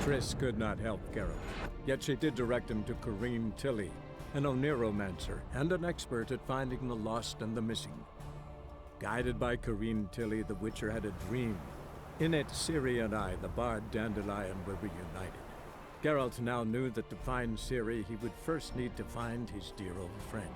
Triss could not help Geralt, yet she did direct him to Corrine Tilly, an Oniromancer and an expert at finding the lost and the missing. Guided by Corrine Tilly, the Witcher had a dream. In it, Ciri and I, the bard Dandelion, were reunited. Geralt now knew that to find Ciri, he would first need to find his dear old friend.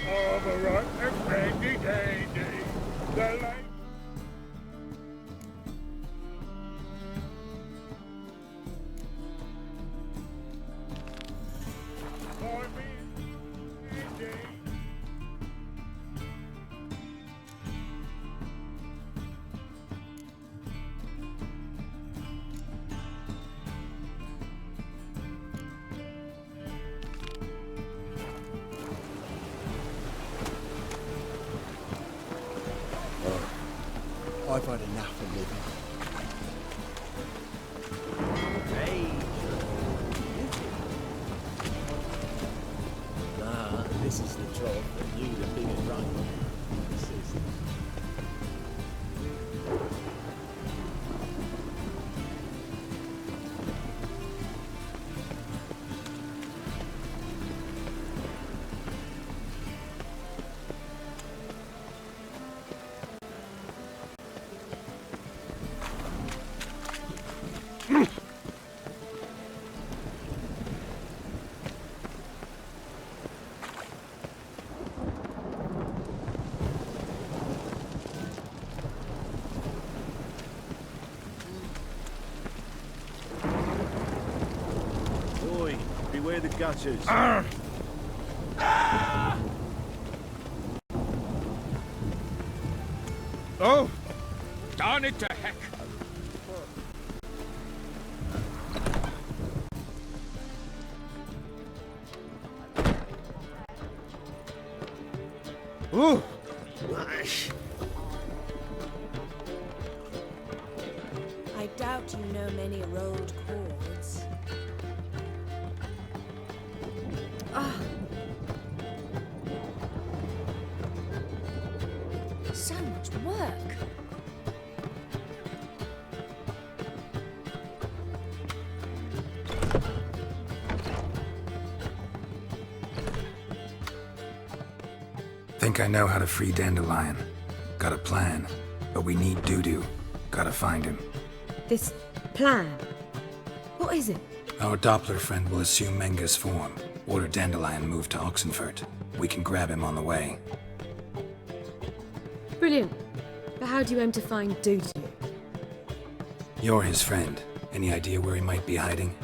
Overrun and handy dandy. The light. For me, dandy. I've had enough of living. Hey. Nah, this is the job that you, the big and right. This is... Boy, beware the gutters. Oh, darn it to heck. Ooh. I doubt you know many road chords. Ah. So much work. Think I know how to free Dandelion. Got a plan, but we need Dudu. Gotta find him. This plan? What is it? Our Doppler friend will assume Menga's form. Order Dandelion moved to Oxenfurt. We can grab him on the way. Brilliant. But how do you aim to find Dudu? You're his friend. Any idea where he might be hiding?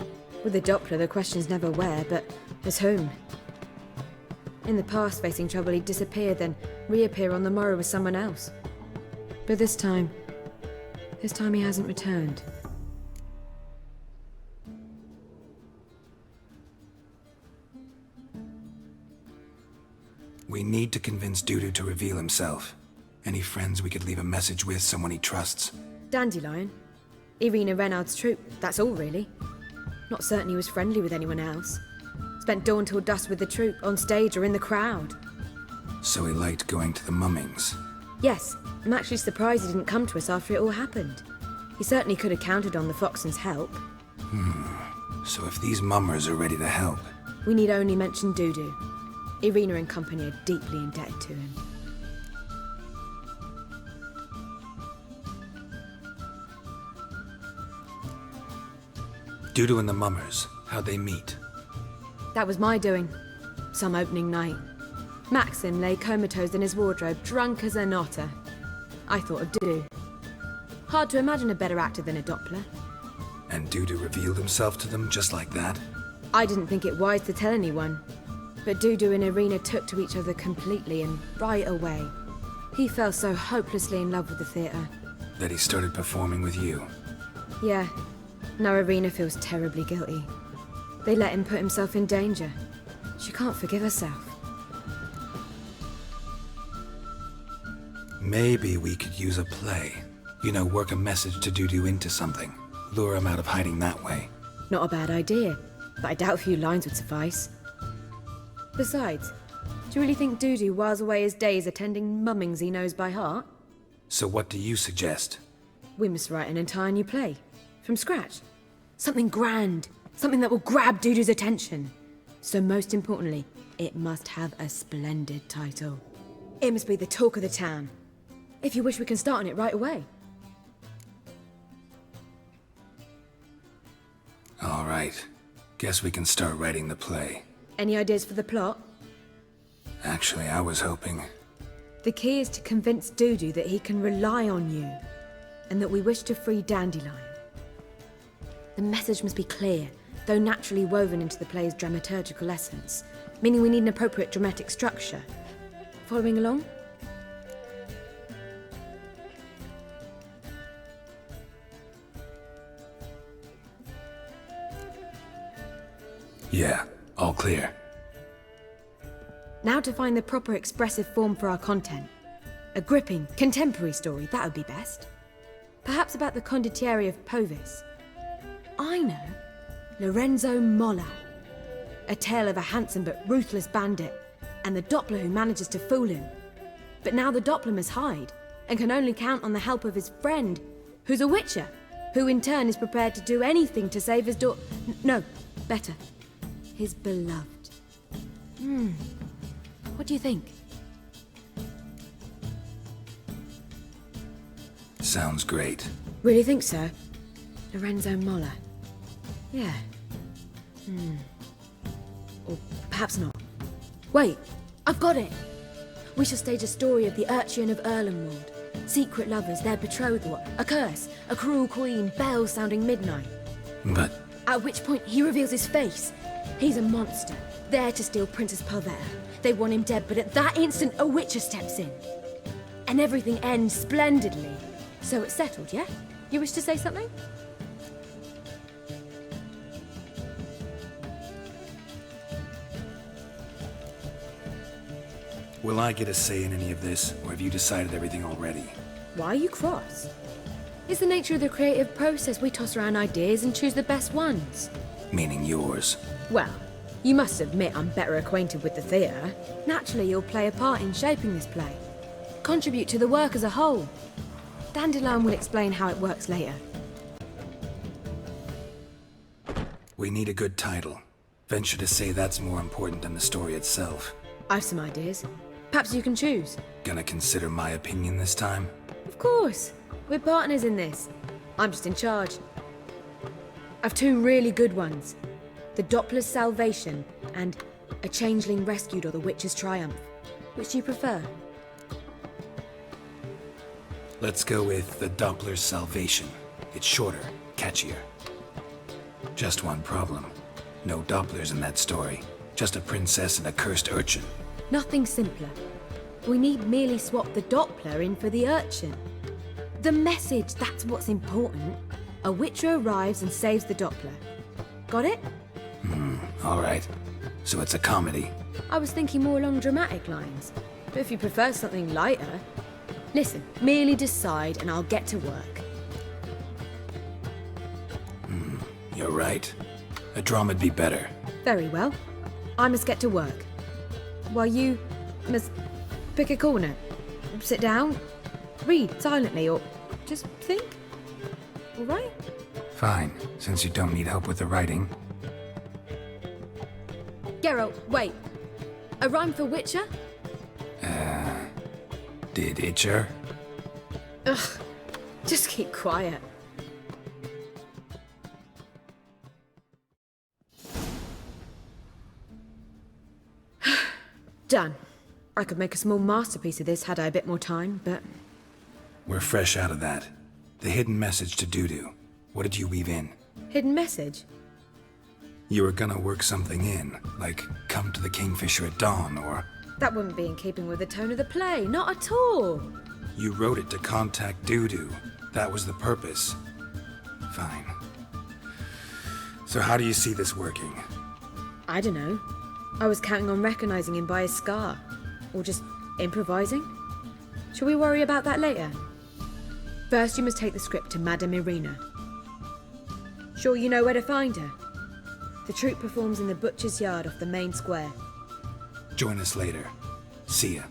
With the Doppler, the question's never where, but as whom. In the past, facing trouble, he'd disappear, then reappear on the morrow with someone else. But this time he hasn't returned. We need to convince Dudu to reveal himself. Any friends we could leave a message with, someone he trusts? Dandelion? Irina Renard's troupe, that's all really. Not certain he was friendly with anyone else. Spent dawn till dusk with the troupe, on stage or in the crowd. So he liked going to the mummings. Yes, I'm actually surprised he didn't come to us after it all happened. He certainly could have counted on the Foxton's help. So if these mummers are ready to help, We need only mention Dudu. Irina and company are deeply indebted to him. Dudu and the mummers, how'd they meet? That was my doing. Some opening night. Maxim lay comatose in his wardrobe, drunk as an otter. I thought of Dudu. Hard to imagine a better actor than a Doppler. And Dudu revealed himself to them just like that? I didn't think it wise to tell anyone. But Dudu and Irina took to each other completely and right away. He fell so hopelessly in love with the theatre. That he started performing with you? Yeah. Now Irina feels terribly guilty. They let him put himself in danger. She can't forgive herself. Maybe we could use a play. You know, work a message to Dudu into something. Lure him out of hiding that way. Not a bad idea, but I doubt a few lines would suffice. Besides, do you really think Dudu whiles away his days attending mummings he knows by heart? So what do you suggest? We must write an entire new play. From scratch. Something grand. Something that will grab Dudu's attention. So most importantly, it must have a splendid title. It must be the talk of the town. If you wish, we can start on it right away. All right. Guess we can start writing the play. Any ideas for the plot? Actually, I was hoping... The key is to convince Dudu that he can rely on you, and that we wish to free Dandelion. The message must be clear, though naturally woven into the play's dramaturgical essence, meaning we need an appropriate dramatic structure. Following along? Yeah, all clear. Now to find the proper expressive form for our content. A gripping, contemporary story, that would be best. Perhaps about the condottieri of Povis. I know. Lorenzo Molla. A tale of a handsome but ruthless bandit, and the Doppler who manages to fool him. But now the Doppler must hide, and can only count on the help of his friend, who's a witcher, who in turn is prepared to do anything to save his no, better. His beloved. What do you think? Sounds great. Really think so? Lorenzo Molla. Yeah. Or perhaps not. Wait, I've got it! We shall stage a story of the Urchin of Erlenwald. Secret lovers, their betrothal, a curse, a cruel queen, bells sounding midnight. But At which point he reveals his face. He's a monster, there to steal Princess Parvera. They want him dead, but at that instant a witcher steps in. And everything ends splendidly. So it's settled, yeah? You wish to say something? will I get a say in any of this, or have you decided everything already? Why are you cross? It's the nature of the creative process. We toss around ideas and choose the best ones. Meaning yours. Well, you must admit I'm better acquainted with the theatre. Naturally, you'll play a part in shaping this play. Contribute to the work as a whole. Dandelion will explain how it works later. We need a good title. Venture to say that's more important than the story itself. I've some ideas. Perhaps you can choose. Gonna consider my opinion this time? Of course. We're partners in this. I'm just in charge. I've two really good ones. The Doppler's Salvation and A Changeling Rescued or The Witch's Triumph. Which do you prefer? Let's go with The Doppler's Salvation. It's shorter, catchier. Just one problem. No Dopplers in that story. Just a princess and a cursed urchin. Nothing simpler. We need merely swap the Doppler in for the urchin. The message, that's what's important. A witcher arrives and saves the Doppler. Got it? All right. So it's a comedy. I was thinking more along dramatic lines. But if you prefer something lighter... Listen, merely decide and I'll get to work. You're right. A drama'd be better. Very well. I must get to work. While you must pick a corner, sit down, read silently, or just think. All right? Fine, since you don't need help with the writing. Geralt, wait. A rhyme for Witcher? Did Itcher? Ugh. Just keep quiet. Done. I could make a small masterpiece of this had I a bit more time, but... We're fresh out of that. The hidden message to Dudu. What did you weave in? Hidden message? You were gonna work something in, like come to the Kingfisher at dawn, or... That wouldn't be in keeping with the tone of the play, not at all. You wrote it to contact Dudu. That was the purpose. Fine. So how do you see this working? I don't know. I was counting on recognizing him by his scar. Or just improvising. Shall we worry about that later? First, you must take the script to Madame Irina. Sure you know where to find her? The troupe performs in the butcher's yard off the main square. Join us later. See ya.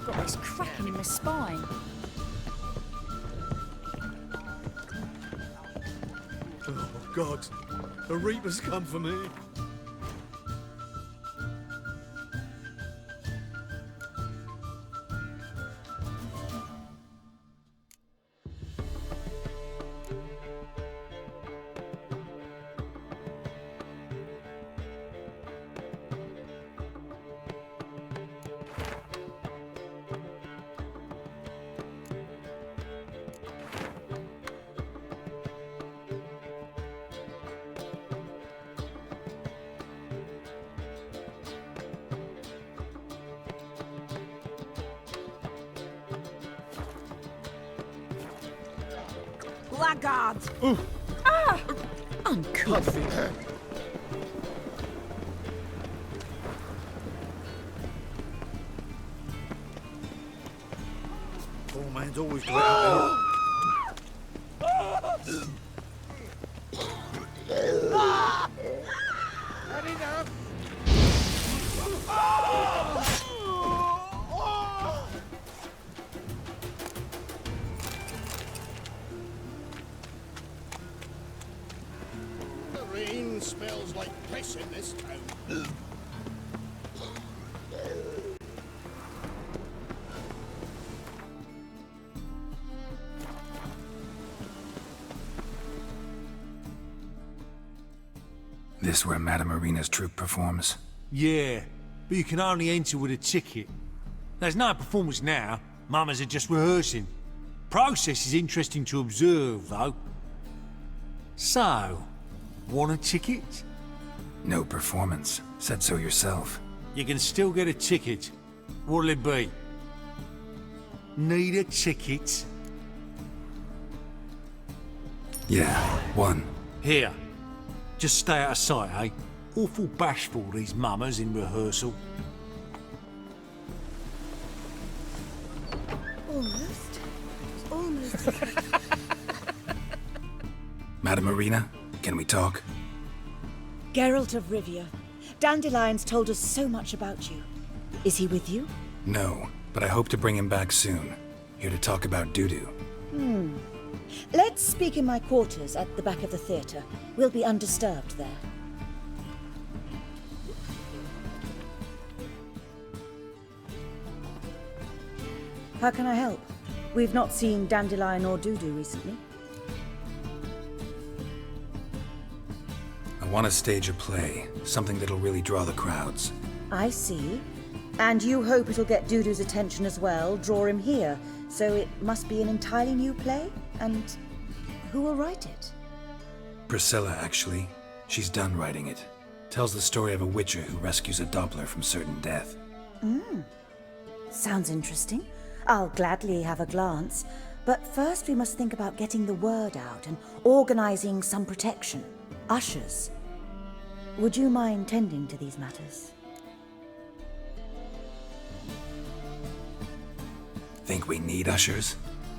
Got this cracking in my spine. Oh, God. The Reaper's come for me. Laggards! Ah! Uncouth. Poor man's always got out Had enough. The rain smells like piss in this town. This where Madame Irina's troupe performs? Yeah, but you can only enter with a ticket. There's no performance now. Mamas are just rehearsing. Process is interesting to observe, though. So, want a ticket? No performance. Said so yourself. You can still get a ticket. What'll it be? Need a ticket? Yeah, one. Here. Just stay out of sight, eh? Awful bashful, these mamas in rehearsal. Almost. Almost. Madame Irina, can we talk? Geralt of Rivia. Dandelion's told us so much about you. Is he with you? No, but I hope to bring him back soon. Here to talk about Dudu. Let's speak in my quarters at the back of the theatre. We'll be undisturbed there. How can I help? We've not seen Dandelion or Dudu recently. I want to stage a play, something that'll really draw the crowds. I see. And you hope it'll get Dudu's attention as well, draw him here. So it must be an entirely new play? And who will write it? Priscilla, actually. She's done writing it. Tells the story of a witcher who rescues a Doppler from certain death. Sounds interesting. I'll gladly have a glance. But first we must think about getting the word out and organizing some protection. Ushers. Would you mind tending to these matters? Think we need ushers?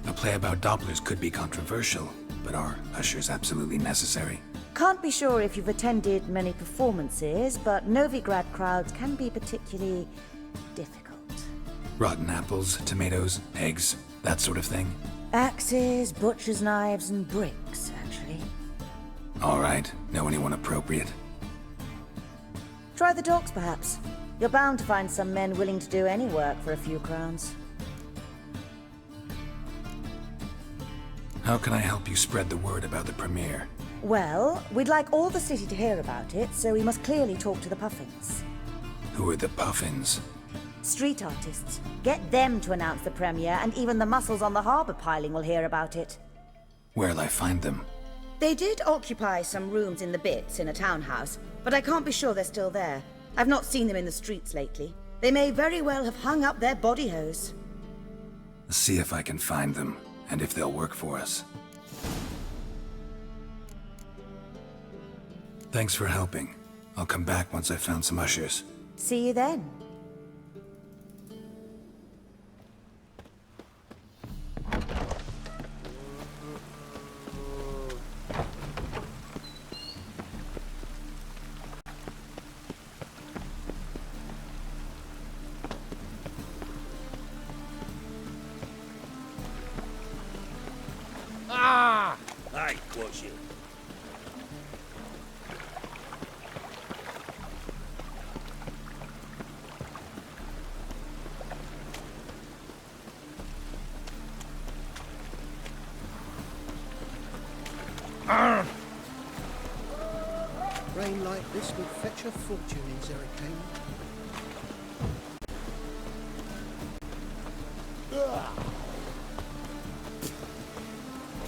A play about Dopplers could be controversial, but are ushers absolutely necessary? Can't be sure if you've attended many performances, but Novigrad crowds can be particularly difficult. Rotten apples, tomatoes, eggs, that sort of thing? Axes, butcher's knives, and bricks, actually. All right. Know anyone appropriate? Try the docks, perhaps. You're bound to find some men willing to do any work for a few crowns. How can I help you spread the word about the premiere? Well, we'd like all the city to hear about it, so we must clearly talk to the Puffins. Who are the Puffins? Street artists. Get them to announce the premiere, and even the muscles on the harbour piling will hear about it. Where'll I find them? They did occupy some rooms in the Bits in a townhouse, but I can't be sure they're still there. I've not seen them in the streets lately. They may very well have hung up their body hose. See if I can find them, and if they'll work for us. Thanks for helping. I'll come back once I've found some ushers. See you then. Ah! Hey, quotes you. Rain like this would fetch a fortune in Zerrikane.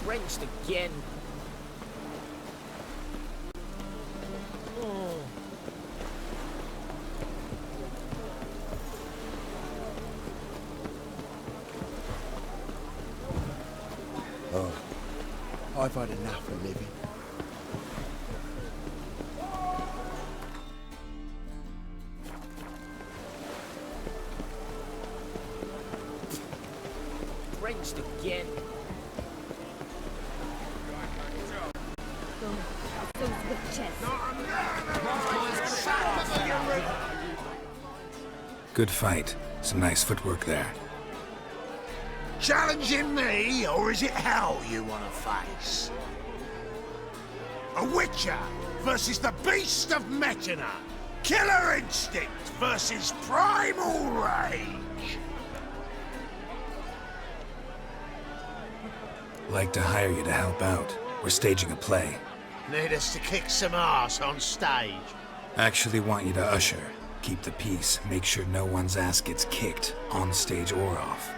Drenched again. Oh, I've had enough of living. Drenched again. Those witches. Good fight. Some nice footwork there. Challenging me, or is it hell you want to face? A Witcher versus the Beast of Metina. Killer instinct versus primal rage. Like to hire you to help out. We're staging a play. Need us to kick some ass on stage. Actually want you to usher. Keep the peace. Make sure no one's ass gets kicked, on stage or off.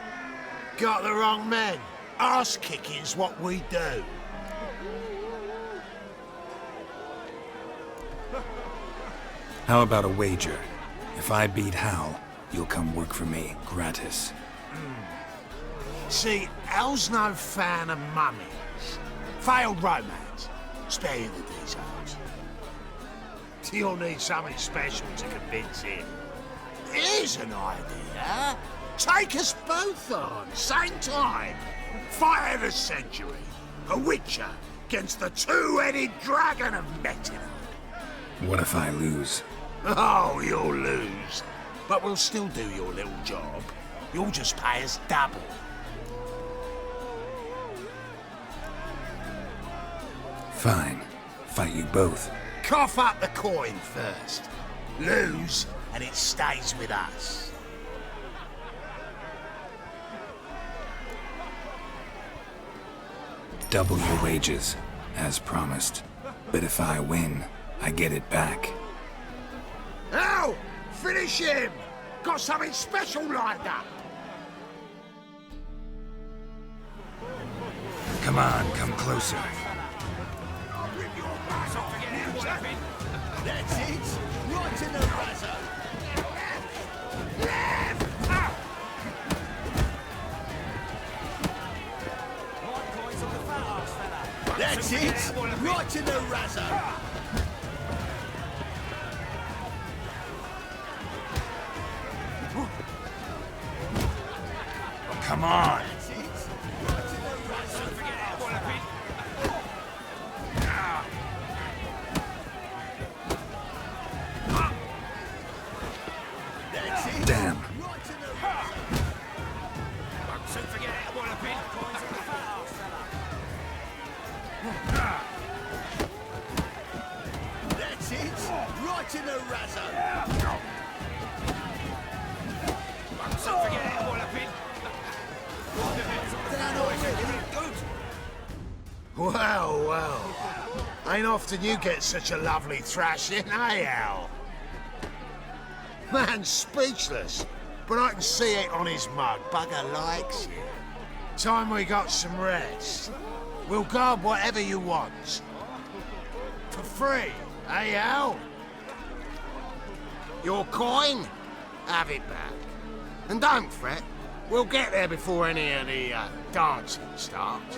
Got the wrong men. Ass kicking's what we do. How about a wager? If I beat Hal, you'll come work for me, gratis. See, Al's no fan of mummies. Failed romance. Spare you the details. You'll need something special to convince him. Here's an idea. Take us both on, same time. Fight of the century. A Witcher against the two-headed dragon of Metina. What if I lose? Oh, you'll lose. But we'll still do your little job. You'll just pay us double. Fine. Fight you both. Cough up the coin first. Lose, and it stays with us. Double your wages, as promised. But if I win, I get it back. Now, finish him! Got something special lined up! Come on, come closer. With your That's it. Right in the razor. That's it. Right in the razor. Come on. Damn. That's it. Right in the razor. Well, well. Ain't often you get such a lovely thrashing, eh, Al? Man's speechless, but I can see it on his mug. Bugger likes you. Time we got some rest. We'll guard whatever you want. For free, eh, Al? Your coin? Have it back. And don't fret. We'll get there before any of the dancing starts.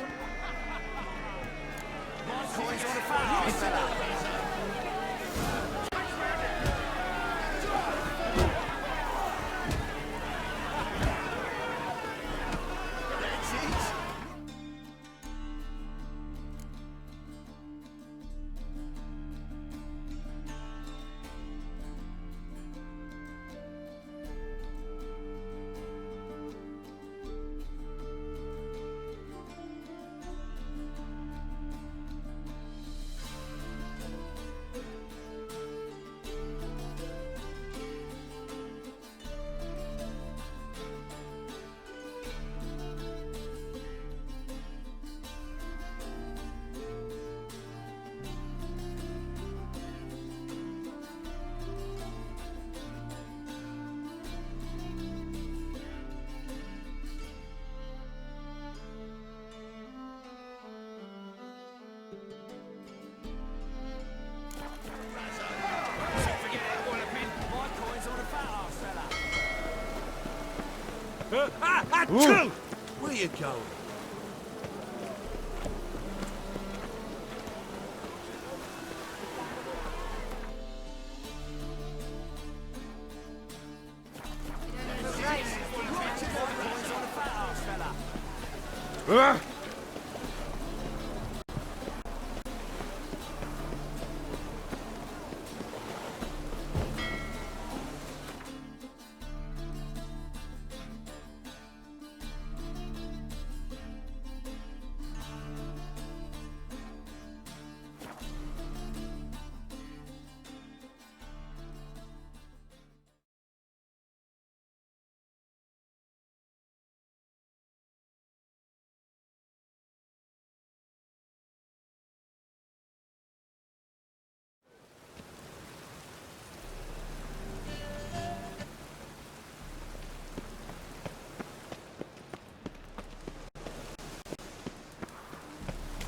Where you going?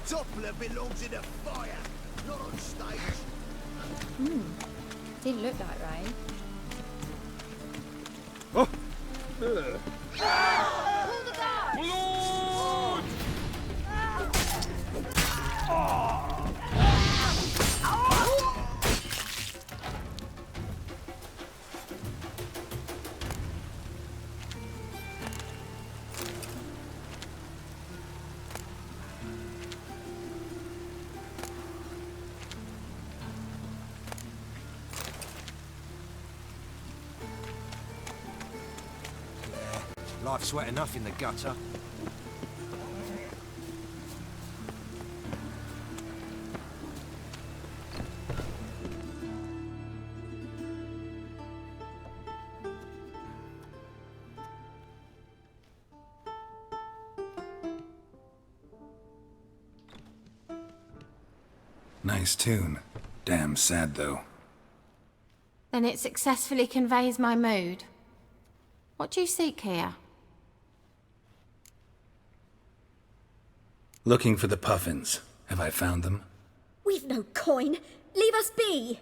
Toppler belongs in a fire, not on stage. Didn't look that right. Life's wet enough in the gutter. Nice tune. Damn sad, though. Then it successfully conveys my mood. What do you seek here? Looking for the Puffins. Have I found them? We've no coin. Leave us be.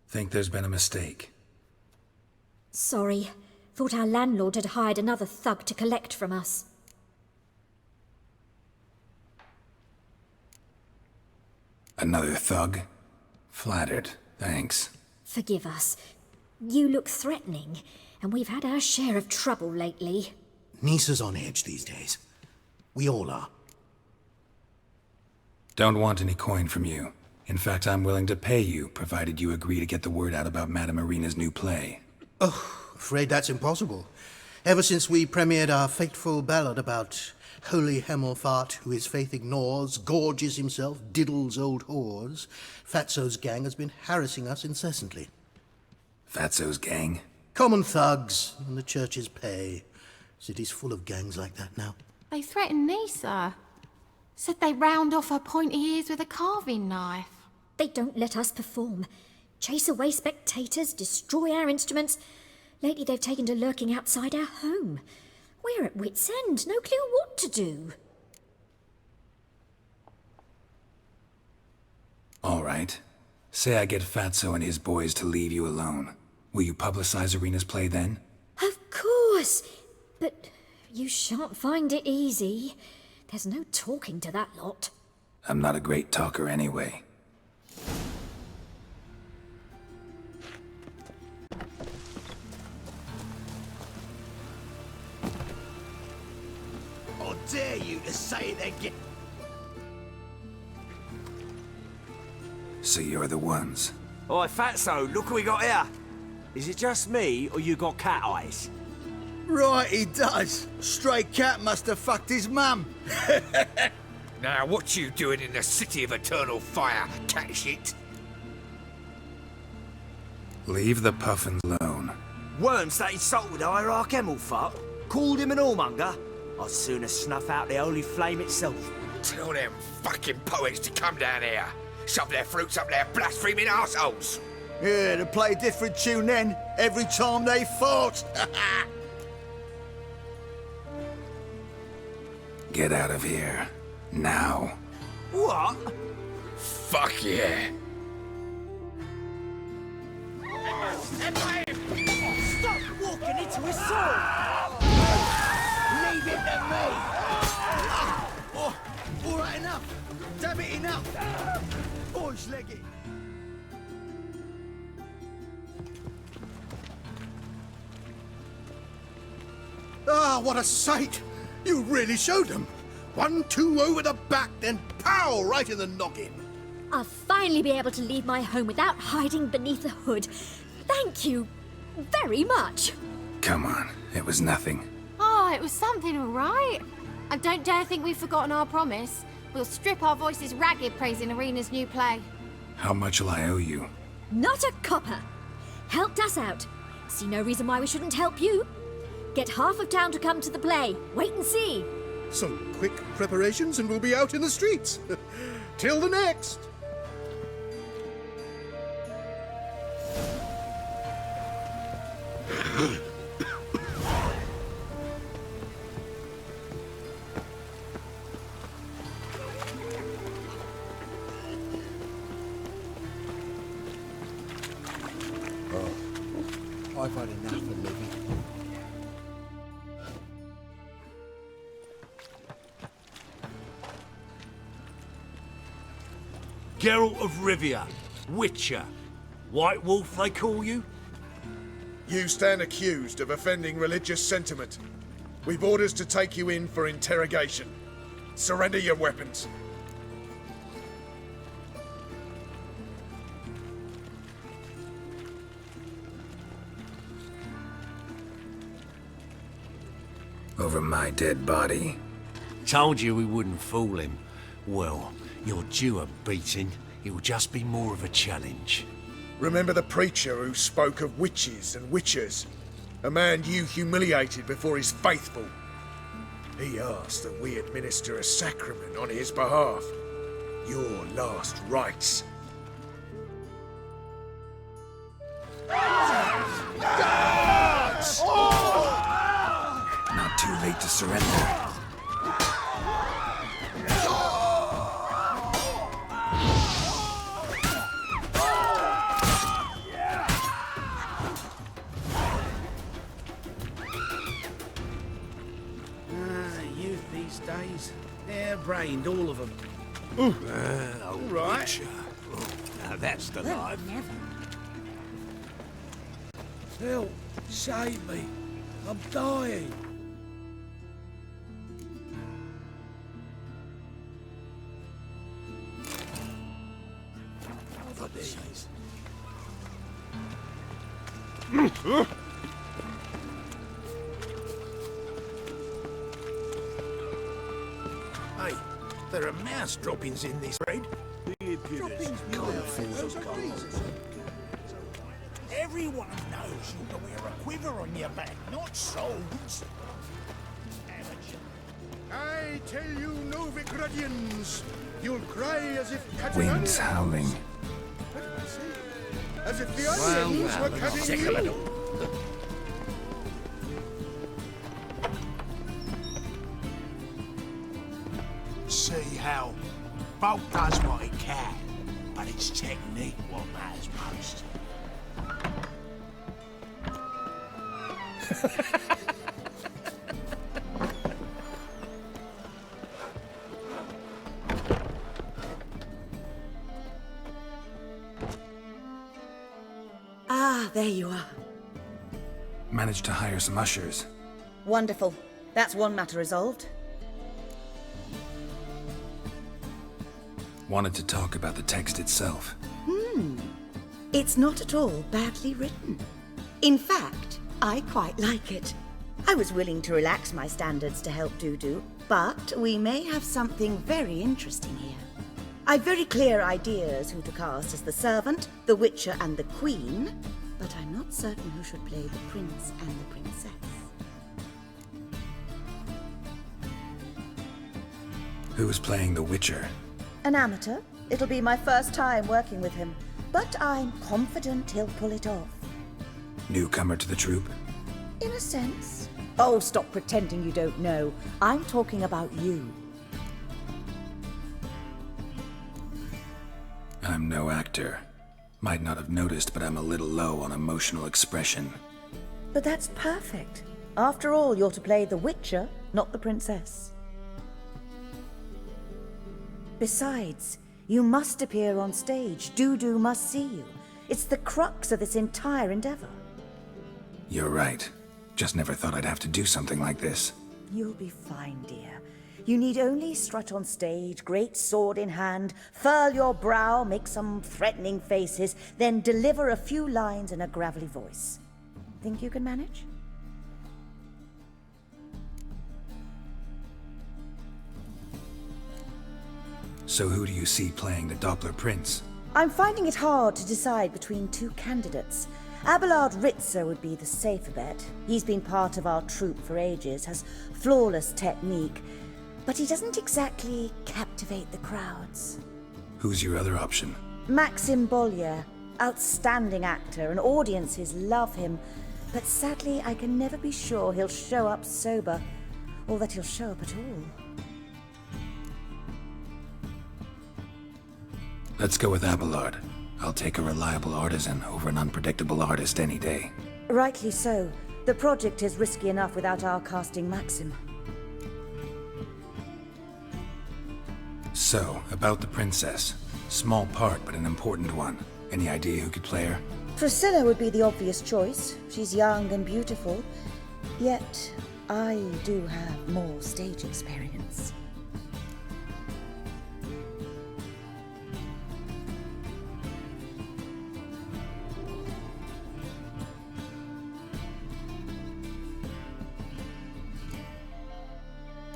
Think there's been a mistake. Sorry. Thought our landlord had hired another thug to collect from us. Another thug? Flattered, thanks. Forgive us. You look threatening, and we've had our share of trouble lately. Nisa's on edge these days. We all are. Don't want any coin from you. In fact, I'm willing to pay you, provided you agree to get the word out about Madame Irina's new play. Oh, afraid that's impossible. Ever since we premiered our fateful ballad about Holy Hemelfart, who his faith ignores, gorges himself, diddles old whores, Fatso's gang has been harassing us incessantly. Fatso's gang? Common thugs in the church's pay. City's full of gangs like that now. They threatened Nisa. Said they'd round off her pointy ears with a carving knife. They don't let us perform. Chase away spectators, destroy our instruments. Lately they've taken to lurking outside our home. We're at wit's end, no clue what to do. All right. Say I get Fatso and his boys to leave you alone. Will you publicize Irina's play then? Of course! But you shan't find it easy. There's no talking to that lot. I'm not a great talker anyway. How dare you to say it again? So you're the ones. Oi, Fatso, look what we got here. Is it just me, or you got cat eyes? Right, he does. Stray cat must have fucked his mum. Now, what you doing in the city of eternal fire, cat shit? Leave the puffins alone. Worms that insulted Hierarch Hemelfart, called him an whoremonger. I'd sooner snuff out the holy flame itself. Tell them fucking poets to come down here. Shove their fruits up their blaspheming arseholes. Yeah, to play a different tune then, every time they fought. Get out of here. Now. What? Fuck yeah. Stop walking into his sword! Leave it to me. Oh, all right, enough. Damn it, enough. Boys, leg it. Ah, what a sight! You really showed them. 1-2 over the back, then pow, right in the noggin. I'll finally be able to leave my home without hiding beneath a hood. Thank you very much. Come on, it was nothing. Oh, it was something, all right. And don't dare think we've forgotten our promise. We'll strip our voices ragged praising Irina's new play. How much will I owe you? Not a copper. Helped us out. See no reason why we shouldn't help you. Get half of town to come to the play. Wait and see. Some quick preparations and we'll be out in the streets. Till the next. I've had enough of living. Geralt of Rivia, Witcher. White Wolf, they call you? You stand accused of offending religious sentiment. We've orders to take you in for interrogation. Surrender your weapons. Over my dead body. Told you we wouldn't fool him. Well, you're due a beating. It'll just be more of a challenge. Remember the preacher who spoke of witches and witchers? A man you humiliated before his faithful. He asked that we administer a sacrament on his behalf. Your last rites. Guards! Not too late to surrender. these days. Hair-brained, all of them. All right. Now that's the life. Help! Save me! I'm dying! For these. Hey, there are mouse droppings in this raid. Everyone knows you can wear a quiver on your back, not swords. I tell you, Novigradians, you'll cry as if cutting Winds onions. howling. As if the onions were cutting you. See how Bolt does what he can, but it's technique what matters most. Ah, there you are. Managed to hire some ushers. Wonderful. That's one matter resolved. Wanted to talk about the text itself. It's not at all badly written. In fact, I quite like it. I was willing to relax my standards to help Dudu, but we may have something very interesting here. I've very clear ideas who to cast as the servant, the Witcher, and the Queen, but I'm not certain who should play the Prince and the Princess. Who's playing the Witcher? An amateur. It'll be my first time working with him, but I'm confident he'll pull it off. Newcomer to the troupe? In a sense. Oh, stop pretending you don't know. I'm talking about you. I'm no actor. Might not have noticed, but I'm a little low on emotional expression. But that's perfect. After all, you're to play the Witcher, not the Princess. Besides, you must appear on stage. Dudu must see you. It's the crux of this entire endeavor. You're right. Just never thought I'd have to do something like this. You'll be fine, dear. You need only strut on stage, great sword in hand, furl your brow, make some threatening faces, then deliver a few lines in a gravelly voice. Think you can manage? So who do you see playing the Doppler Prince? I'm finding it hard to decide between two candidates. Abelard Ritzer would be the safer bet. He's been part of our troupe for ages, has flawless technique, but he doesn't exactly captivate the crowds. Who's your other option? Maxim Bollier, outstanding actor, and audiences love him, but sadly I can never be sure he'll show up sober, or that he'll show up at all. Let's go with Abelard. I'll take a reliable artisan over an unpredictable artist any day. Rightly so. The project is risky enough without our casting Maxim. So, about the princess. Small part, but an important one. Any idea who could play her? Priscilla would be the obvious choice. She's young and beautiful. Yet, I do have more stage experience.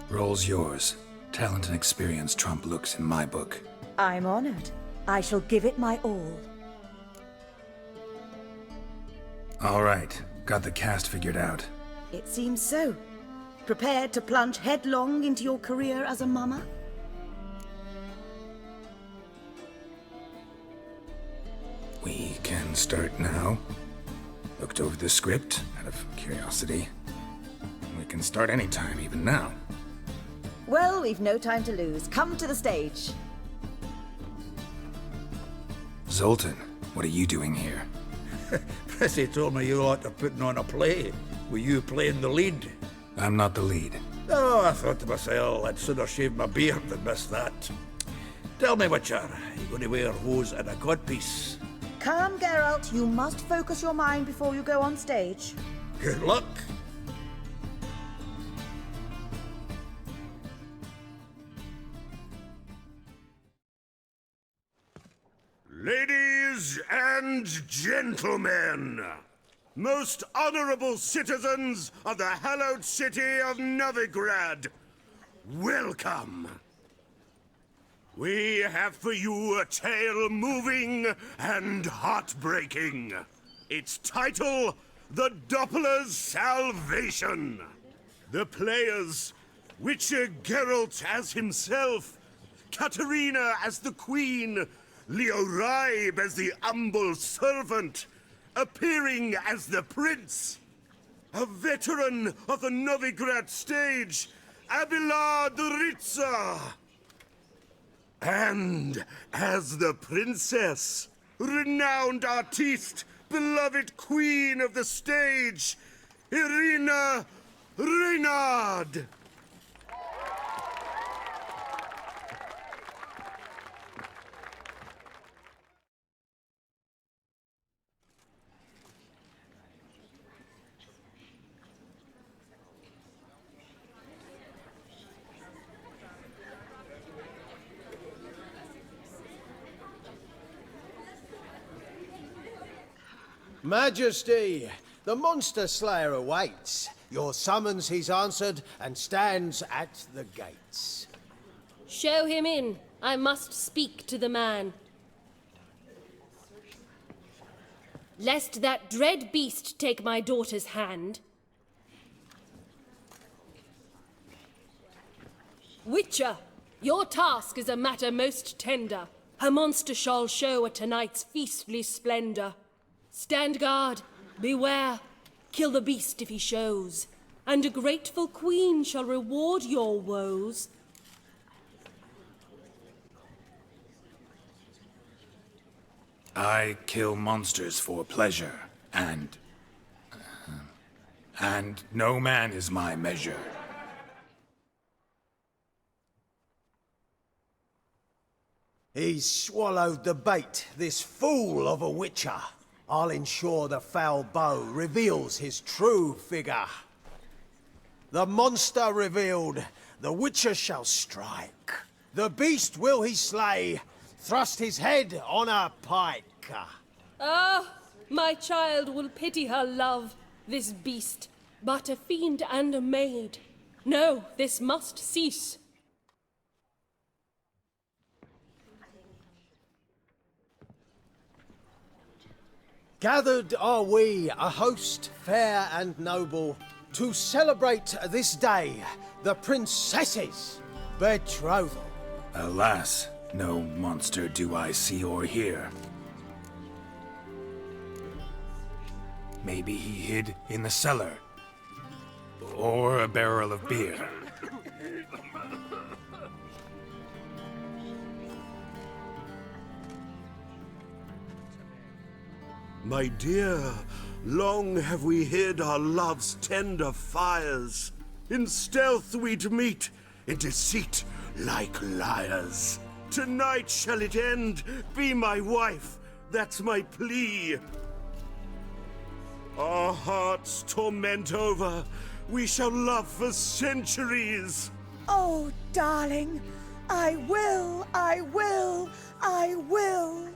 Role's yours. Talent and experience trump looks in my book. I'm honored. I shall give it my all. All right. Got the cast figured out. It seems so. Prepared to plunge headlong into your career as a mama? We can start now. Looked over the script, out of curiosity. We can start anytime, even now. Well, we've no time to lose. Come to the stage. Zoltan, what are you doing here? Prissy told me you like to putting on a play. Were you playing the lead? I'm not the lead. Oh, I thought to myself, I'd sooner shave my beard than miss that. Tell me, Witcher, are you going to wear hose and a codpiece? Calm, Geralt. You must focus your mind before you go on stage. Good luck. Ladies and gentlemen, most honorable citizens of the hallowed city of Novigrad, welcome. We have for you a tale moving and heartbreaking. Its title, The Doppler's Salvation. The players, Witcher Geralt as himself, Katarina as the Queen, Leo Raib as the humble servant, appearing as the Prince, a veteran of the Novigrad stage, Abelard Ritza, and as the Princess, renowned artiste, beloved Queen of the stage, Irina Reynard. Majesty, the monster slayer awaits. Your summons he's answered and stands at the gates. Show him in. I must speak to the man. Lest that dread beast take my daughter's hand. Witcher, your task is a matter most tender. Her monster shall show at tonight's feastly splendor. Stand guard, beware, kill the beast if he shows, and a grateful queen shall reward your woes. I kill monsters for pleasure, and no man is my measure. He's swallowed the bait, this fool of a Witcher. I'll ensure the foul bow reveals his true figure. The monster revealed, the Witcher shall strike. The beast will he slay, thrust his head on a pike. Ah, my child will pity her love, this beast, but a fiend and a maid. No, this must cease. Gathered are we, a host fair and noble, to celebrate this day, the princess's betrothal. Alas, no monster do I see or hear. Maybe he hid in the cellar, or a barrel of beer. My dear, long have we hid our love's tender fires. In stealth we'd meet, in deceit like liars. Tonight shall it end, be my wife, that's my plea. Our hearts torment over, we shall love for centuries. Oh, darling, I will, I will, I will.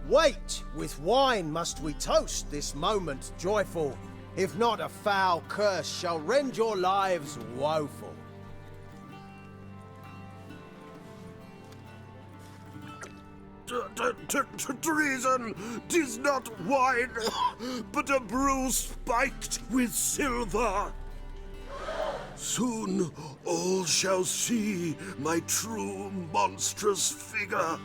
Wait, with wine must we toast this moment joyful. If not, a foul curse shall rend your lives woeful. Treason! 'Tis not wine, but a brew spiked with silver. Soon all shall see my true monstrous figure.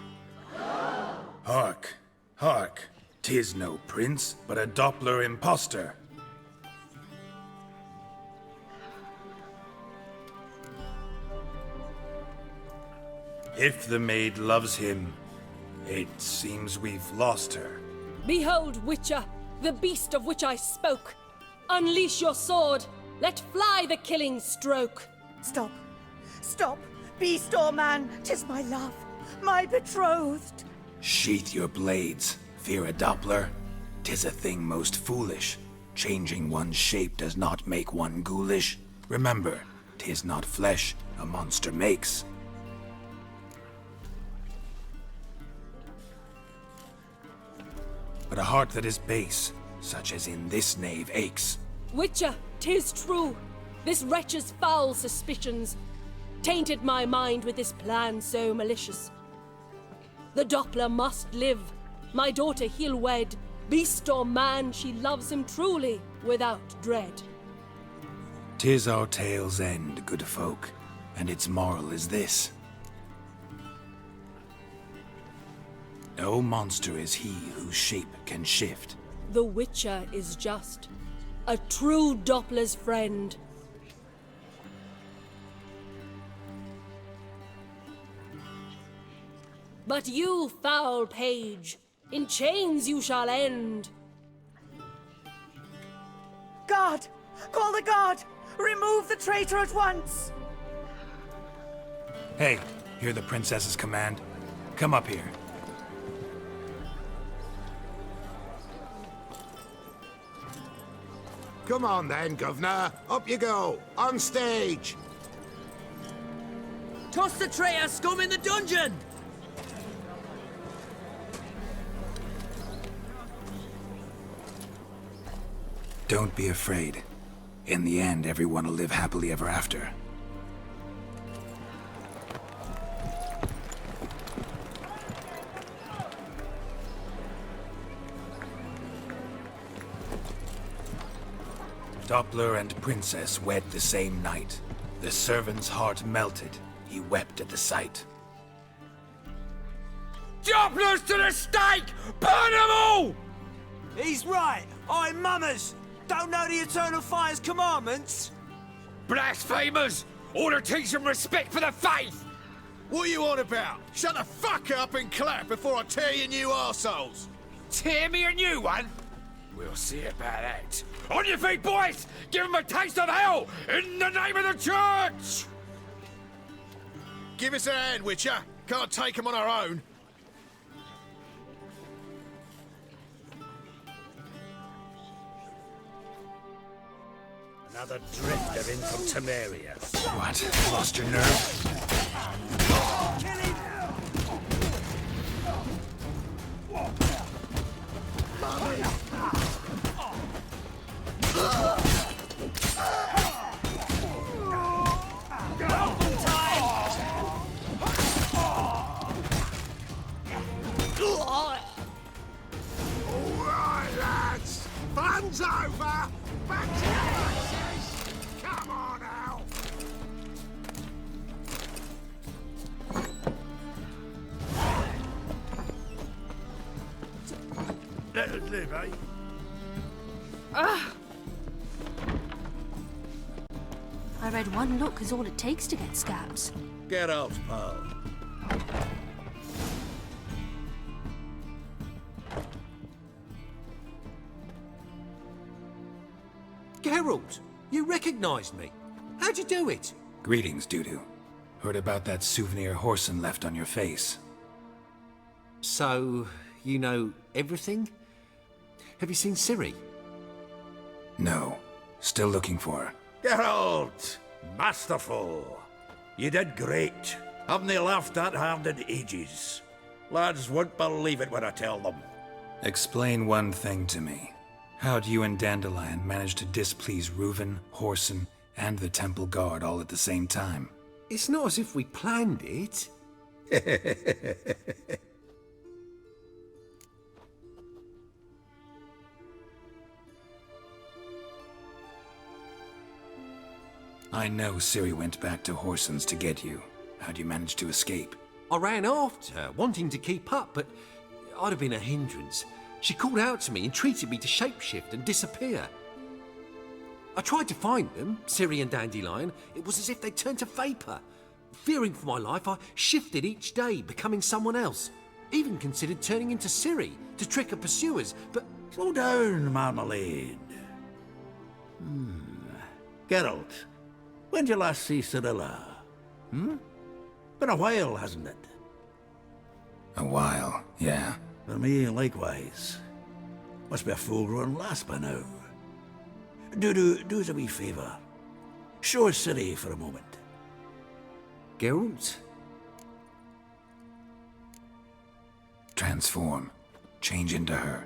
Hark, hark, 'tis no prince, but a Doppler impostor. If the maid loves him, it seems we've lost her. Behold, Witcher, the beast of which I spoke. Unleash your sword. Let fly the killing stroke. Stop. Stop. Beast or man, 'tis my love, my betrothed. Sheath your blades. Fear a Doppler? 'Tis a thing most foolish. Changing one's shape does not make one ghoulish. Remember, 'tis not flesh a monster makes. But a heart that is base, such as in this knave, aches. Witcher, 'tis true. This wretch's foul suspicions tainted my mind with this plan so malicious. The Doppler must live. My daughter he'll wed. Beast or man, she loves him truly, without dread. 'Tis our tale's end, good folk, and its moral is this. No monster is he whose shape can shift. The Witcher is just a true Doppler's friend. But you, foul page, in chains you shall end. Guard! Call the guard! Remove the traitor at once! Hey, hear the princess's command? Come up here. Come on then, Governor. Up you go. On stage. Toss the traitor scum in the dungeon! Don't be afraid. In the end, everyone will live happily ever after. Doppler and princess wed the same night. The servant's heart melted. He wept at the sight. Dopplers to the stake! Burn them all! He's right. I'm mummers. Don't know the Eternal Fire's commandments? Blasphemers! Ought to teach them respect for the faith! What are you on about? Shut the fuck up and clap before I tear you new arseholes! Tear me a new one? We'll see about that. On your feet, boys! Give them a taste of hell in the name of the church! Give us a hand, Witcher. Can't take them on our own. Another drifter in from Temeria. What? Lost your nerve? Alright, lads. Fun's over. Back to the races. Come on now. Let us live, eh? I read one look is all it takes to get scabs. Get out, pal. Geralt, you recognized me. How'd you do it? Greetings, Dudu. Heard about that souvenir Whoreson left on your face. So, you know everything? Have you seen Ciri? No. Still looking for her. Geralt! Masterful! You did great. Haven't they laughed that hard in ages? Lads won't believe it when I tell them. Explain one thing to me. How'd you and Dandelion manage to displease Reuven, Whoreson, and the Temple Guard all at the same time? It's not as if we planned it. I know Ciri went back to Whoreson's to get you. How'd you manage to escape? I ran after her, wanting to keep up, but I'd have been a hindrance. She called out to me, entreated me to shapeshift and disappear. I tried to find them, Ciri and Dandelion. It was as if they turned to vapor. Fearing for my life, I shifted each day, becoming someone else. Even considered turning into Ciri to trick her pursuers, but... Slow down, Marmalade. Geralt, When'd you last see Cyrilla? Hmm? Been a while, hasn't it? A while, yeah. For me, likewise. Must be a full-grown lass by now. Do us a wee favour. Show us Ciri for a moment. Geralt? Transform. Change into her.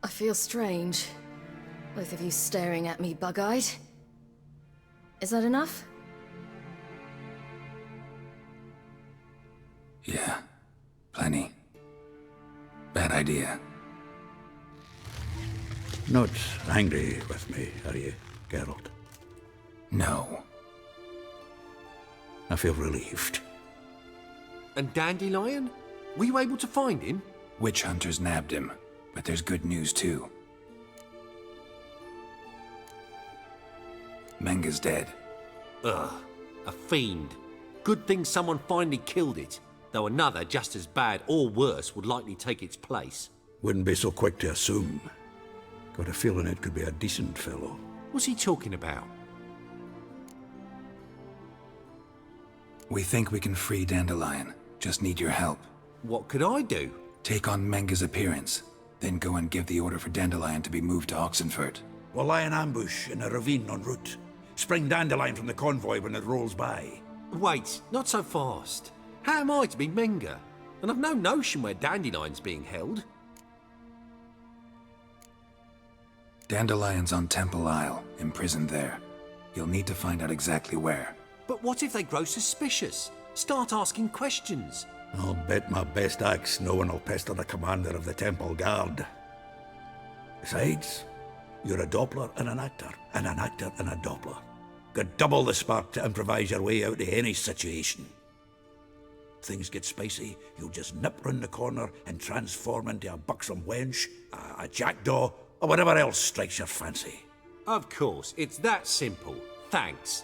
I feel strange. Both of you staring at me bug-eyed. Is that enough? Yeah. Plenty. Bad idea. Not angry with me, are you, Geralt? No. I feel relieved. And Dandelion? Were you able to find him? Witch hunters nabbed him, but there's good news too. Menga's dead. Ugh, a fiend. Good thing someone finally killed it, though another just as bad or worse would likely take its place. Wouldn't be so quick to assume. Got a feeling it could be a decent fellow. What's he talking about? We think we can free Dandelion. Just need your help. What could I do? Take on Menga's appearance, then go and give the order for Dandelion to be moved to Oxenfurt. We'll lie in ambush in a ravine en route. Spring Dandelion from the convoy when it rolls by. Wait, not so fast. How am I to be Menga? And I've no notion where Dandelion's being held. Dandelion's on Temple Isle, imprisoned there. You'll need to find out exactly where. But what if they grow suspicious? Start asking questions. I'll bet my best axe no one will pester the commander of the Temple Guard. Besides, you're a Doppler and an actor and a Doppler. Got double the spark to improvise your way out of any situation. Things get spicy, you'll just nip round the corner and transform into a buxom wench, a jackdaw, or whatever else strikes your fancy. Of course, it's that simple. Thanks.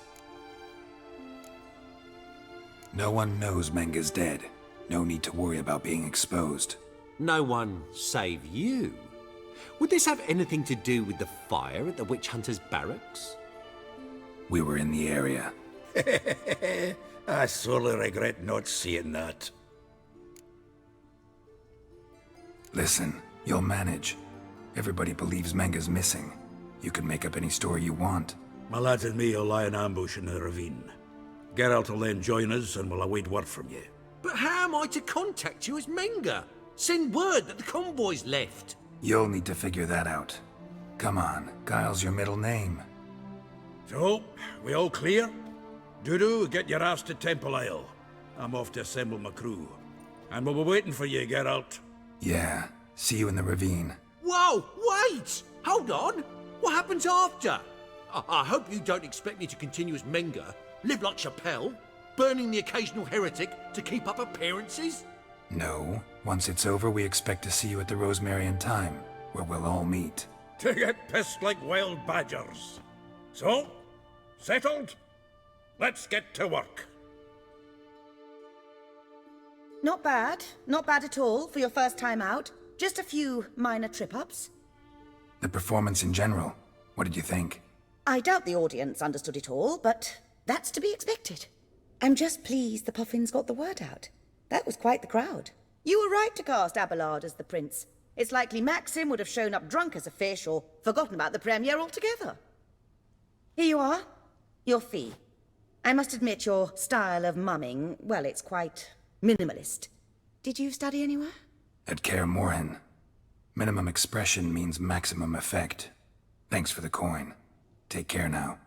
No one knows Menga's dead. No need to worry about being exposed. No one save you. Would this have anything to do with the fire at the witch hunters' barracks? We were in the area. I sorely regret not seeing that. Listen, you'll manage. Everybody believes Menga's missing. You can make up any story you want. My lads and me will lie in ambush in the ravine. Geralt will then join us and we'll await word from you. But how am I to contact you as Menga? Send word that the convoy's left. You'll need to figure that out. Come on, Guile's your middle name. So, we all clear? Dudu, get your ass to Temple Isle. I'm off to assemble my crew. And we'll be waiting for you, Geralt. Yeah, see you in the ravine. Whoa, wait! Hold on! What happens after? I hope you don't expect me to continue as Menga, live like Chappelle, burning the occasional heretic to keep up appearances? No. Once it's over, we expect to see you at the Rosemarian Time, where we'll all meet. To get pissed like wild badgers. So, settled? Let's get to work. Not bad. Not bad at all for your first time out. Just a few minor trip-ups. The performance in general, what did you think? I doubt the audience understood it all, but that's to be expected. I'm just pleased the Puffins got the word out. That was quite the crowd. You were right to cast Abelard as the prince. It's likely Maxim would have shown up drunk as a fish or forgotten about the premiere altogether. Here you are. Your fee. I must admit your style of mumming, well, it's quite minimalist. Did you study anywhere? At Kaer Morhen. Minimum expression means maximum effect. Thanks for the coin. Take care now.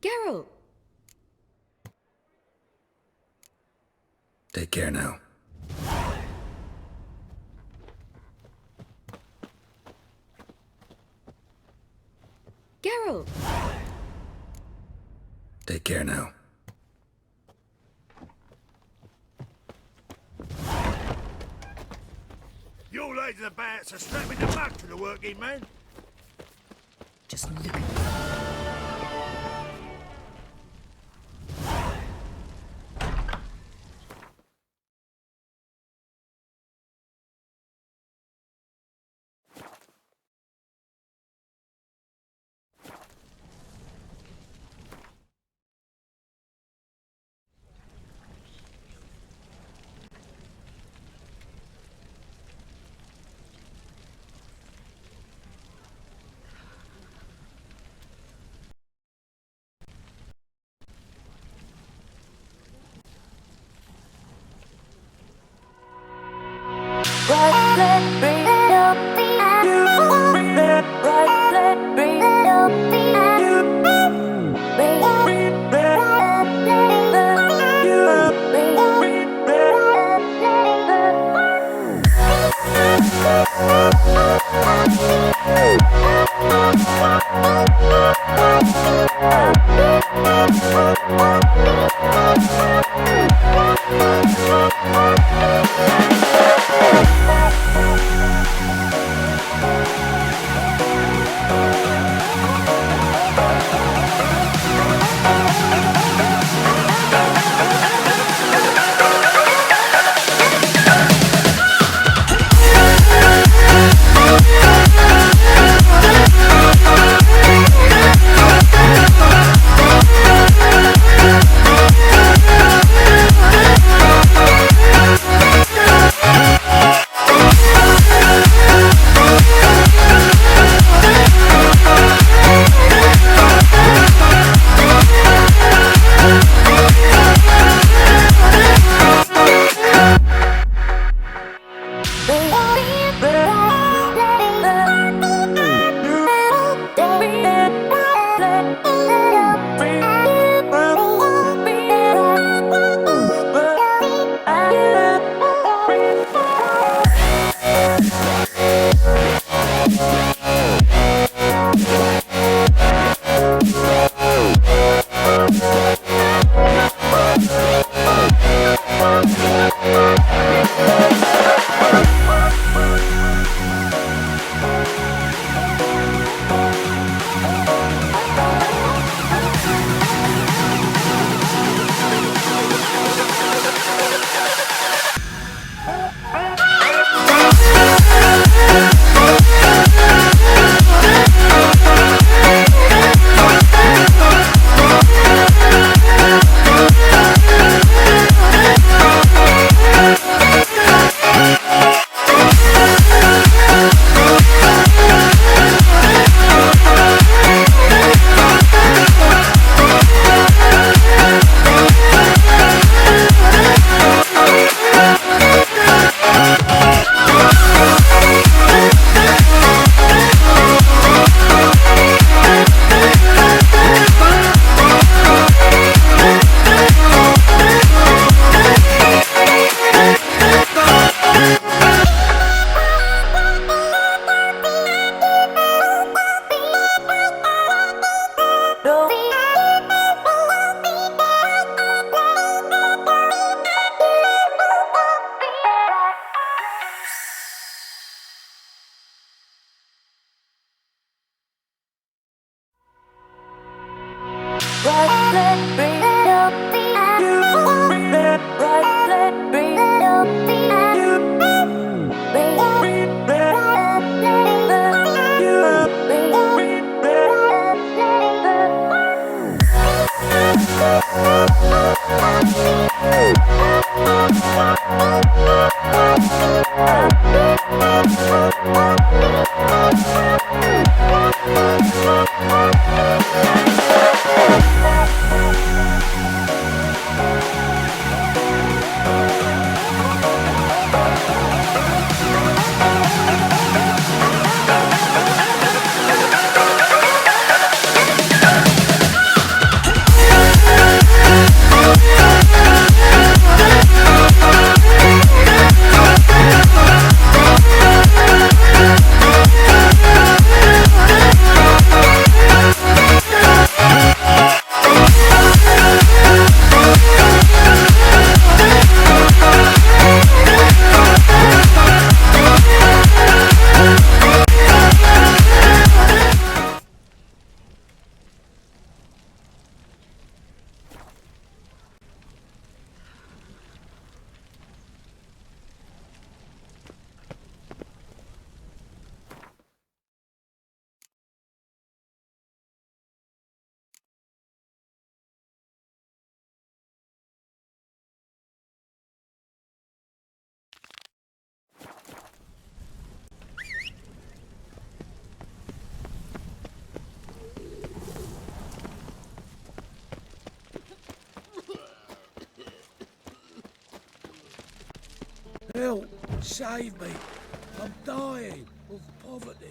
Geralt! Take care now. Geralt! Take care now. say to the bats are strapping the mug to the working man? Just look at it. Help! Save me! I'm dying of poverty.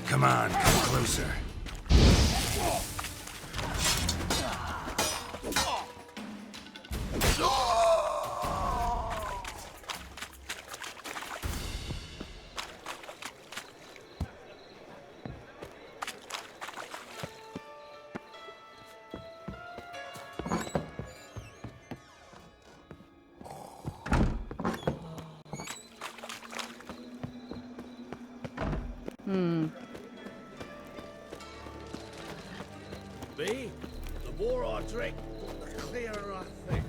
Come on, come closer. Me, the more I drink, the clearer I think.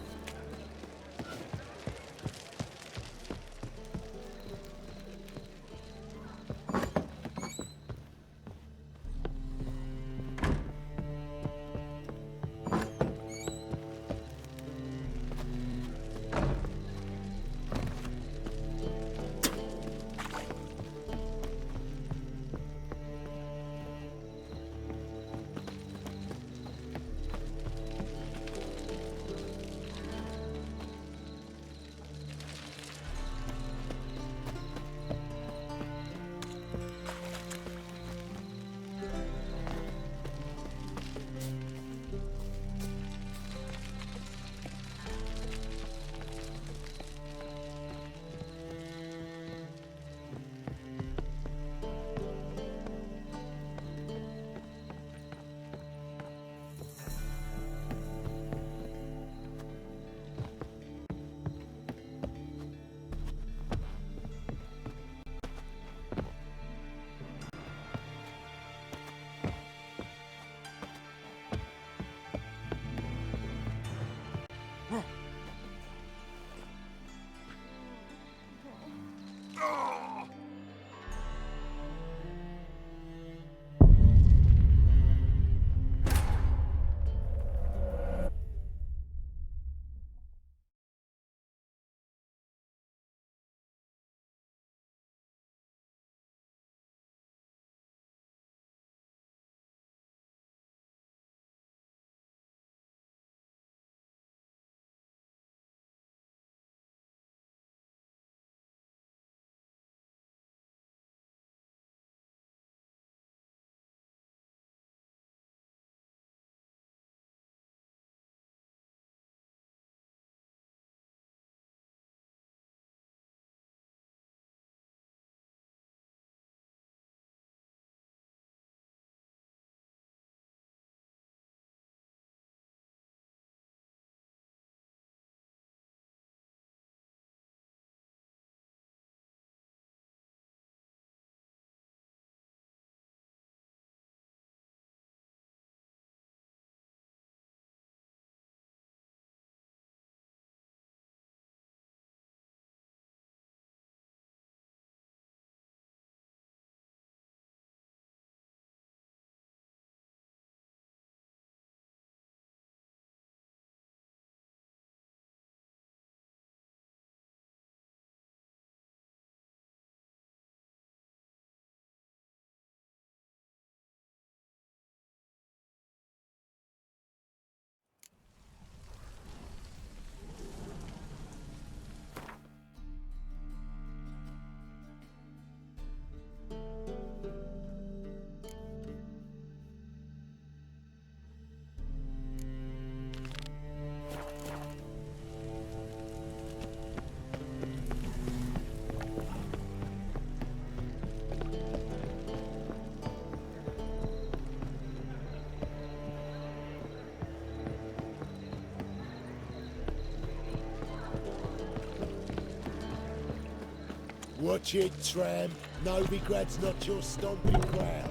Watch it, tramp. Novigrad's not your stomping ground.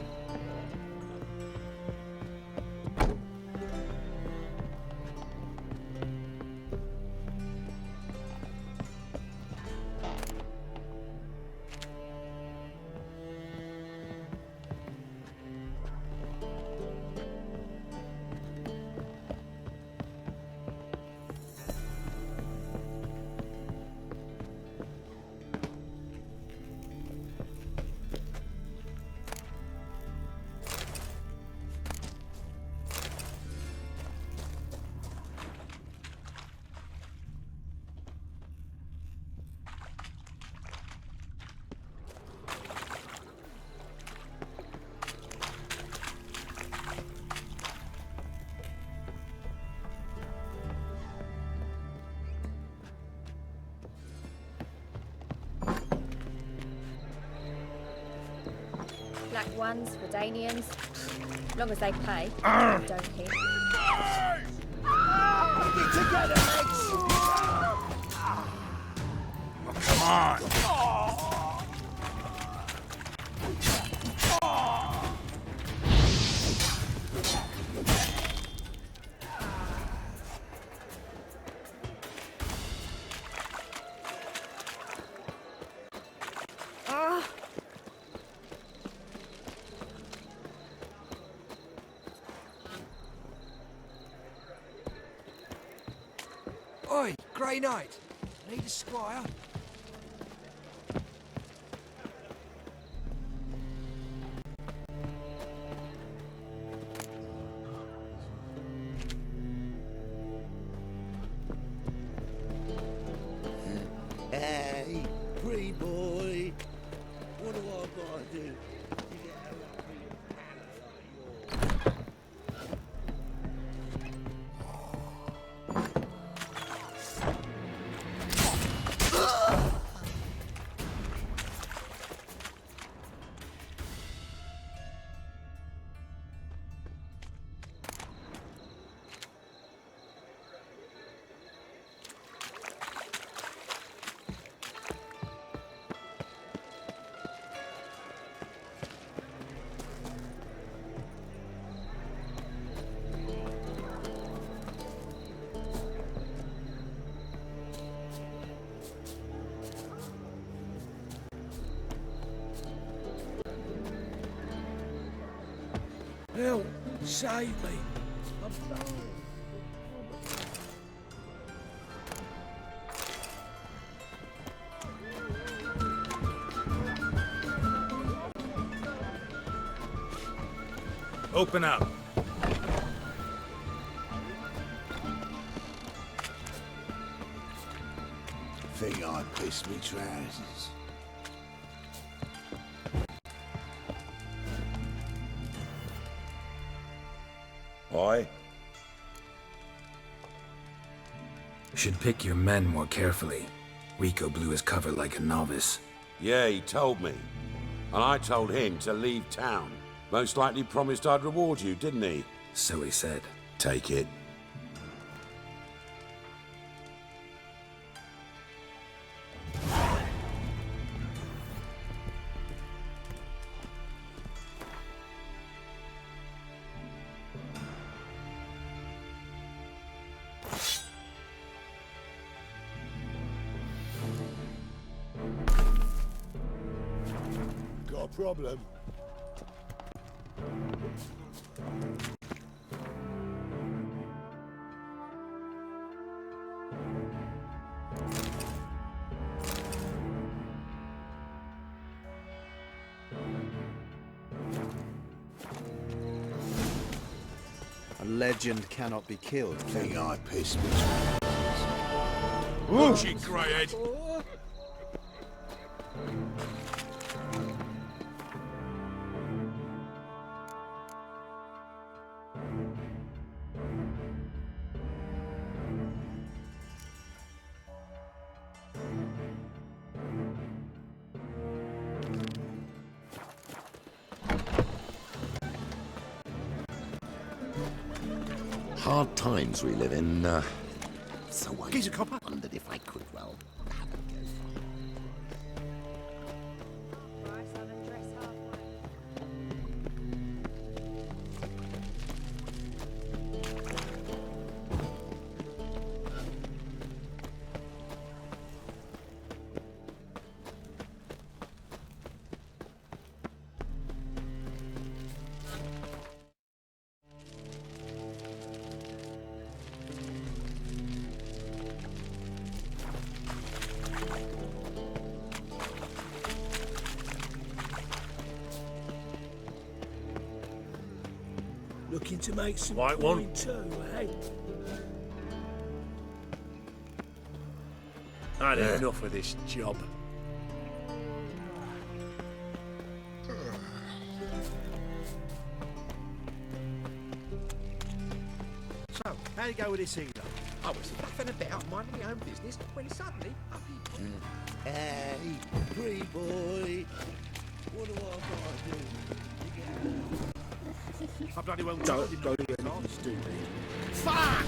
Black ones, Redanians. As long as they pay, don't hit. Get together, mates! Oh, come on! Oi, Grey Knight. Need a squire? Hey, pretty boy. What do I gotta do? Help! Save me! I'm dying! Open up. Think I pissed me trousers. Aye? Should pick your men more carefully. Rico blew his cover like a novice. Yeah, he told me. And I told him to leave town. Most likely promised I'd reward you, didn't he? So he said. Take it. Got a problem? A legend cannot be killed. Think I pissed me trousers. Watch it, Greyhead! Hard times we live in, so I wondered if I could, well, have a go. Looking to make some White one. coin too, eh? I had enough of this job. So, how'd it go with this healer? I was faffing about, minding my own business, when suddenly, up he Hey, pretty boy. What do I gotta do? bloody well Don't tied in do the anything stupid. Fuck!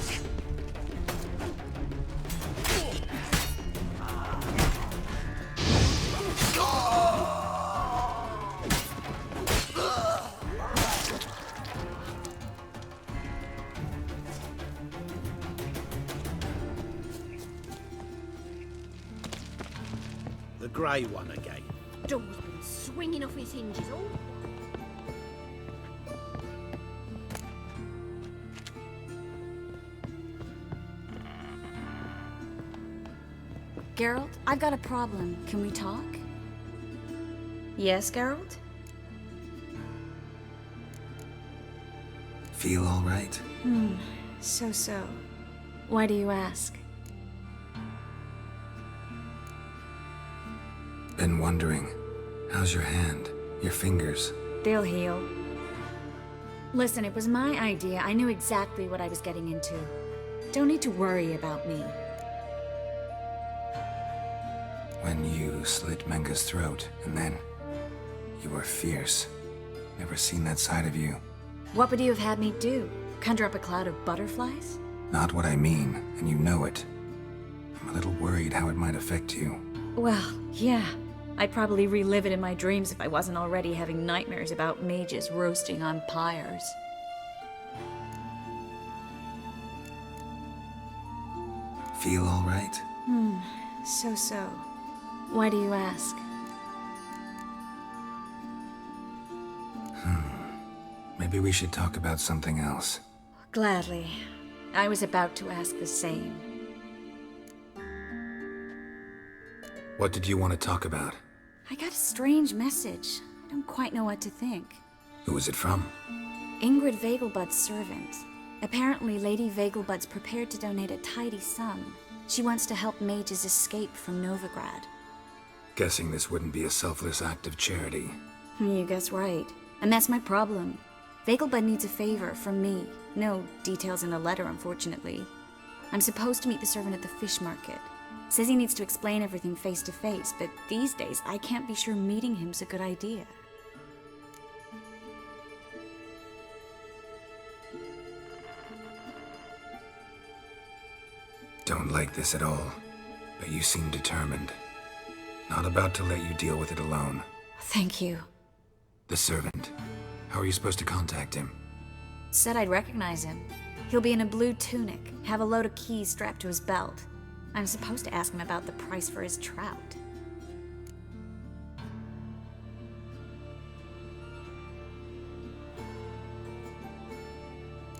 The grey one again. Door's been swinging off his hinges all. Geralt, I've got a problem. Can we talk? Yes, Geralt? Feel all right? So. Why do you ask? Been wondering. How's your hand? Your fingers? They'll heal. Listen, it was my idea. I knew exactly what I was getting into. Don't need to worry about me. When you slit Menga's throat, and then... You were fierce. Never seen that side of you. What would you have had me do? Conjure up a cloud of butterflies? Not what I mean, and you know it. I'm a little worried how it might affect you. Well, yeah. I'd probably relive it in my dreams if I wasn't already having nightmares about mages roasting on pyres. Feel all right? So. Why do you ask? Maybe we should talk about something else. Gladly. I was about to ask the same. What did you want to talk about? I got a strange message. I don't quite know what to think. Who was it from? Ingrid Vegelbud's servant. Apparently, Lady Vegelbud's prepared to donate a tidy sum. She wants to help mages escape from Novigrad. Guessing this wouldn't be a selfless act of charity. You guess right. And that's my problem. Vegelbud needs a favor from me. No details in the letter, unfortunately. I'm supposed to meet the servant at the fish market. Says he needs to explain everything face to face, but these days I can't be sure meeting him's a good idea. Don't like this at all, but you seem determined. Not about to let you deal with it alone. Thank you. The servant. How are you supposed to contact him? Said I'd recognize him. He'll be in a blue tunic, have a load of keys strapped to his belt. I'm supposed to ask him about the price for his trout.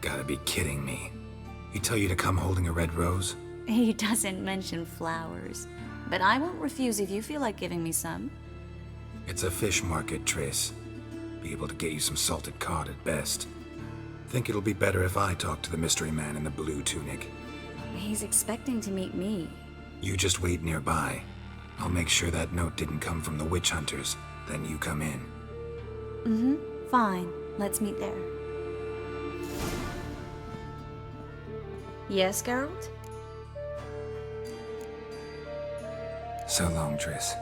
Gotta be kidding me. He tell you to come holding a red rose? He doesn't mention flowers, but I won't refuse if you feel like giving me some. It's a fish market, Triss. Be able to get you some salted cod at best. Think it'll be better if I talk to the mystery man in the blue tunic. He's expecting to meet me. You just wait nearby. I'll make sure that note didn't come from the witch hunters. Then you come in. Fine. Let's meet there. Yes, Geralt? So long, Triss.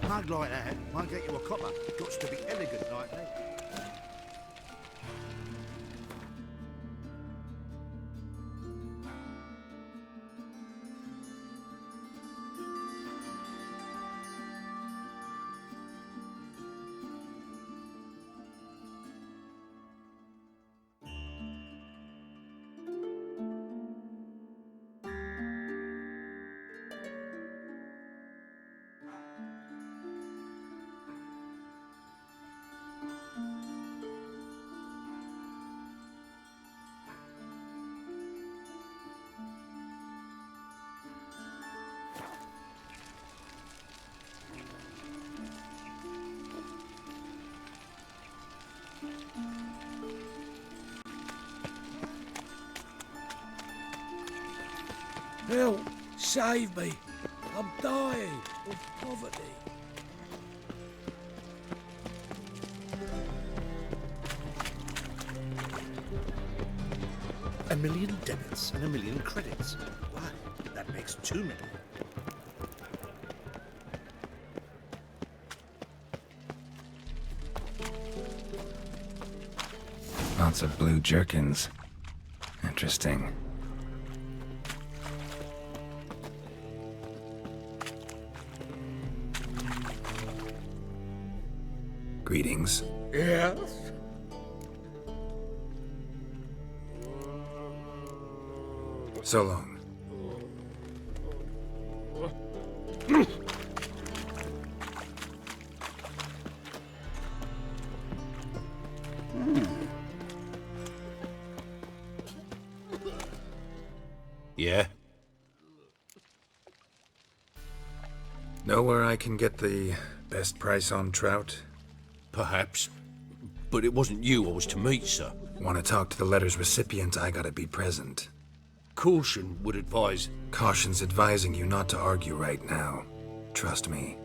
Mug like that won't get you a copper. Got to be elegant like that. Help! Save me! I'm dying of poverty. million debits and 1 million credits. Why, that makes 2 million. Lots of blue jerkins. Interesting. Greetings. Yes? So long. Yeah? Know where I can get the best price on trout? Perhaps. But it wasn't you I was to meet, sir. Want to talk to the letter's recipient, I gotta be present. Caution would advise... Caution's advising you not to argue right now. Trust me.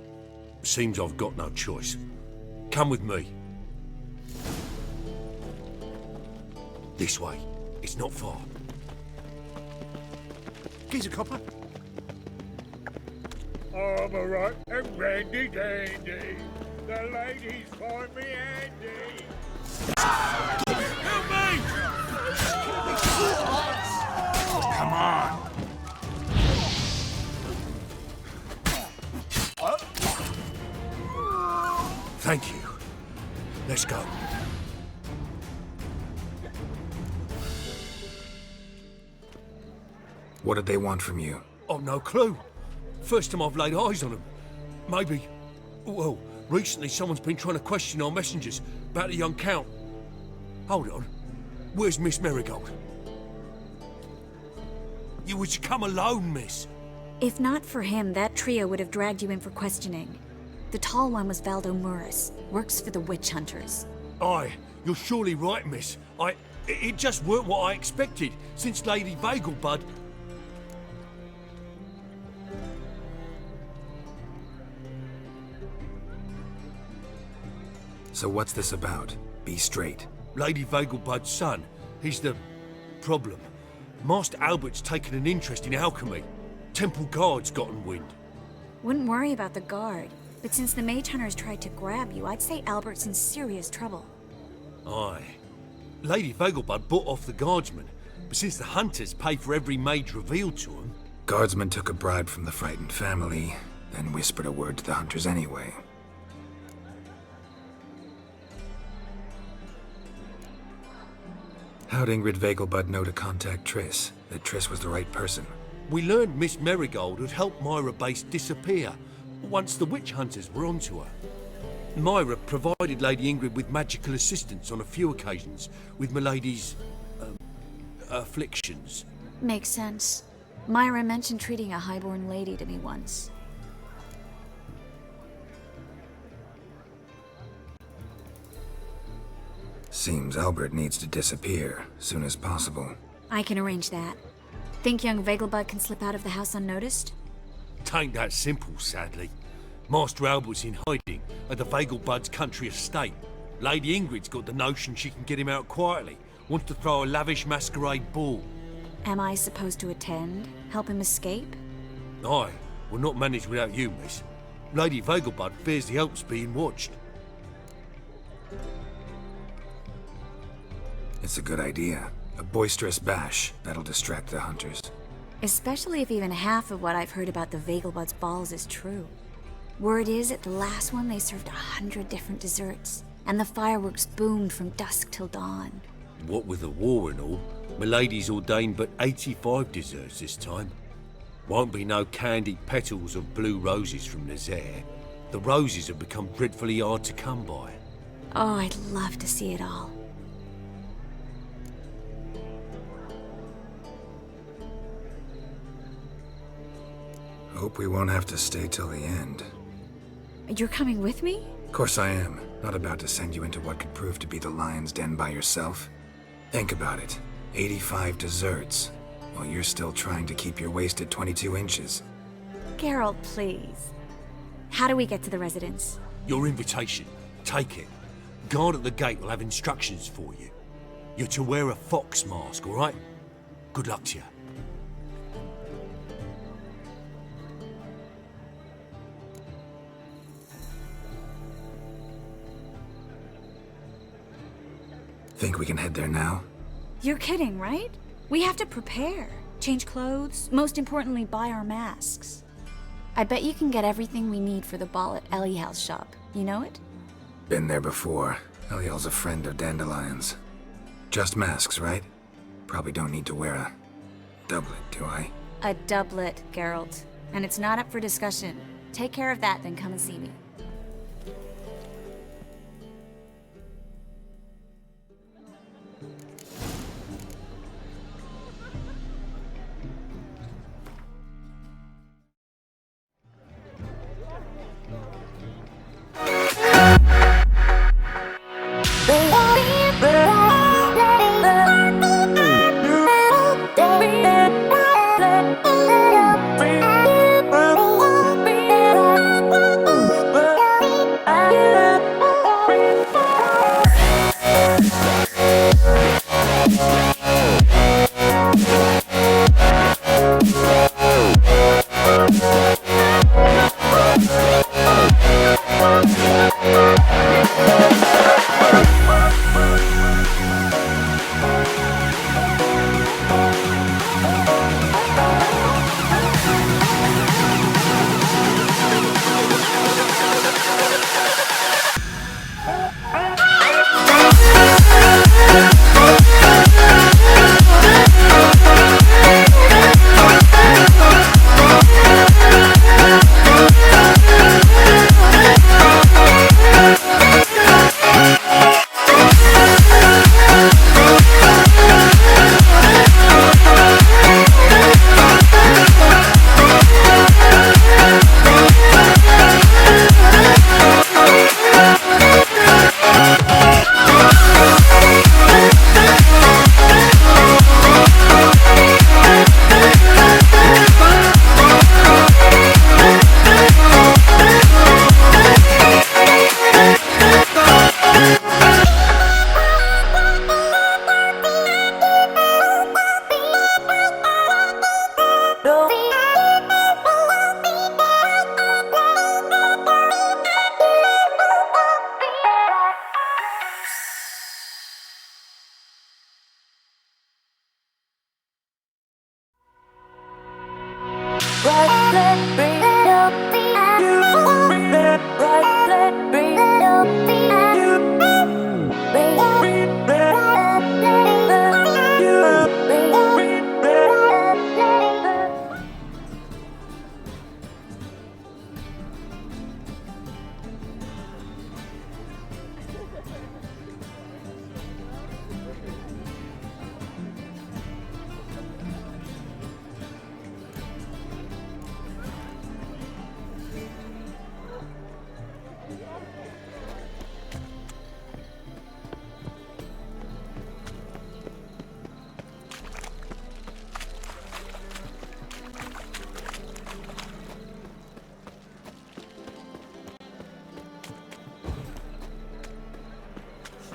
Seems I've got no choice. Come with me. This way. It's not far. Geezer copper. I'm a right and randy dandy. The ladies find me handy. Help me! Come on. Thank you. Let's go. What did they want from you? I've no clue. First time I've laid eyes on them. Maybe... Well, recently someone's been trying to question our messengers about the young Count. Hold on. Where's Miss Marigold? You was to come alone, miss. If not for him, that trio would have dragged you in for questioning. The tall one was Valdo Murris, works for the witch hunters. Aye, you're surely right, miss. It just weren't what I expected, since Lady Vegelbud... So what's this about? Be straight. Lady Vegelbud's son. He's the... problem. Master Albert's taken an interest in alchemy. Temple Guard's gotten wind. Wouldn't worry about the guard, but since the mage hunters tried to grab you, I'd say Albert's in serious trouble. Aye. Lady Vegelbud bought off the guardsmen, but since the hunters pay for every mage revealed to them... Guardsmen took a bribe from the frightened family, then whispered a word to the hunters anyway. How'd Ingrid Vegelbud know to contact Triss? That Triss was the right person? We learned Miss Marigold had helped Myra Base disappear once the witch hunters were onto her. Myra provided Lady Ingrid with magical assistance on a few occasions with Milady's... afflictions. Makes sense. Myra mentioned treating a highborn lady to me once. Seems Albert needs to disappear soon as possible. I can arrange that. Think young Vegelbud can slip out of the house unnoticed? Tain't that simple, sadly. Master Albert's in hiding at the Vegelbud's country estate. Lady Ingrid's got the notion she can get him out quietly. Wants to throw a lavish masquerade ball. Am I supposed to attend? Help him escape? Aye, will not manage without you, miss. Lady Vegelbud fears the Alps being watched. It's a good idea. A boisterous bash that'll distract the hunters. Especially if even half of what I've heard about the Vegelbud's balls is true. Word is, at the last one they served 100 different desserts, and the fireworks boomed from dusk till dawn. What with the war and all, Milady's ordained but 85 desserts this time. Won't be no candied petals of blue roses from Nazaire. The roses have become dreadfully hard to come by. Oh, I'd love to see it all. Hope we won't have to stay till the end. You're coming with me? Of course I am. Not about to send you into what could prove to be the lion's den by yourself. Think about it. 85 desserts, while you're still trying to keep your waist at 22 inches. Geralt, please. How do we get to the residence? Your invitation. Take it. Guard at the gate will have instructions for you. You're to wear a fox mask, all right? Good luck to you. Think we can head there now? You're kidding, right? We have to prepare. Change clothes, most importantly, buy our masks. I bet you can get everything we need for the ball at Eliel's shop. You know it? Been there before. Eliel's a friend of Dandelion's. Just masks, right? Probably don't need to wear a doublet, do I? A doublet, Geralt. And it's not up for discussion. Take care of that, then come and see me.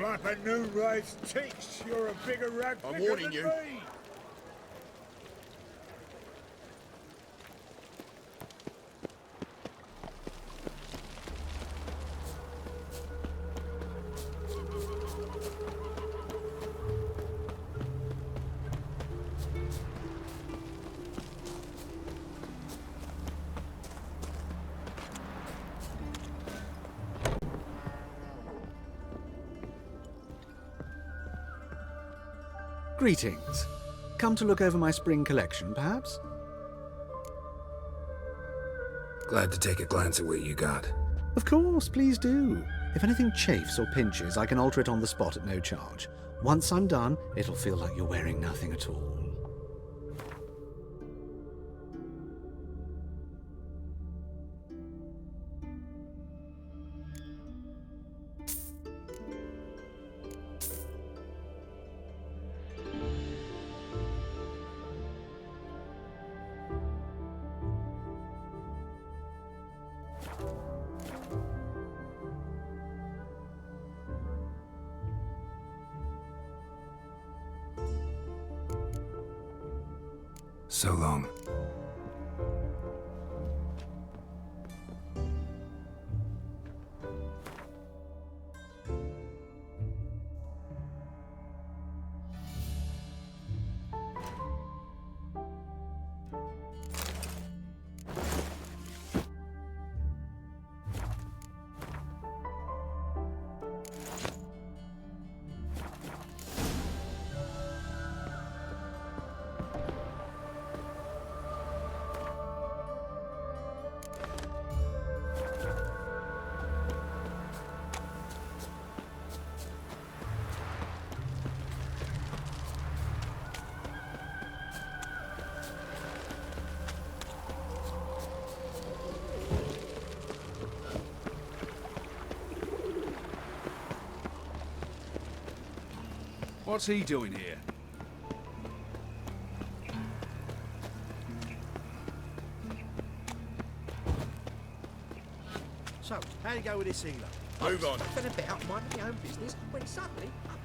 Slap a new race cheeks. You're a bigger rag I'm picker warning than you. me. Greetings. Come to look over my spring collection, perhaps? Glad to take a glance at what you got. Of course, please do. If anything chafes or pinches, I can alter it on the spot at no charge. Once I'm done, it'll feel like you're wearing nothing at all. So long. What's he doing here? So, how'd it go with this healer? Move on. Been about minding my own business when suddenly up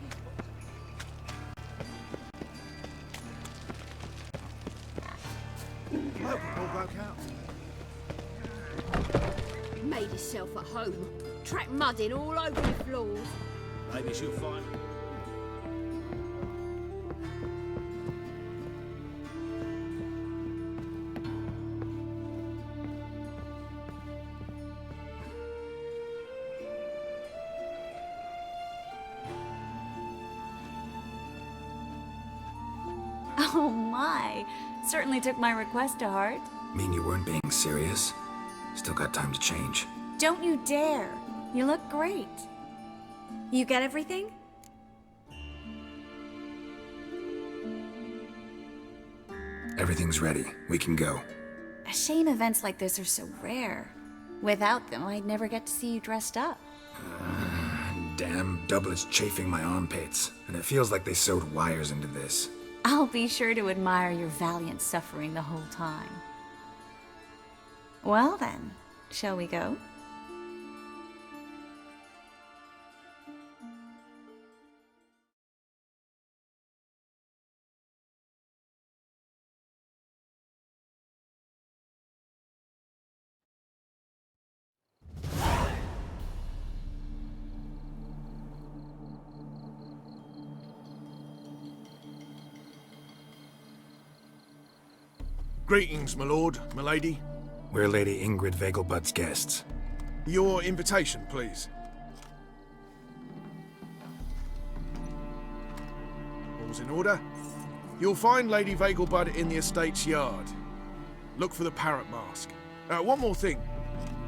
his Hope it all broke out. Made himself at home. Track mudding all over the floors. Maybe she'll find. Oh my! Certainly took my request to heart. Mean you weren't being serious? Still got time to change. Don't you dare! You look great. You get everything? Everything's ready. We can go. A shame events like this are so rare. Without them, I'd never get to see you dressed up. Damn doublets chafing my armpits, and it feels like they sewed wires into this. I'll be sure to admire your valiant suffering the whole time. Well then, shall we go? Greetings, my lord, my lady. We're Lady Ingrid Vegelbud's guests. Your invitation, please. All's in order. You'll find Lady Vegelbud in the estate's yard. Look for the parrot mask. One more thing.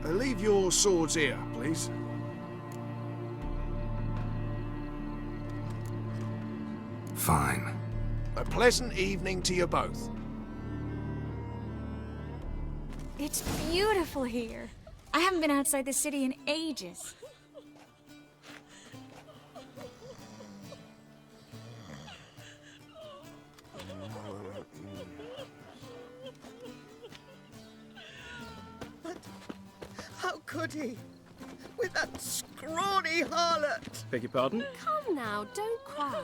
Leave your swords here, please. Fine. A pleasant evening to you both. It's beautiful here. I haven't been outside the city in ages. But how could he? With that scrawny harlot! Beg your pardon? Come now, don't cry.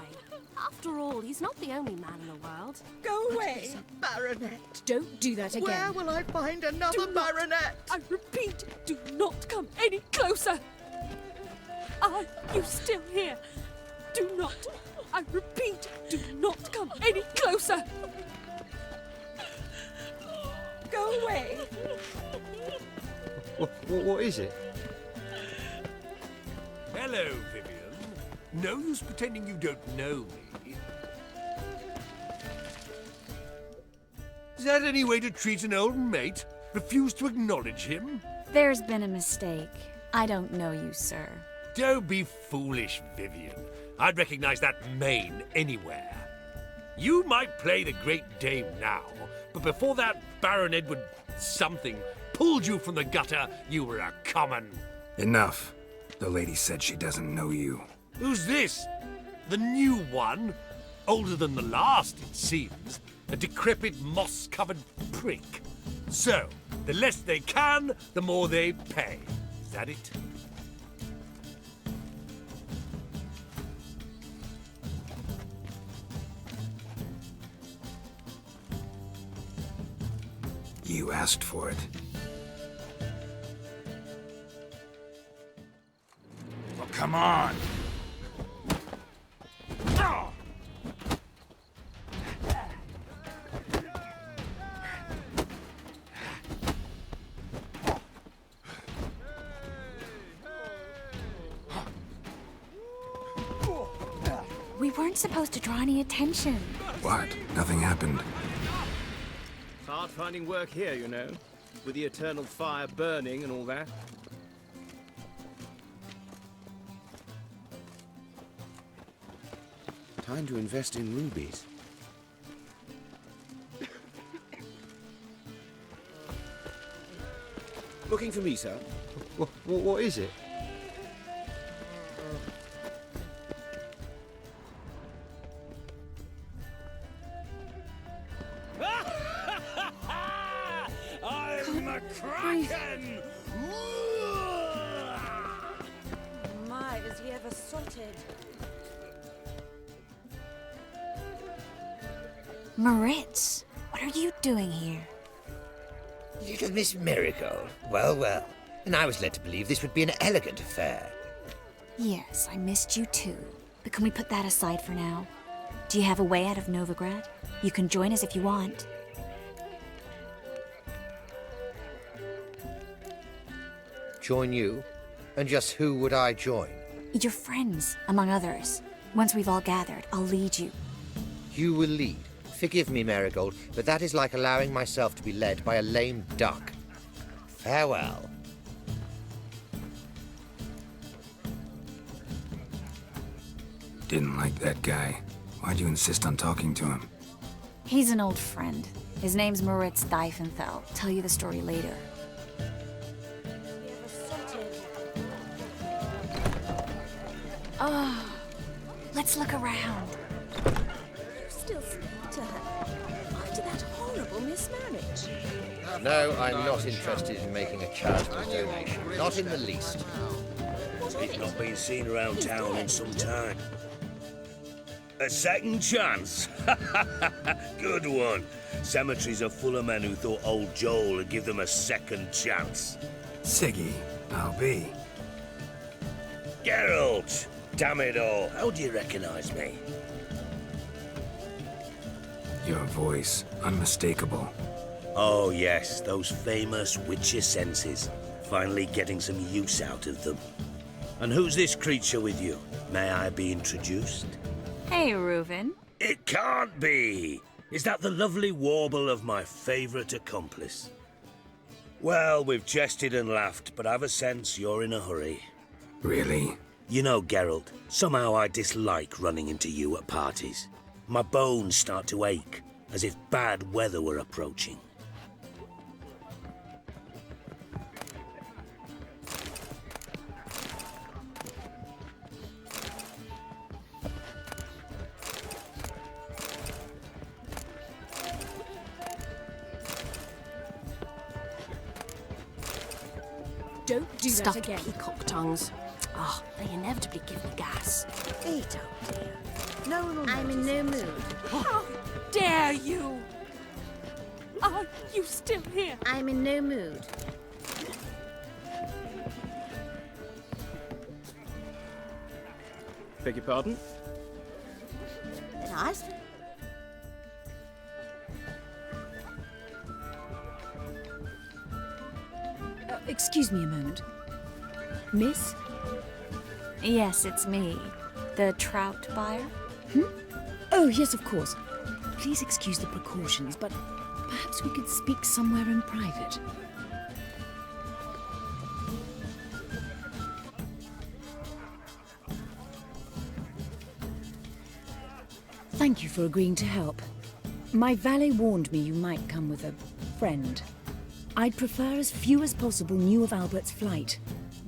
After all, he's not the only man in the world. Go away, Baronet! Don't do that again. Where will I find another Baronet? I repeat, do not come any closer. Are you still here? Do not. I repeat, do not come any closer. Go away. What is it? Hello, Vivian. No use pretending you don't know me. Is that any way to treat an old mate? Refuse to acknowledge him? There's been a mistake. I don't know you, sir. Don't be foolish, Vivian. I'd recognize that mane anywhere. You might play the Great Dame now, but before that Baron Edward something pulled you from the gutter, you were a common... Enough. The lady said she doesn't know you. Who's this? The new one? Older than the last, it seems. A decrepit, moss-covered prick. So, the less they can, the more they pay. Is that it? You asked for it. Well, come on. We weren't supposed to draw any attention. What? Nothing happened. It's hard finding work here, you know, with the eternal fire burning and all that. Time to invest in rubies. Looking for me, sir? What is it? I'm a kraken! My, is he ever sorted? Moritz, what are you doing here? Little Miss Marigold. Well, well. And I was led to believe this would be an elegant affair. Yes, I missed you too. But can we put that aside for now? Do you have a way out of Novigrad? You can join us if you want. Join you? And just who would I join? Your friends, among others. Once we've all gathered, I'll lead you. You will lead. Forgive me, Marigold, but that is like allowing myself to be led by a lame duck. Farewell. Didn't like that guy. Why'd you insist on talking to him? He's an old friend. His name's Moritz Diefenthal. Tell you the story later. Oh, let's look around. You still speak to her after that horrible mismarriage? No, I'm not interested in making a charitable donation. Not in the least. He's not been seen around town in some time. A second chance? Good one. Cemeteries are full of men who thought old Joel would give them a second chance. Siggy, I'll be. Geralt! Damn it all, how do you recognize me? Your voice, unmistakable. Oh yes, those famous witcher senses. Finally getting some use out of them. And who's this creature with you? May I be introduced? Hey, Reuven. It can't be! Is that the lovely warble of my favourite accomplice? Well, we've jested and laughed, but I've a sense you're in a hurry. Really? You know, Geralt, somehow I dislike running into you at parties. My bones start to ache, as if bad weather were approaching. Don't do Stuffed that again. Peacock tongues. Ah, they inevitably give me gas. Eat up, dear. No one will I'm in no mood. How dare you? Are you still here? I'm in no mood. Beg your pardon? Nice. Excuse me a moment. Miss? Yes, it's me. The trout buyer? Oh, yes, of course. Please excuse the precautions, but perhaps we could speak somewhere in private. Thank you for agreeing to help. My valet warned me you might come with a friend. I'd prefer as few as possible knew of Albert's flight.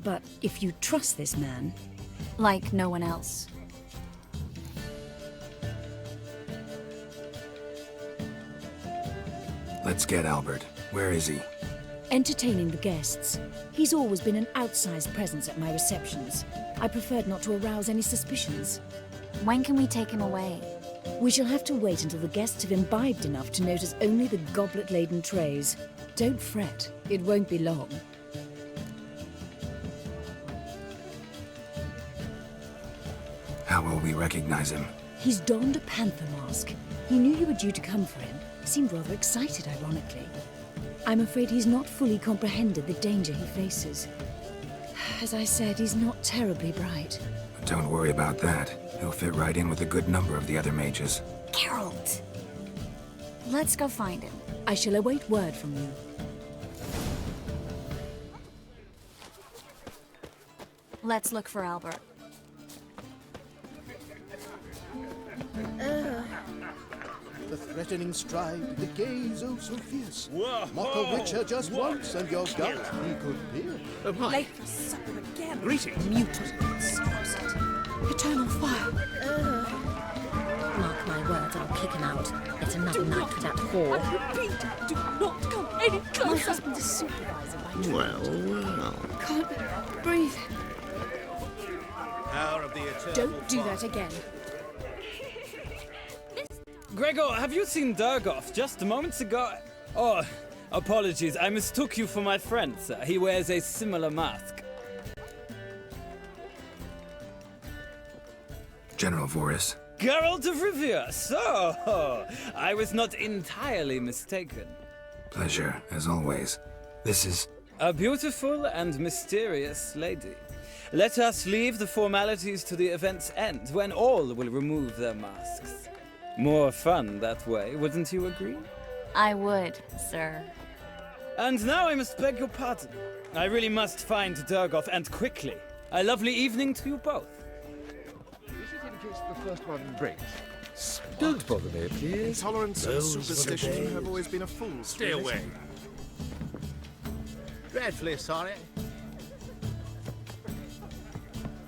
But if you trust this man... Like no one else. Let's get Albert. Where is he? Entertaining the guests. He's always been an outsized presence at my receptions. I preferred not to arouse any suspicions. When can we take him away? We shall have to wait until the guests have imbibed enough to notice only the goblet-laden trays. Don't fret, it won't be long. How will we recognize him? He's donned a panther mask. He knew you were due to come for him. Seemed rather excited, ironically. I'm afraid he's not fully comprehended the danger he faces. As I said, he's not terribly bright. Don't worry about that. He'll fit right in with a good number of the other mages. Geralt! Let's go find him. I shall await word from you. Let's look for Albert. The threatening stride, the gaze oh so fierce. Whoa. Mock a witcher just once, and your gut he could pierce. Late for supper again. Greetings. Mutants. Eternal fire. Mark my words, I'll kick him out. It's another night with that whore. I repeat, do not come any closer. My husband is supervisor by trade. Well. Can't breathe. Power of the eternal Don't do that again. Gregor, have you seen Durgoff just moments ago? Oh, apologies. I mistook you for my friend, sir. He wears a similar mask. General Voris. Geralt of Rivia. So, I was not entirely mistaken. Pleasure, as always. This is... A beautiful and mysterious lady. Let us leave the formalities to the event's end, when all will remove their masks. More fun that way, wouldn't you agree? I would, sir. And now I must beg your pardon. I really must find Durgoff, and quickly. A lovely evening to you both. Is it in case the first one breaks? Don't bother me, please. Intolerance and superstition have always been a fool's Stay away. Dreadfully sorry.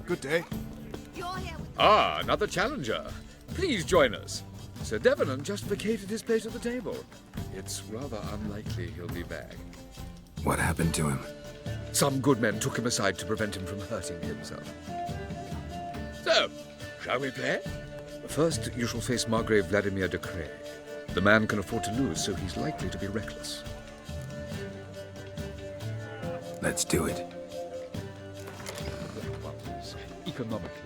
Good day. Ah, another challenger. Please join us. Sir Devenant just vacated his place at the table. It's rather unlikely he'll be back. What happened to him? Some good men took him aside to prevent him from hurting himself. So, shall we play? First, you shall face Margrave Vladimir de Cray. The man can afford to lose, so he's likely to be reckless. Let's do it. Economically.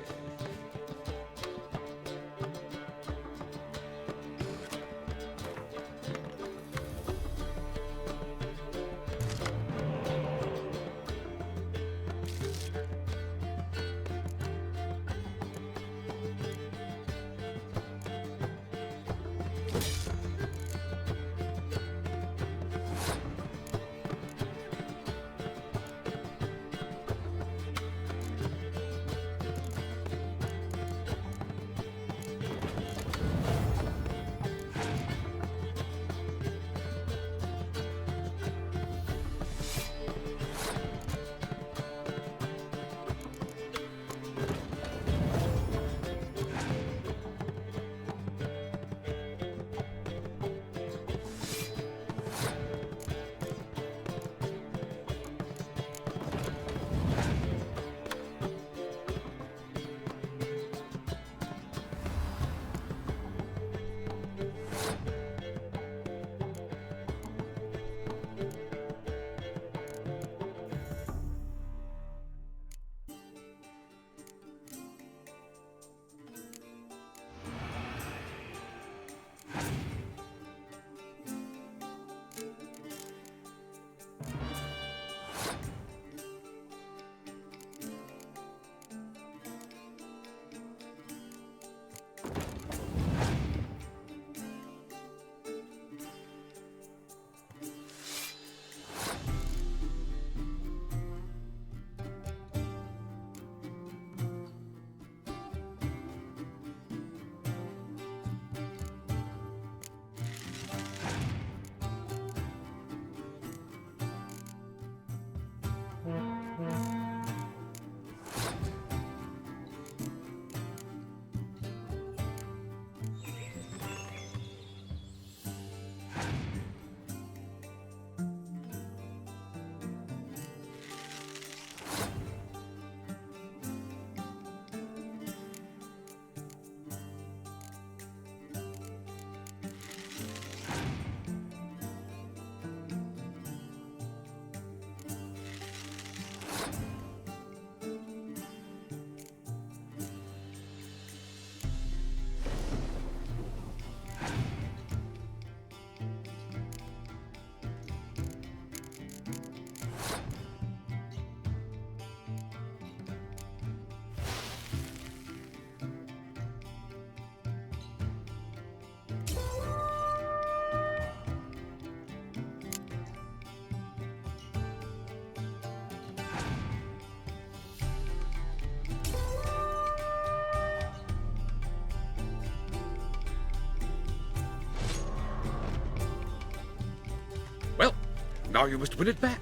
Now you must win it back.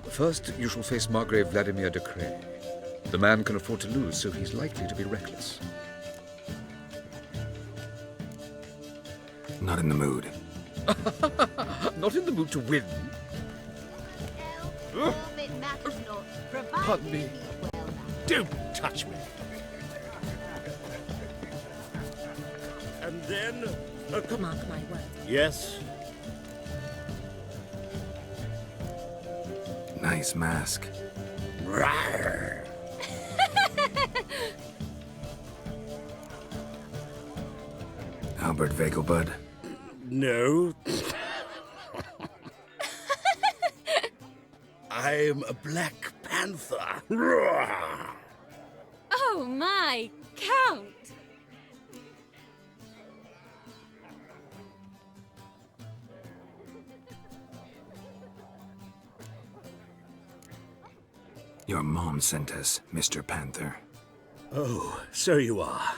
First, you shall face Margrave Vladimir de Cray. The man can afford to lose, so he's likely to be reckless. Not in the mood. Not in the mood to win. Pardon me. Don't touch me. And then... Mark my words. Yes? Nice mask. Rawr. Albert Vegelbud. No. I'm a Black Panther. Rawr. Oh my, Count! Your mom sent us, Mr. Panther. Oh, so you are.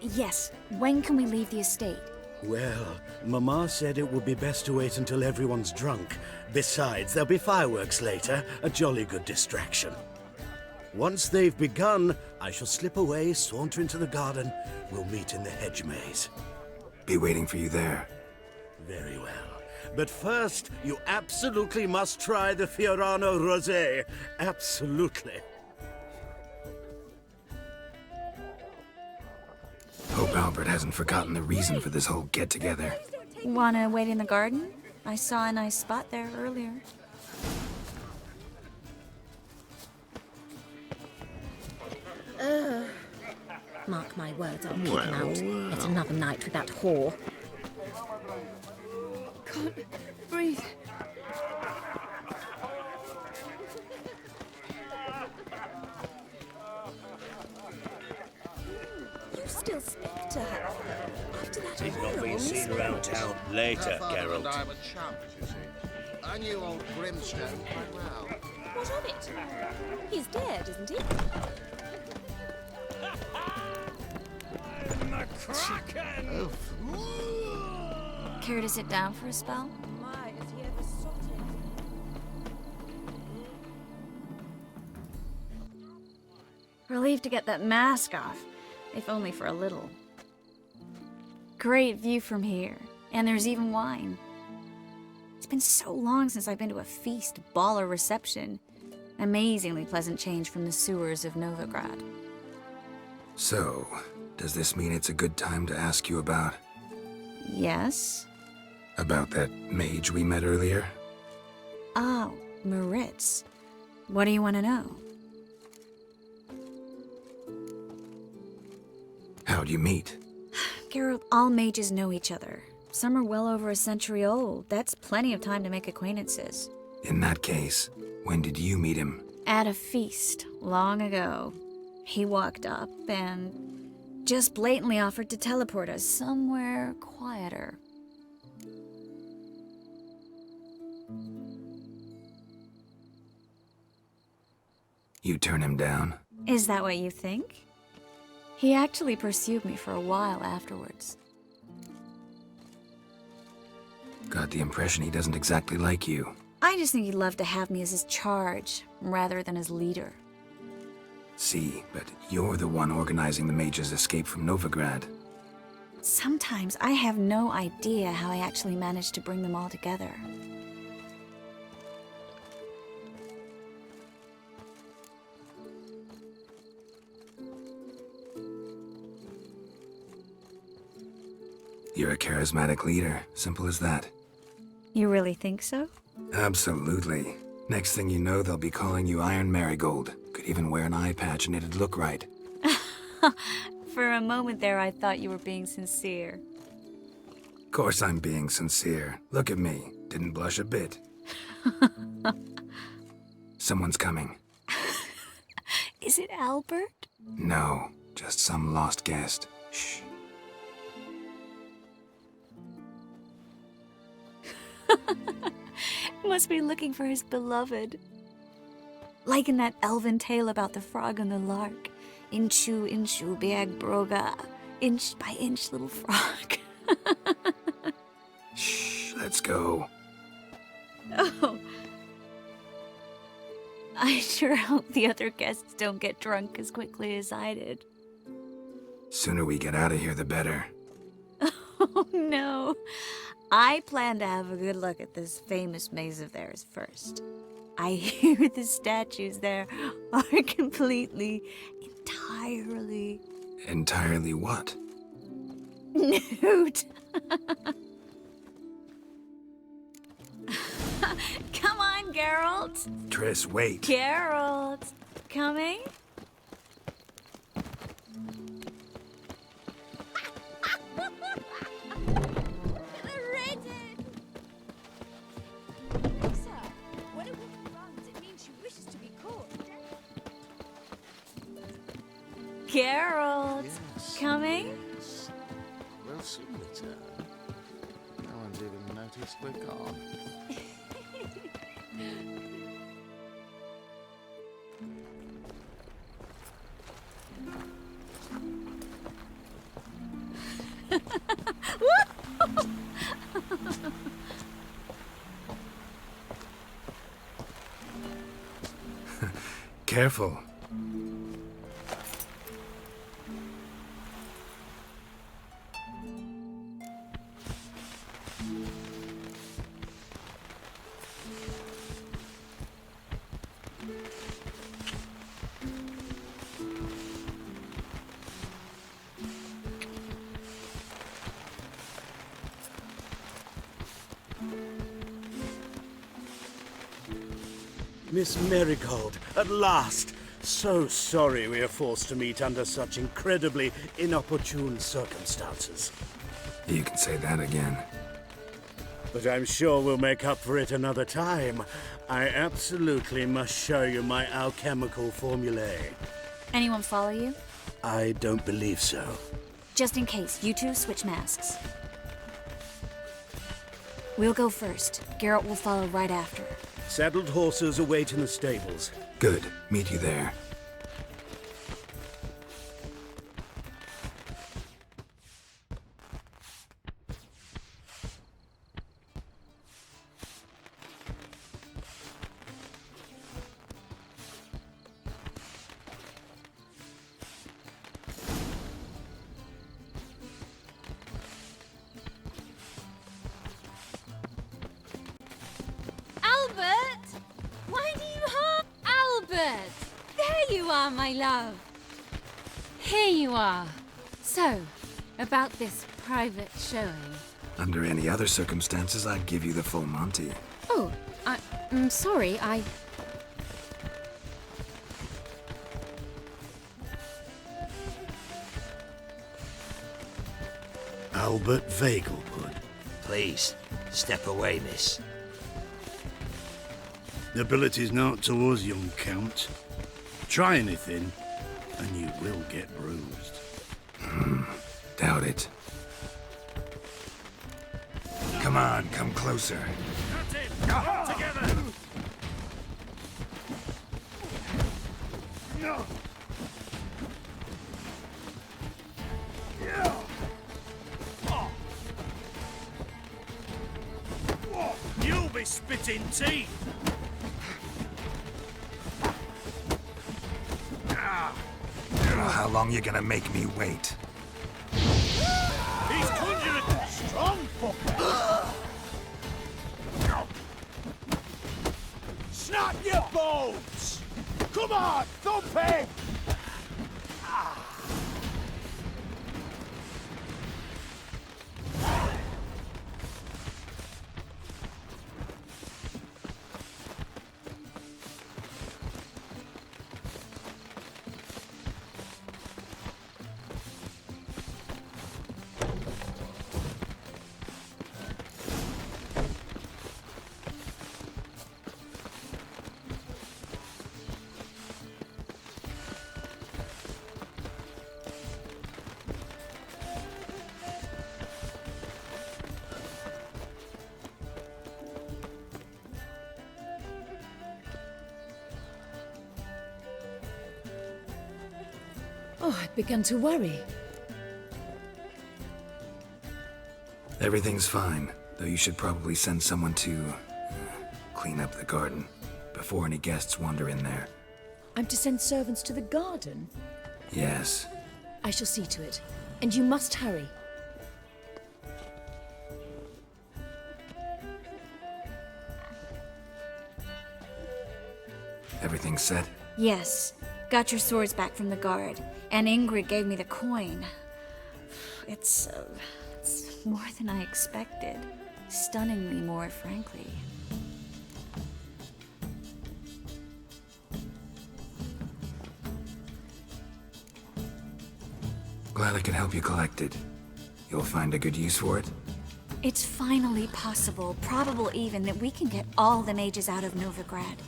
Yes, when can we leave the estate? Well, Mama said it would be best to wait until everyone's drunk. Besides, there'll be fireworks later, a jolly good distraction. Once they've begun, I shall slip away, saunter into the garden. We'll meet in the hedge maze. Be waiting for you there. Very well. But first, you absolutely must try the Fiorano Rosé. Absolutely. Hope Albert hasn't forgotten the reason for this whole get-together. Wanna wait in the garden? I saw a nice spot there earlier. Mark my words, I'll kick him out. It's another night with that whore. Can't breathe. You still speak to her? After that He's not horrible been seen miscarriage? around town later, Her father and Geralt. I were chums, you see. I knew old Grimstone quite well. What of it? He's dead, isn't he? Care to sit down for a spell? My, is he ever sotted? Relieved to get that mask off, if only for a little. Great view from here, and there's even wine. It's been so long since I've been to a feast, ball, or reception. Amazingly pleasant change from the sewers of Novigrad. So, does this mean it's a good time to ask you about... Yes? about that mage we met earlier? Oh, Moritz. What do you want to know? How'd you meet? Geralt, all mages know each other. Some are well over a century old. That's plenty of time to make acquaintances. In that case, when did you meet him? At a feast, long ago. He walked up and just blatantly offered to teleport us somewhere quieter. You turn him down? Is that what you think? He actually pursued me for a while afterwards. Got the impression he doesn't exactly like you. I just think he'd love to have me as his charge, rather than his leader. See, but you're the one organizing the mage's escape from Novigrad. Sometimes I have no idea how I actually managed to bring them all together. You're a charismatic leader, simple as that. You really think so? Absolutely. Next thing you know, they'll be calling you Iron Marigold. Could even wear an eye patch and it'd look right. For a moment there, I thought you were being sincere. Of course I'm being sincere. Look at me. Didn't blush a bit. Someone's coming. Is it Albert? No, just some lost guest. Shh. Must be looking for his beloved. Like in that elven tale about the frog and the lark. Inchu, inchu, biag broga. Inch by inch, little frog. Shh, let's go. Oh. I sure hope the other guests don't get drunk as quickly as I did. Sooner we get out of here, the better. Oh no. I plan to have a good look at this famous maze of theirs first. I hear the statues there are completely, entirely... Entirely what? nude. Come on, Geralt. Triss, wait. Geralt. Coming? Geralt, coming? We'll soon return. No one's even noticed we're gone. Careful. Miss Marigold, at last! So sorry we are forced to meet under such incredibly inopportune circumstances. You can say that again. But I'm sure we'll make up for it another time. I absolutely must show you my alchemical formulae. Anyone follow you? I don't believe so. Just in case, you two switch masks. We'll go first. Geralt will follow right after. Saddled horses await in the stables. Good. Meet you there. My love. Here you are. So, about this private showing. Under any other circumstances, I'd give you the full Monty. Oh, I'm sorry, Albert Vegelbud. Please, step away, miss. Nobility's not towards young Count. Try anything, and you will get bruised. Doubt it. Come on, come closer. Together! No! You'll be spitting teeth! How long you gonna make me wait? He's conjured a strong fucker! Snap your bones! Come on, thump him! Oh, I'd begun to worry. Everything's fine, though you should probably send someone to clean up the garden before any guests wander in there. I'm to send servants to the garden? Yes. I shall see to it. And you must hurry. Everything set? Yes. Got your swords back from the guard. And Ingrid gave me the coin. It's more than I expected. Stunningly more, frankly. Glad I could help you collect it. You'll find a good use for it? It's finally possible, probable even, that we can get all the mages out of Novigrad.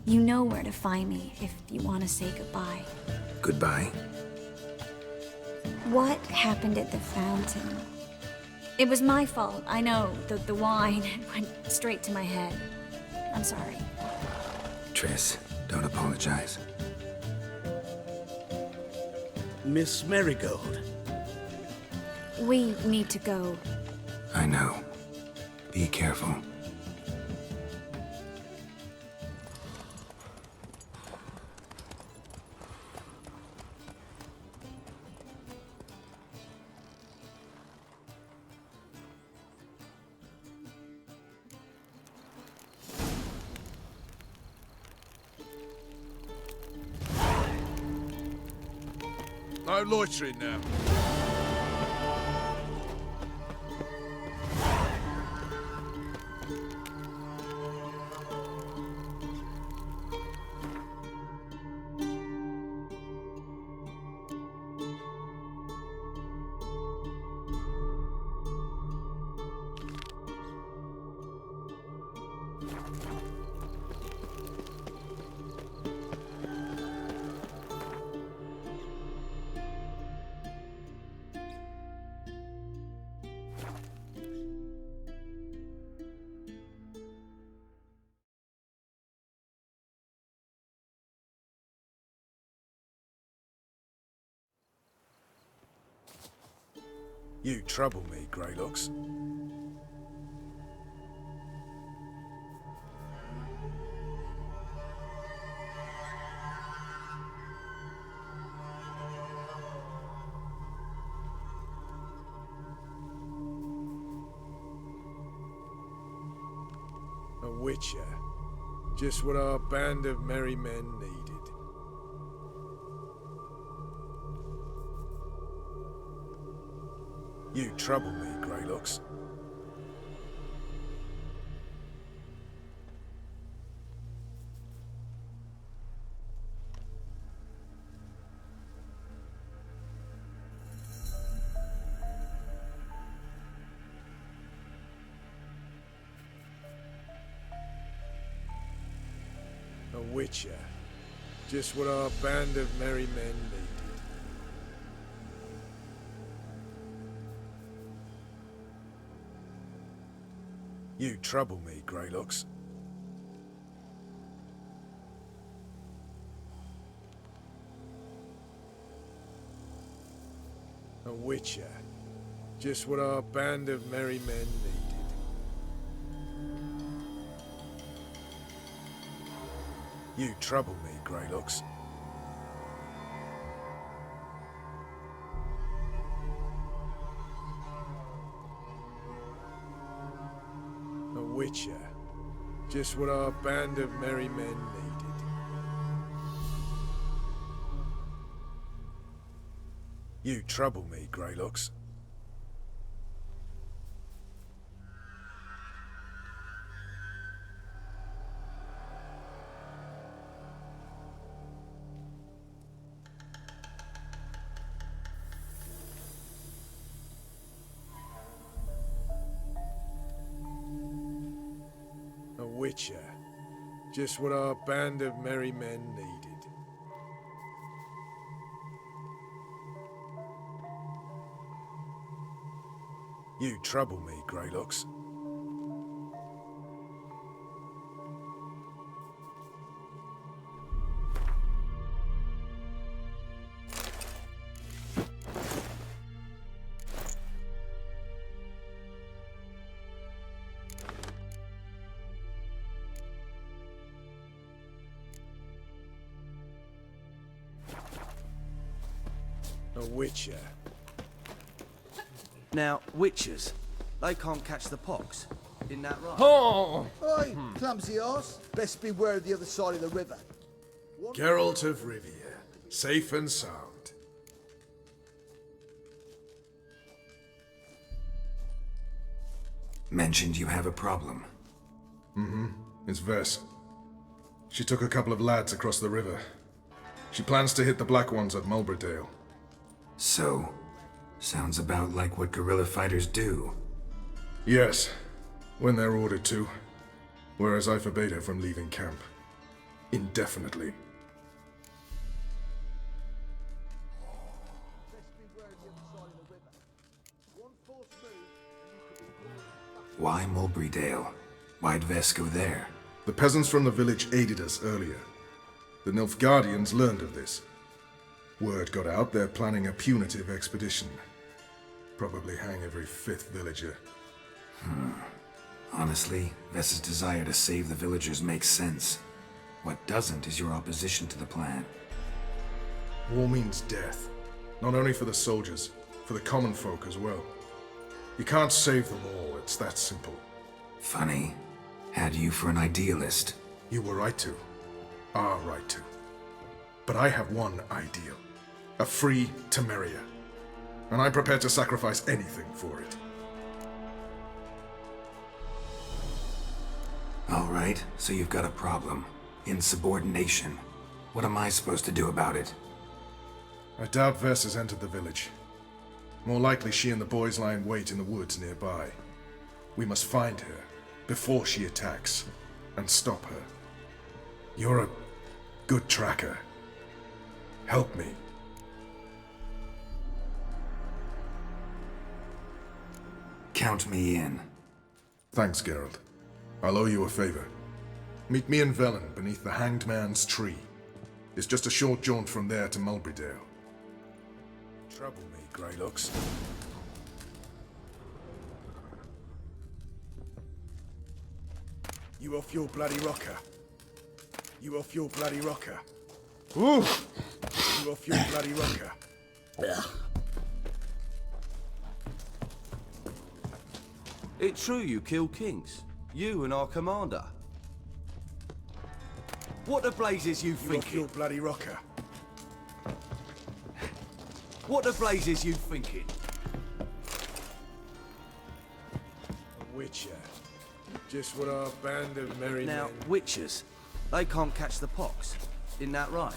You know where to find me if you want to say goodbye. Goodbye? What happened at the fountain? It was my fault, I know. The wine went straight to my head. I'm sorry. Triss, don't apologize. Miss Marigold. We need to go. I know. Be careful. No loitering now. You trouble me, Greylocks. A witcher. Just what our band of merry men needed. You trouble me, Greylocks. A witcher. Just what our band of merry men needed. You trouble me, Greylocks. A witcher. Just what our band of merry men needed. You trouble me, Greylocks. A witcher. Just what our band of merry men needed. You trouble me, Greylocks. A witcher. Just what our band of merry men needed. You trouble me, Greylocks. A witcher. Now, witchers, they can't catch the pox. Isn't that right? Oh! Oi, clumsy arse. Best beware of the other side of the river. Geralt of Rivia, safe and sound. Mentioned you have a problem. Mm-hmm. It's Vess. She took a couple of lads across the river. She plans to hit the Black Ones at Mulbridale. So, sounds about like what guerrilla fighters do. Yes, when they're ordered to. Whereas I forbade her from leaving camp. Indefinitely. Why Mulbridale? Why'd Vess go there? The peasants from the village aided us earlier. The Nilfgaardians learned of this. Word got out they're planning a punitive expedition. Probably hang every 5th villager. Honestly, Vess's desire to save the villagers makes sense. What doesn't is your opposition to the plan. War means death. Not only for the soldiers, for the common folk as well. You can't save them all, it's that simple. Funny. Had you for an idealist. You were right to. Are right to. But I have one ideal. A free Temeria. And I'm prepared to sacrifice anything for it. Alright, so you've got a problem. Insubordination. What am I supposed to do about it? I doubt Vess has entered the village. More likely she and the boys lie in wait in the woods nearby. We must find her before she attacks and stop her. You're a good tracker. Help me. Count me in. Thanks, Geralt. I'll owe you a favor. Meet me in Velen beneath the Hanged Man's tree. It's just a short jaunt from there to Mulbridale. Trouble me, Greylocks. You off your bloody rocker. You off your bloody rocker. Ooh! You off your bloody rocker. It's true you kill kings. You and our commander. What the blazes you thinking? You off your bloody rocker. What the blazes you thinking? A witcher. Just what our band of merry Now, men... witchers, they can't catch the pox. Isn't that right?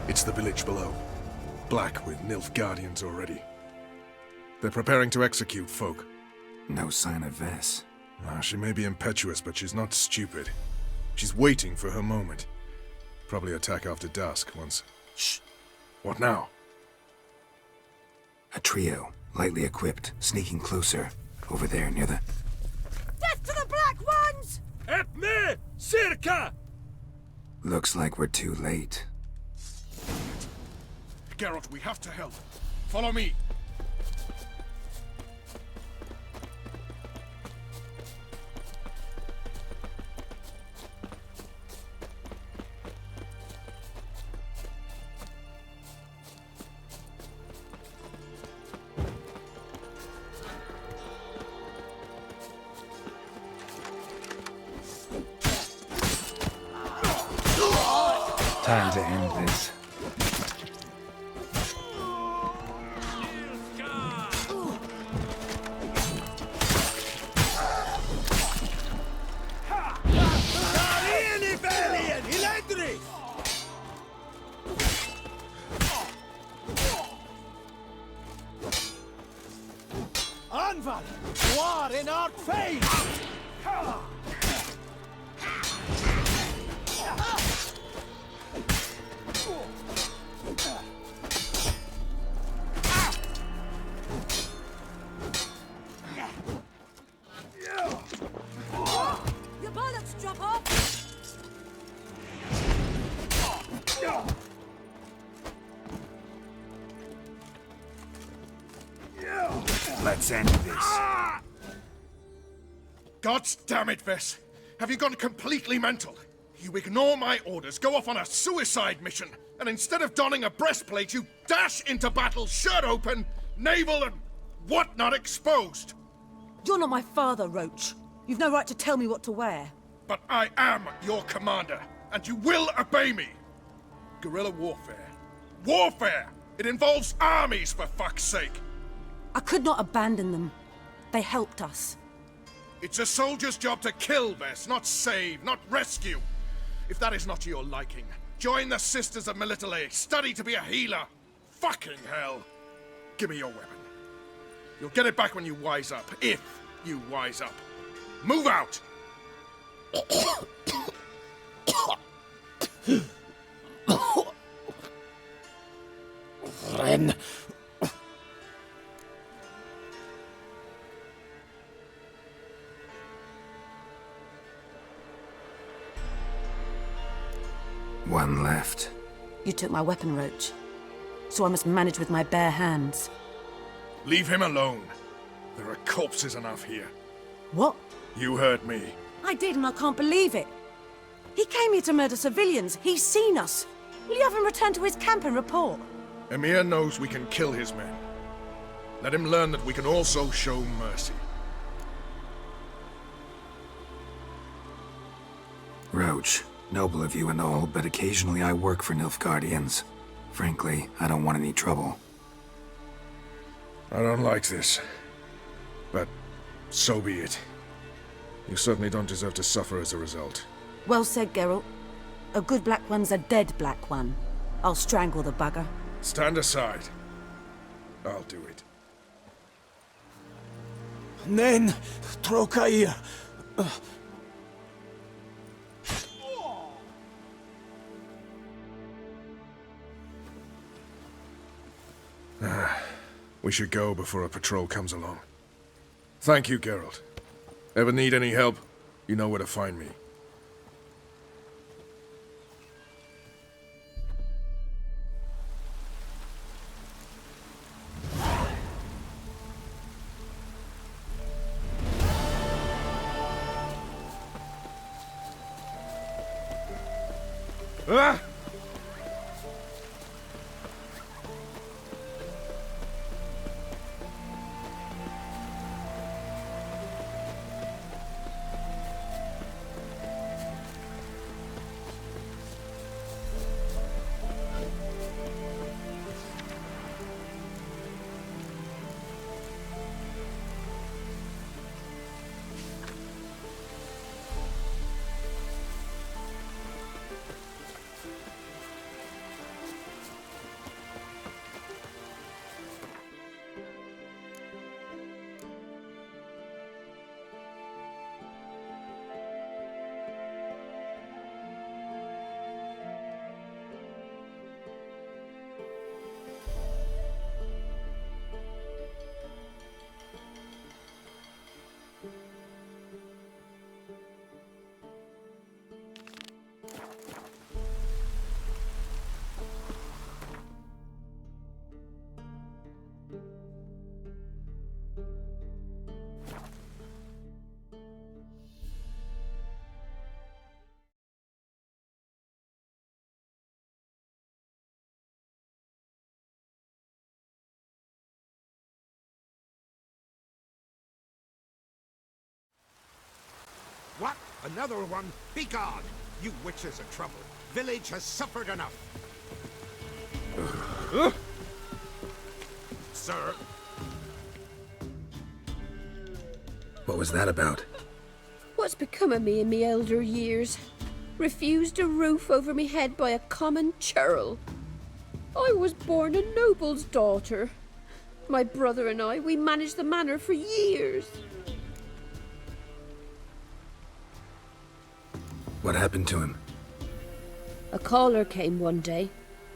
It's the village below. Black with Nilfgaardians already. They're preparing to execute folk. No sign of Vess. She may be impetuous, but she's not stupid. She's waiting for her moment. Probably attack after dusk once... Shh! What now? A trio, lightly equipped, sneaking closer. Over there, near the... Death to the Black Ones! Help me! Circa! Looks like we're too late. Geralt, we have to help. Follow me. Time to end this. Anval, war in our face! Your bullets drop off! Let's end this. God damn it, Vess. Have you gone completely mental? You ignore my orders, go off on a suicide mission, and instead of donning a breastplate, you dash into battle shirt open, navel and whatnot exposed. You're not my father, Roach. You've no right to tell me what to wear. But I am your commander, and you will obey me. Guerrilla warfare. Warfare! It involves armies, for fuck's sake. I could not abandon them. They helped us. It's a soldier's job to kill, Vess, not save, not rescue. If that is not to your liking, join the Sisters of Melitele. Study to be a healer. Fucking hell. Give me your weapon. You'll get it back when you wise up, if you wise up. Move out! Ren. One left. You took my weapon, Roach. So I must manage with my bare hands. Leave him alone. There are corpses enough here. What? You heard me. I did, and I can't believe it. He came here to murder civilians. He's seen us. Will you have him return to his camp and report? Emir knows we can kill his men. Let him learn that we can also show mercy. Roach, noble of you and all, but occasionally I work for Nilfgaardians. Frankly, I don't want any trouble. I don't like this. But so be it. You certainly don't deserve to suffer as a result. Well said, Geralt. A good black one's a dead black one. I'll strangle the bugger. Stand aside. I'll do it. Nen, Trokair. We should go before a patrol comes along. Thank you, Geralt. Ever need any help, you know where to find me. Ah! Another one? Begone! You witches are trouble. Village has suffered enough. Sir? What was that about? What's become of me in me elder years? Refused a roof over me head by a common churl. I was born a noble's daughter. My brother and I, we managed the manor for years. What happened to him? A caller came one day.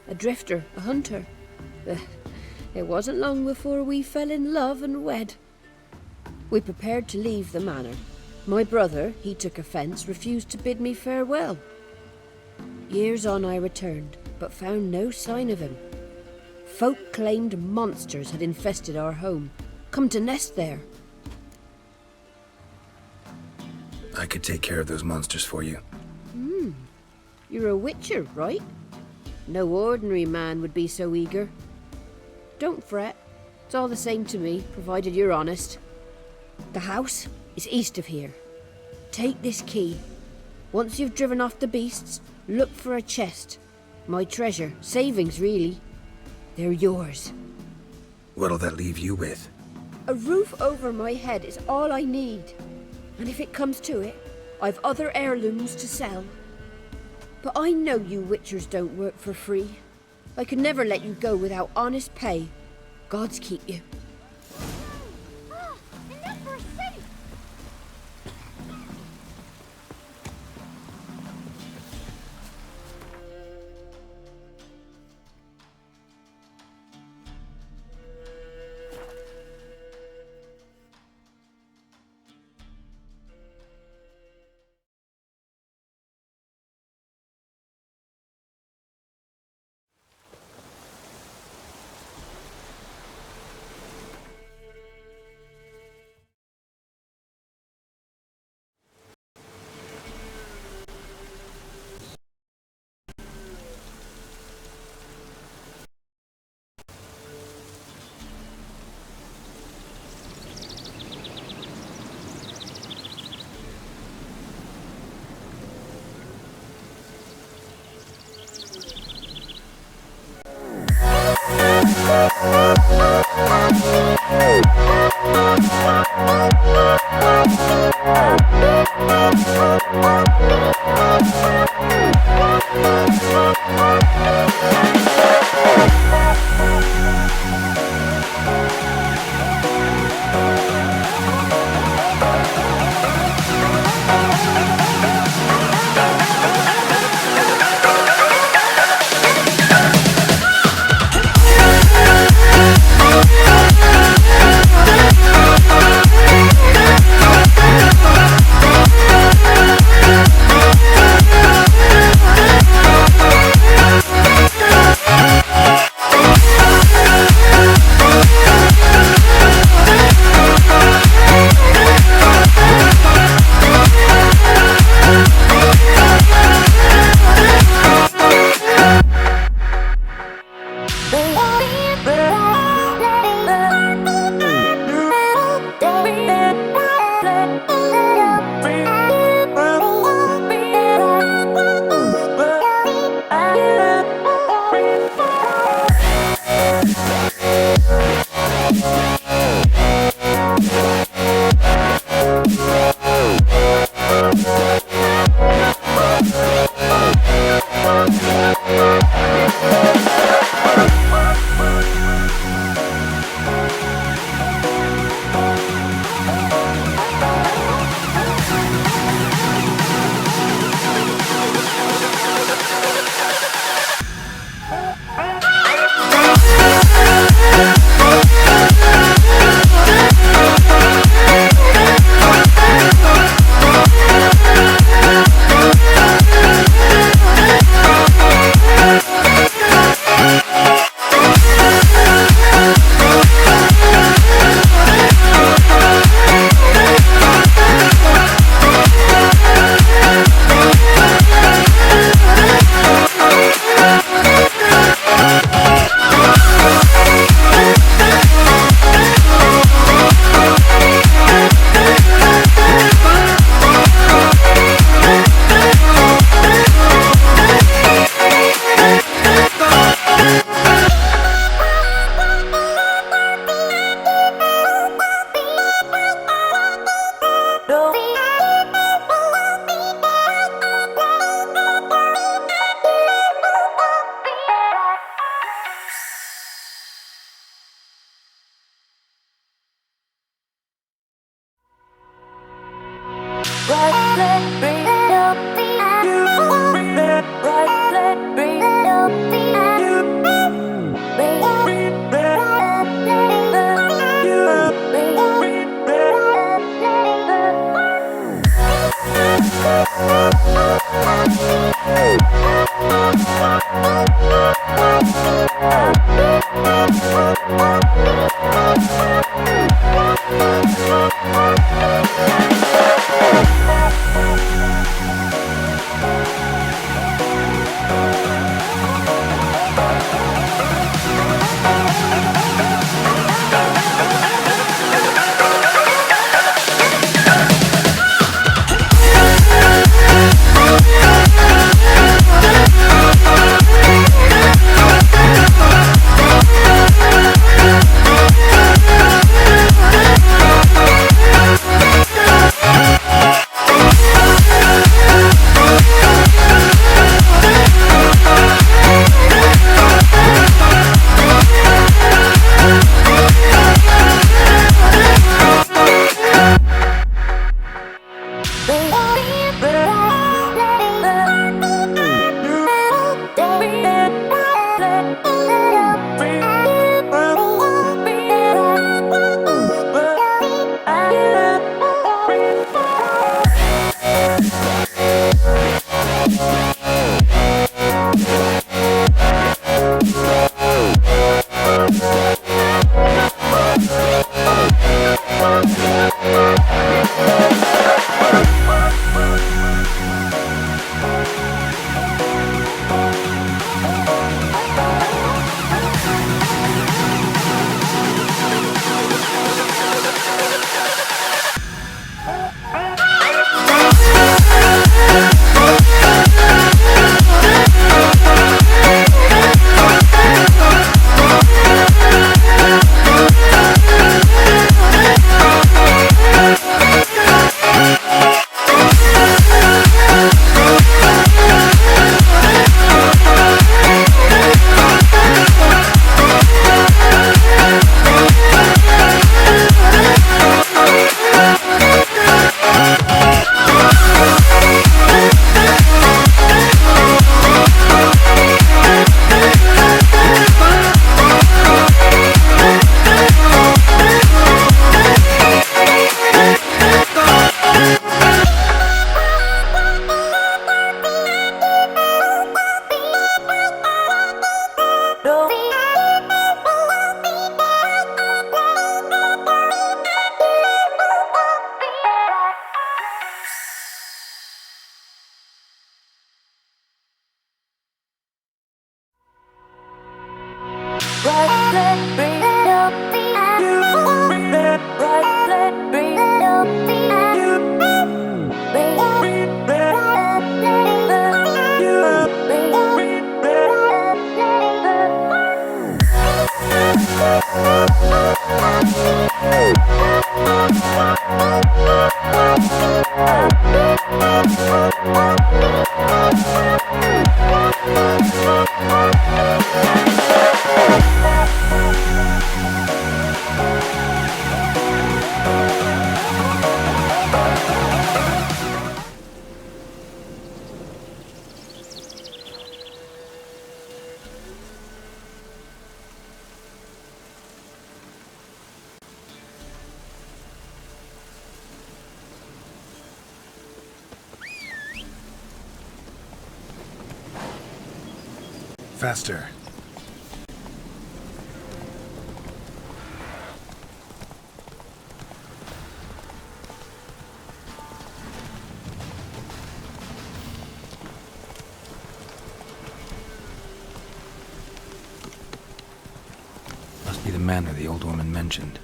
A drifter, a hunter. It wasn't long before we fell in love and wed. We prepared to leave the manor. My brother, he took offence, refused to bid me farewell. Years on I returned, but found no sign of him. Folk claimed monsters had infested our home, come to nest there. I could take care of those monsters for you. You're a witcher, right? No ordinary man would be so eager. Don't fret. It's all the same to me, provided you're honest. The house is east of here. Take this key. Once you've driven off the beasts, look for a chest. My treasure, savings really. They're yours. What'll that leave you with? A roof over my head is all I need. And if it comes to it, I've other heirlooms to sell. But I know you witchers don't work for free. I could never let you go without honest pay. Gods keep you. Faster. Must be the manor the old woman mentioned.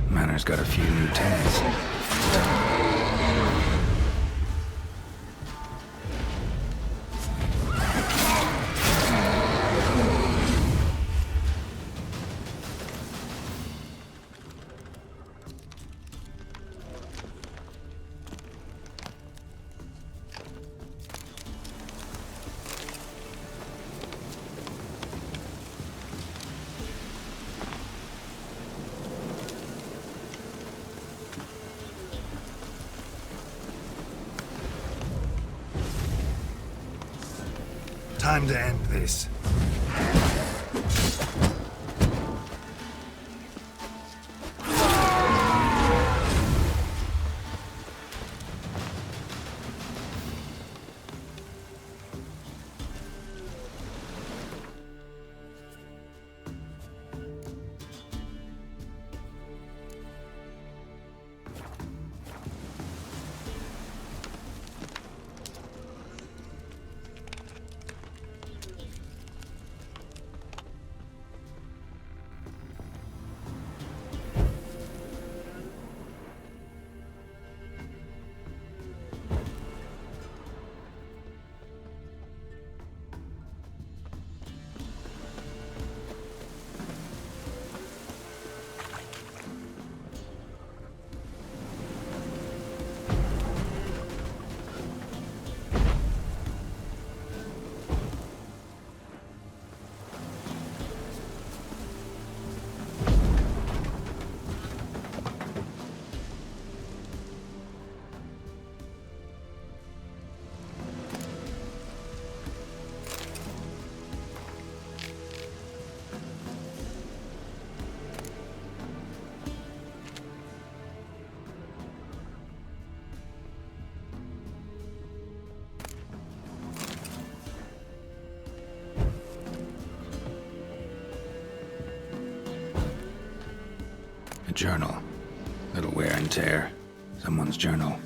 Manor's got a few new tenants. Time to end this. A journal. Little wear and tear. Someone's journal.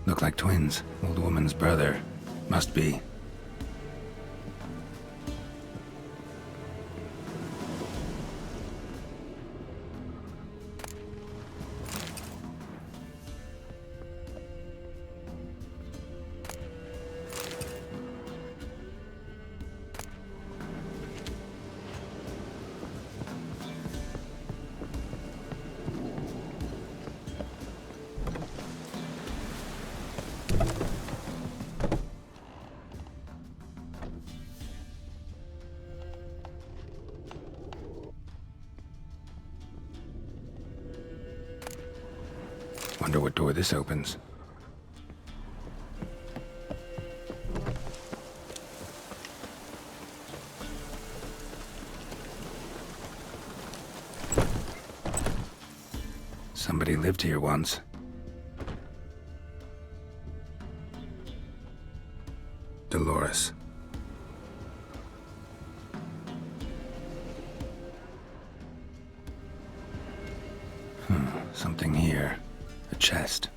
Look like twins. Old woman's brother. Must be. Wonder what door this opens. Somebody lived here once. Dolores. Something here. A chest.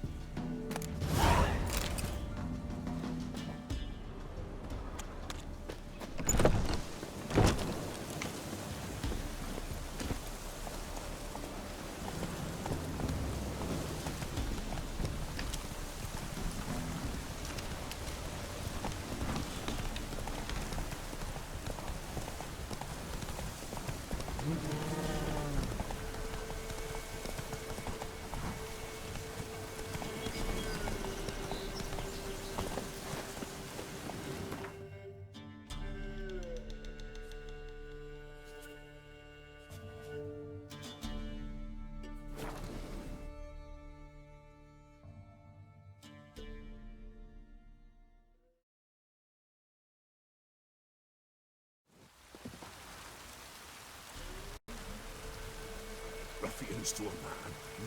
Ruffians to a man,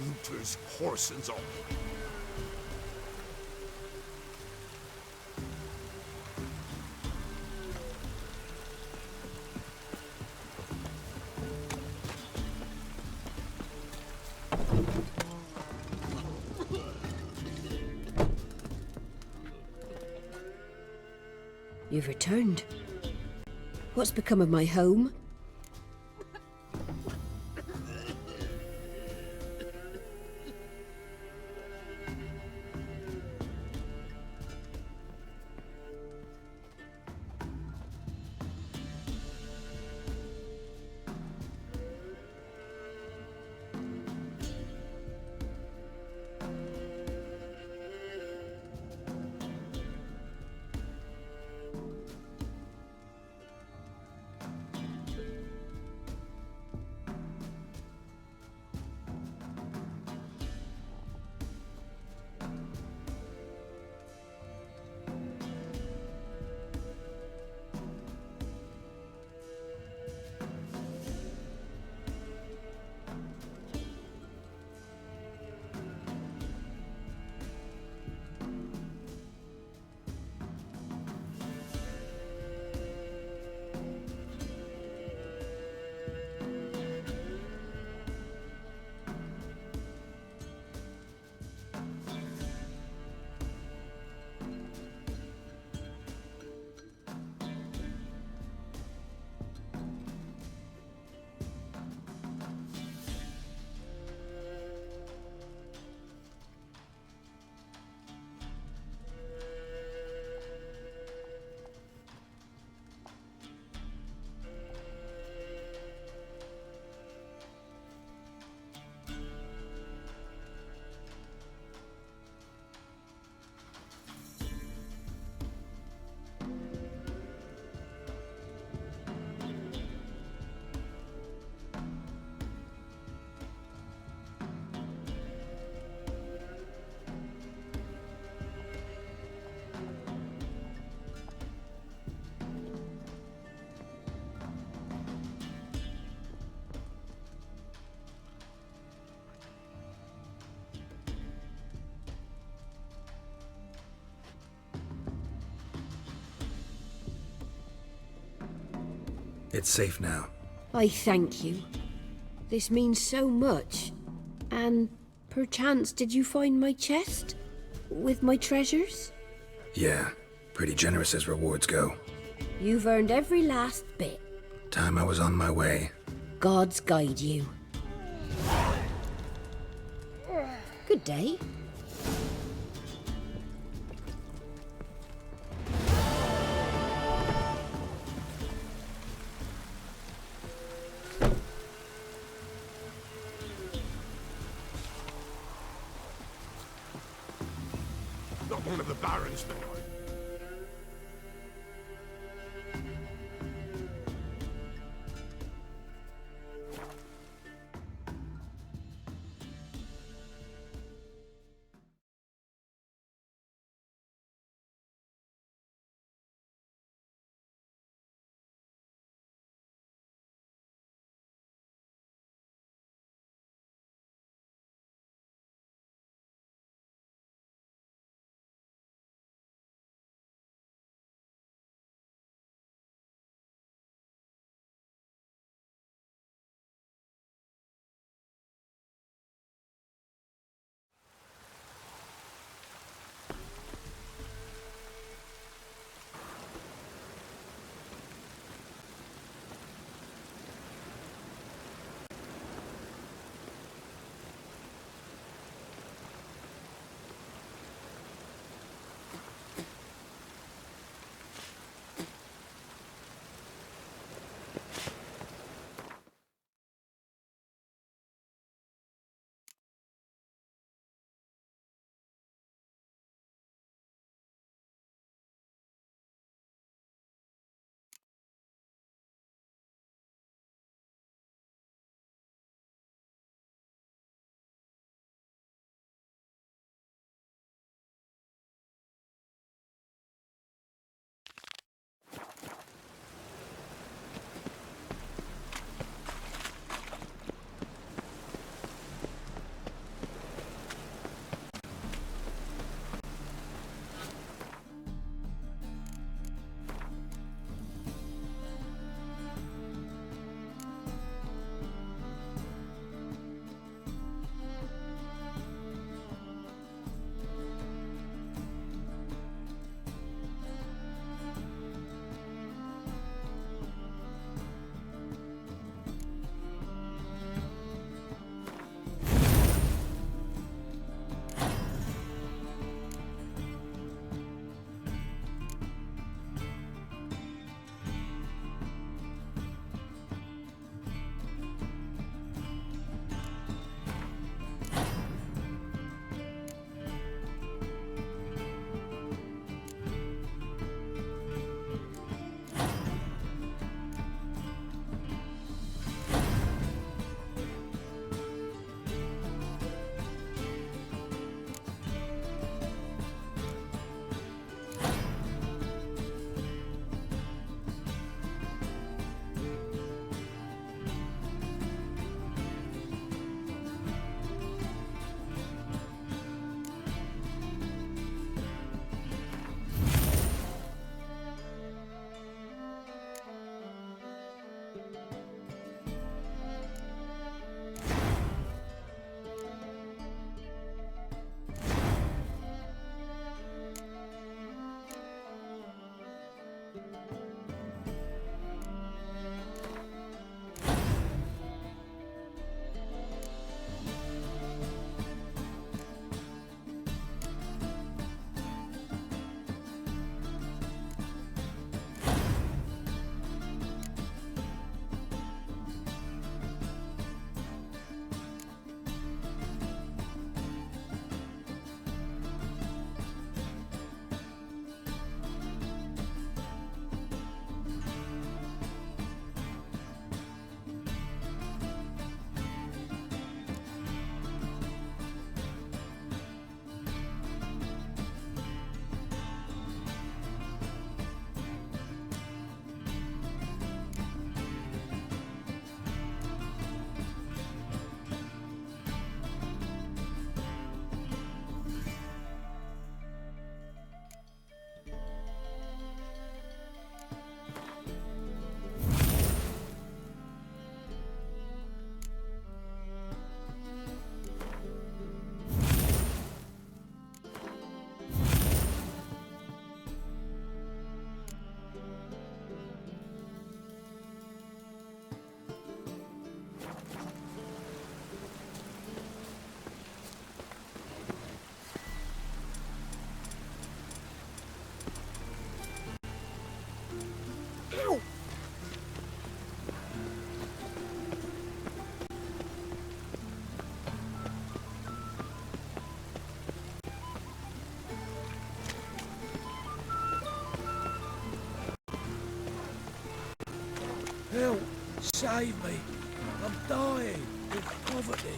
looters, horse and all. You've returned. What's become of my home? It's safe now. I thank you. This means so much. And perchance did you find my chest? With my treasures? Yeah, pretty generous as rewards go. You've earned every last bit. Time I was on my way. Gods guide you. Good day. Not one of the barons, then. Help! Save me! I'm dying of poverty.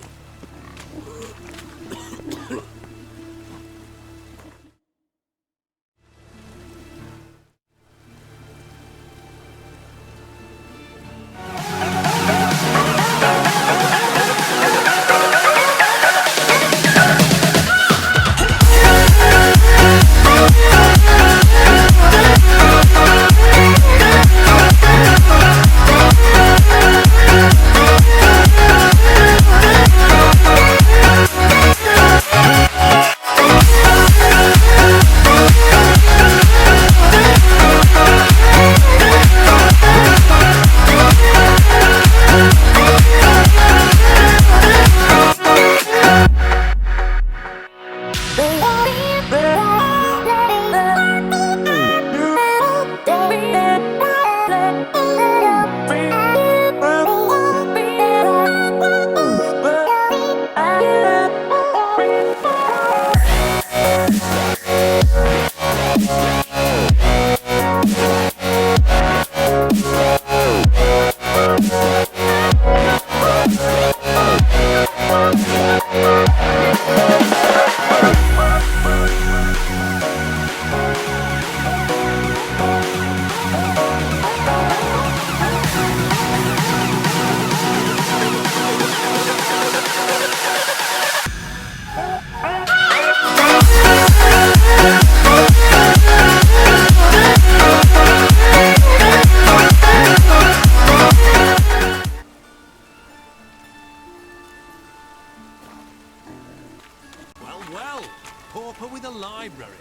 Well, pauper with a library.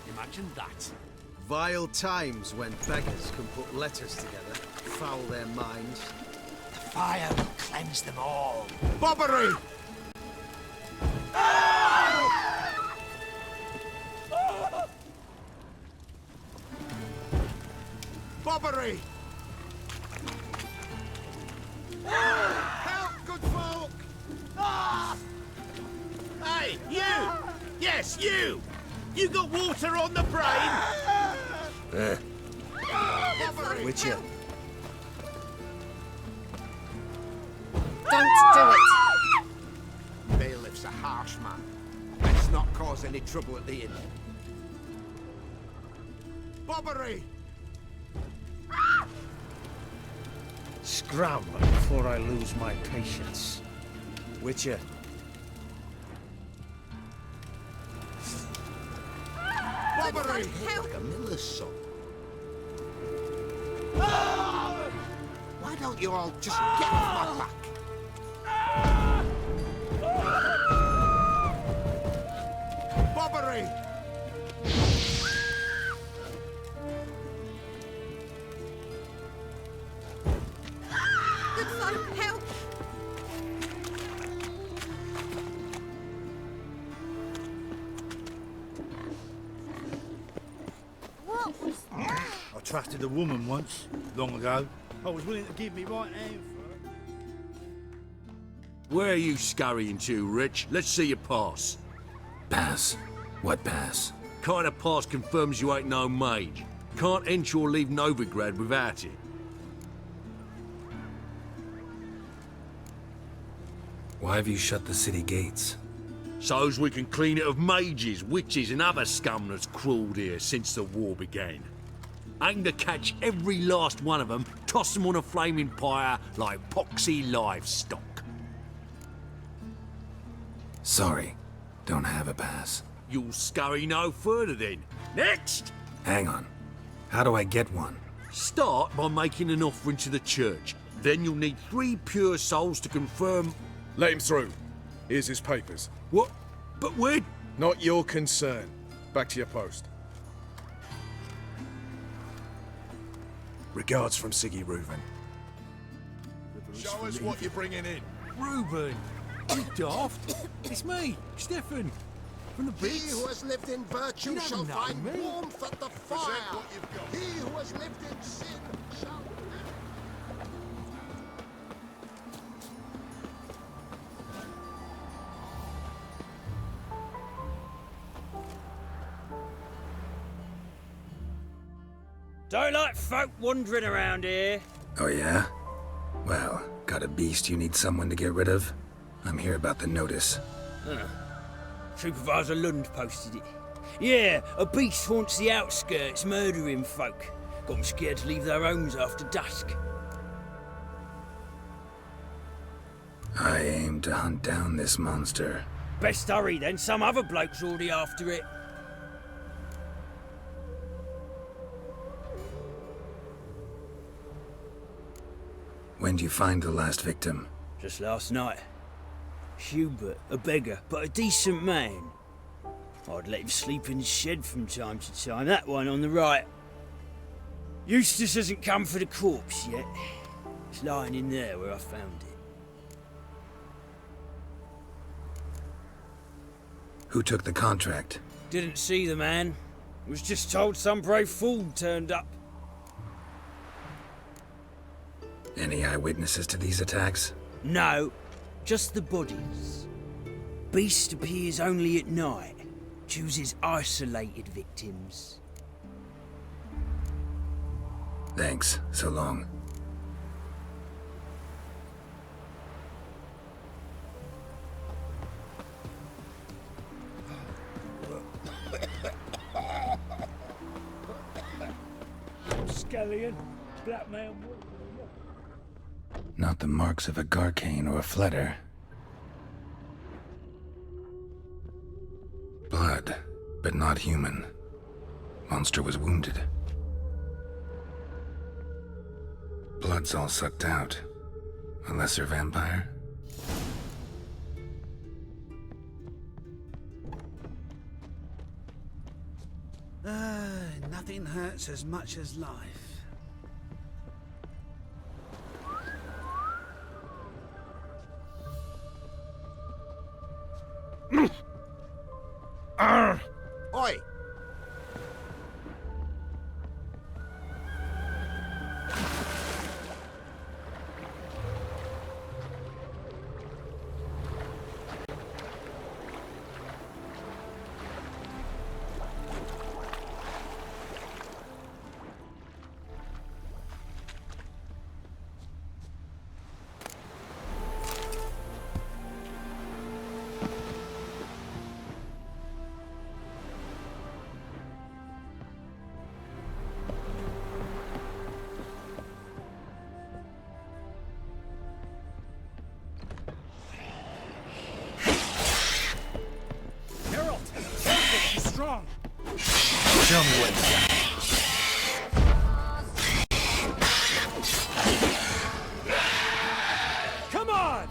Imagine that. Vile times when beggars can put letters together, foul their minds. The fire will cleanse them all. Bobbery! Bobbery! Help, good folk! Hey, you! Yes, you! You got water on the brain? Witcher. Don't do it. Bailiff's a harsh man. Let's not cause any trouble at the inn. Bobbery! Scram before I lose my patience. Witcher. Bobbery! Like a miller's son. Why don't you all just get off my back? Bobbery! Good folk, help! What was that? I trusted a woman once, long ago. I was willing to give me right hand for her. Where are you scurrying to, Rich? Let's see your pass. Pass? What pass? Kind of pass confirms you ain't no mage. Can't enter or leave Novigrad without it. Why have you shut the city gates? So's we can clean it of mages, witches and other scum that's crawled here since the war began. Aim to catch every last one of them, toss them on a flaming pyre like poxy livestock. Sorry, don't have a pass. You'll scurry no further then. Next! Hang on. How do I get one? Start by making an offering to the church. Then you'll need 3 pure souls to confirm... Let him through. Here's his papers. What? But where... Not your concern. Back to your post. Regards from Siggy Reuven. Show us what you're bringing in. Reuben! You daft! It's me, Stefan. From the He Brits. who has lived in virtue You don't shall know find me. warmth at the fire. He who has lived in sin shall... Don't like folk wandering around here. Oh yeah? Well, got a beast you need someone to get rid of? I'm here about the notice. Supervisor Lund posted it. Yeah, a beast haunts the outskirts, murdering folk. Got 'em scared to leave their homes after dusk. I aim to hunt down this monster. Best hurry then, some other bloke's already after it. When'd you find the last victim? Just last night. Hubert, a beggar, but a decent man. I'd let him sleep in his shed from time to time, that one on the right. Eustace hasn't come for the corpse yet. It's lying in there where I found it. Who took the contract? Didn't see the man. Was just told some brave fool turned up. Any eyewitnesses to these attacks? No, just the bodies. Beast appears only at night. Chooses isolated victims. Thanks. So long. Scallion, black man. Not the marks of a Garcane or a Fletter. Blood, but not human. Monster was wounded. Blood's all sucked out. A lesser vampire? Nothing hurts as much as life. Oi! Strong. Show me what you got. Come on!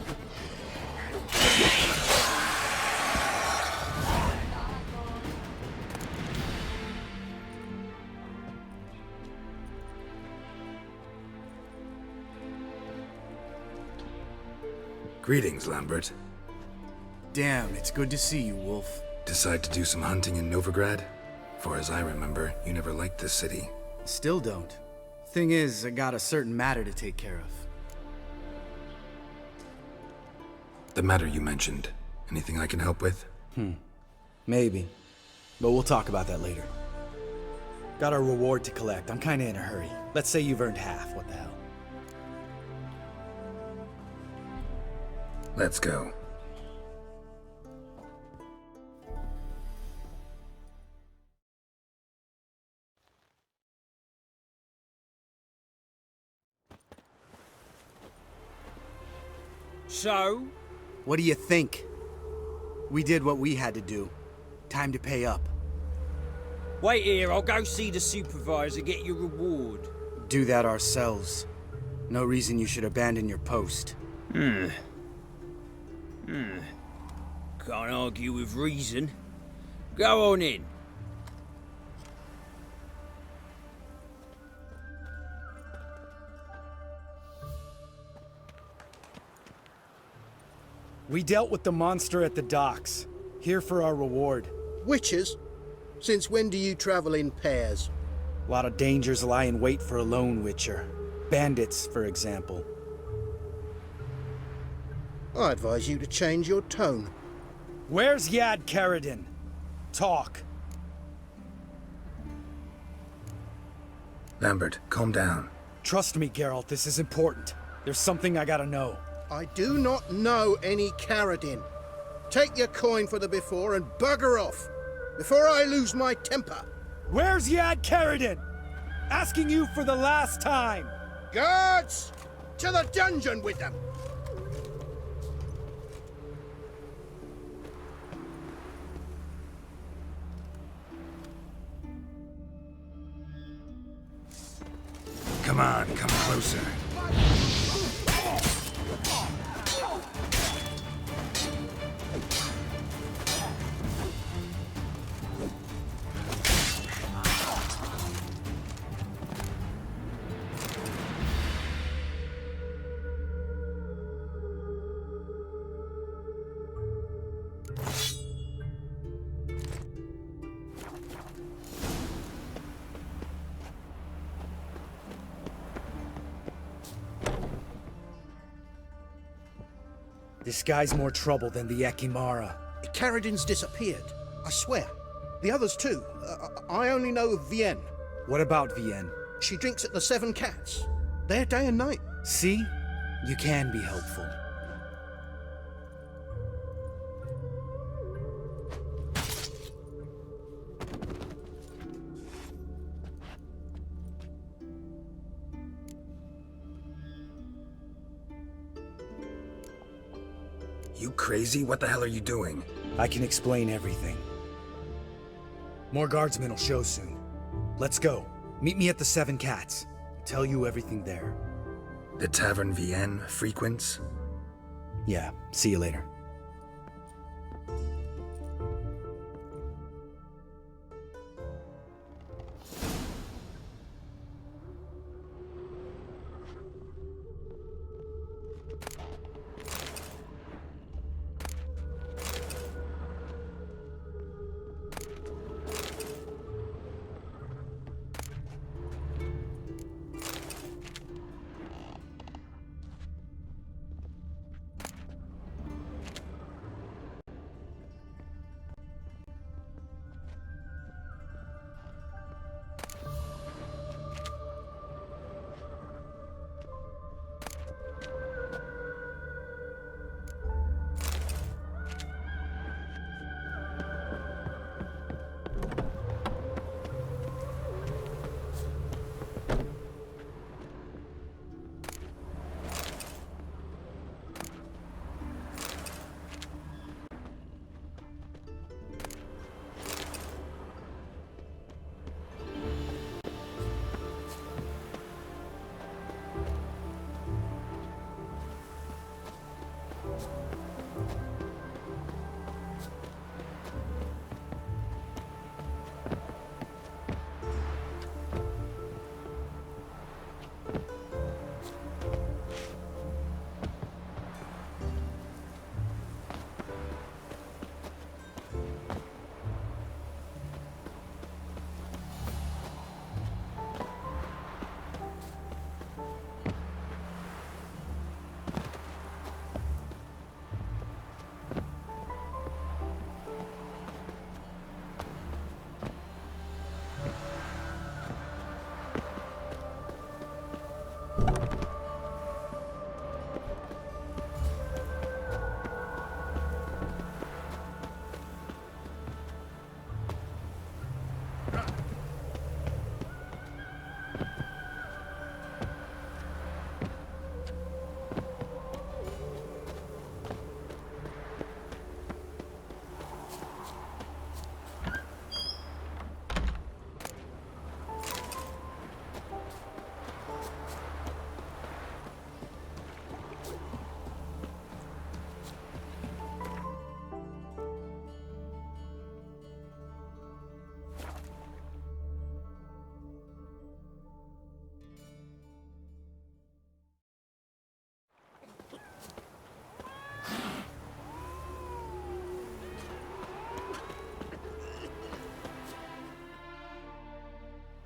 Greetings, Lambert. Damn, it's good to see you, Wolf. Decide to do some hunting in Novigrad? Far as I remember, you never liked this city. Still don't. Thing is, I got a certain matter to take care of. The matter you mentioned. Anything I can help with? Maybe. But we'll talk about that later. Got a reward to collect. I'm kinda in a hurry. Let's say you've earned half. What the hell? Let's go. So? What do you think? We did what we had to do. Time to pay up. Wait here, I'll go see the supervisor, get your reward. Do that ourselves. No reason you should abandon your post. Can't argue with reason. Go on in. We dealt with the monster at the docks. Here for our reward. Witches? Since when do you travel in pairs? A lot of dangers lie in wait for a lone witcher. Bandits, for example. I advise you to change your tone. Where's Yad Karadin? Talk. Lambert, calm down. Trust me, Geralt, this is important. There's something I gotta know. I do not know any Caradin. Take your coin for the before and bugger off, before I lose my temper. Where's Yad Caradin? Asking you for the last time. Guards! To the dungeon with them! Come on, come closer. This guy's more trouble than the Ekimara. Caradin's disappeared, I swear. The others too. I only know of Vienne. What about Vienne? She drinks at the Seven Cats. There day and night. See? You can be helpful. You crazy? What the hell are you doing? I can explain everything. More guardsmen will show soon. Let's go. Meet me at the Seven Cats. Tell you everything there. The Tavern Vienne frequents? Yeah, see you later.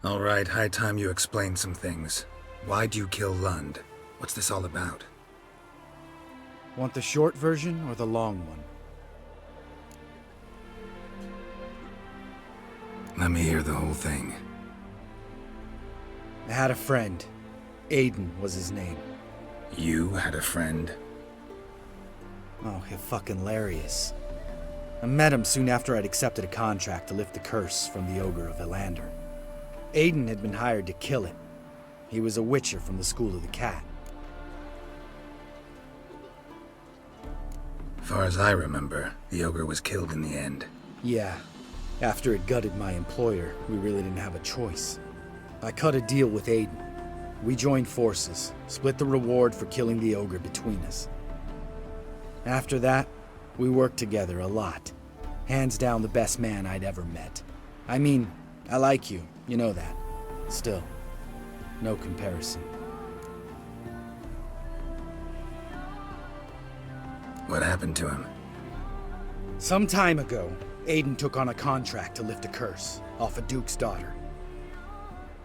All right, high time you explain some things. Why'd you kill Lund? What's this all about? Want the short version or the long one? Let me hear the whole thing. I had a friend. Aiden was his name. You had a friend? Oh, fucking hilarious. I met him soon after I'd accepted a contract to lift the curse from the Ogre of Elander. Aiden had been hired to kill it. He was a witcher from the School of the Cat. Far as I remember, the Ogre was killed in the end. Yeah. After it gutted my employer, we really didn't have a choice. I cut a deal with Aiden. We joined forces, split the reward for killing the Ogre between us. After that, we worked together a lot. Hands down the best man I'd ever met. I mean, I like you, you know that. Still, no comparison. What happened to him? Some time ago, Aiden took on a contract to lift a curse off a duke's daughter.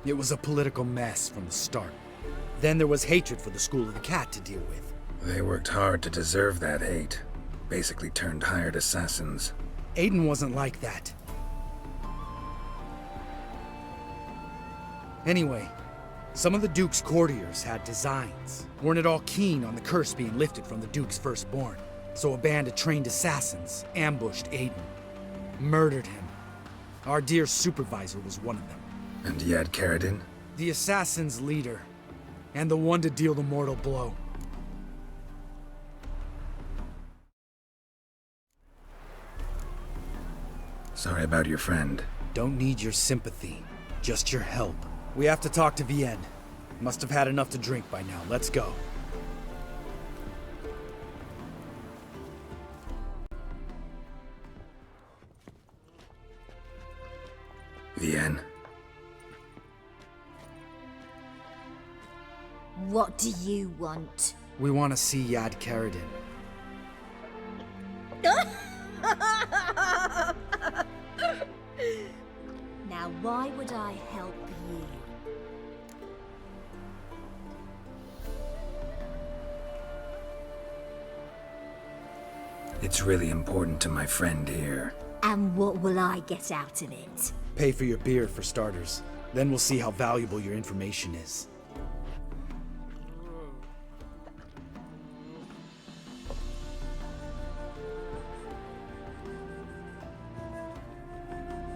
It was a political mess from the start. Then there was hatred for the School of the Cat to deal with. They worked hard to deserve that hate. Basically turned hired assassins. Aiden wasn't like that. Anyway, some of the Duke's courtiers had designs. Weren't at all keen on the curse being lifted from the Duke's firstborn. So a band of trained assassins ambushed Aiden. Murdered him. Our dear supervisor was one of them. And Yad Karadin? The assassin's leader. And the one to deal the mortal blow. Sorry about your friend. Don't need your sympathy. Just your help. We have to talk to Vienne. Must have had enough to drink by now. Let's go. Vienne. What do you want? We want to see Yad Karadin. Now, why would I help you? It's really important to my friend here. And what will I get out of it? Pay for your beer, for starters. Then we'll see how valuable your information is.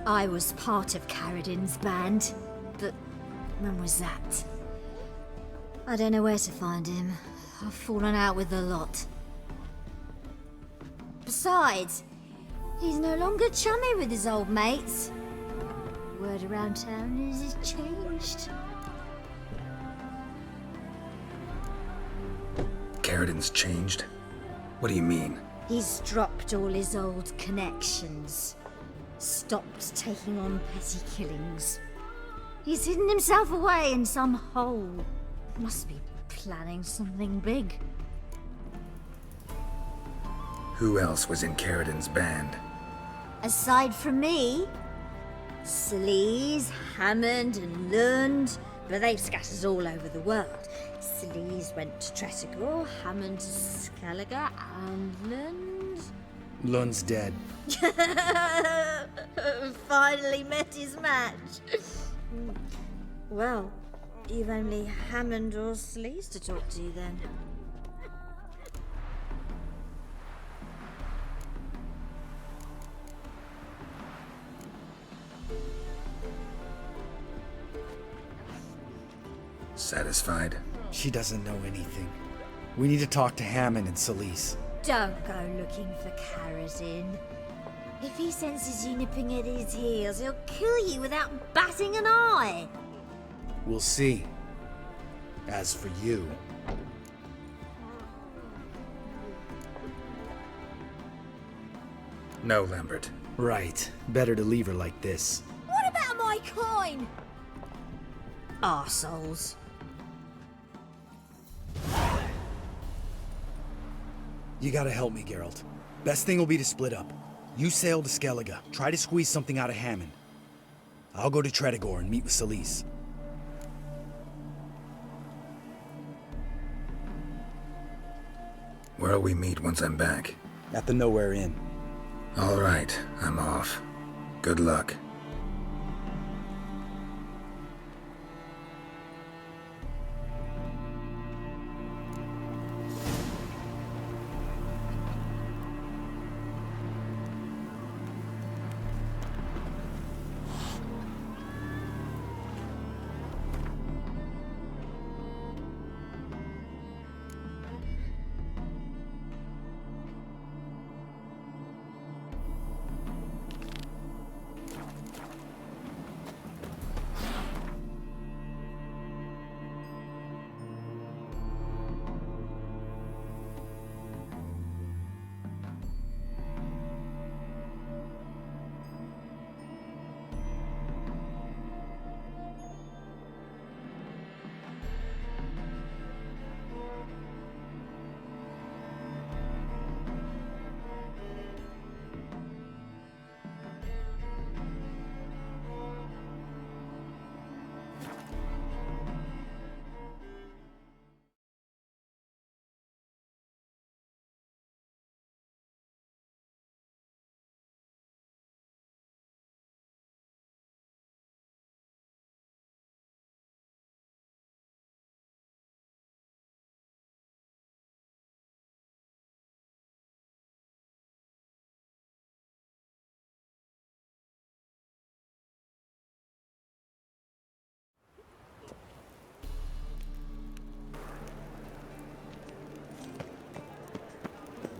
I was part of Karadin's band, but when was that? I don't know where to find him. I've fallen out with a lot. Besides, he's no longer chummy with his old mates. Word around town is he's changed. Karadin's changed? What do you mean? He's dropped all his old connections. Stopped taking on petty killings. He's hidden himself away in some hole. Must be planning something big. Who else was in Karadin's band? Aside from me, Sleaze, Hammond and Lund, but they've scattered all over the world. Sleaze went to Tretogor, Hammond to Skellige, and Lund... Lund's dead. Finally met his match. Well, you've only Hammond or Sleaze to talk to then. Satisfied? She doesn't know anything. We need to talk to Hammond and Sleaze. Don't go looking for Karadin. If he senses you nipping at his heels, he'll kill you without batting an eye. We'll see. As for you... No, Lambert. Right. Better to leave her like this. What about my coin? Arseholes. You gotta help me, Geralt. Best thing will be to split up. You sail to Skellige, try to squeeze something out of Hammond. I'll go to Tretogor and meet with Sleaze. Where'll we meet once I'm back? At the Nowhere Inn. All right, I'm off. Good luck.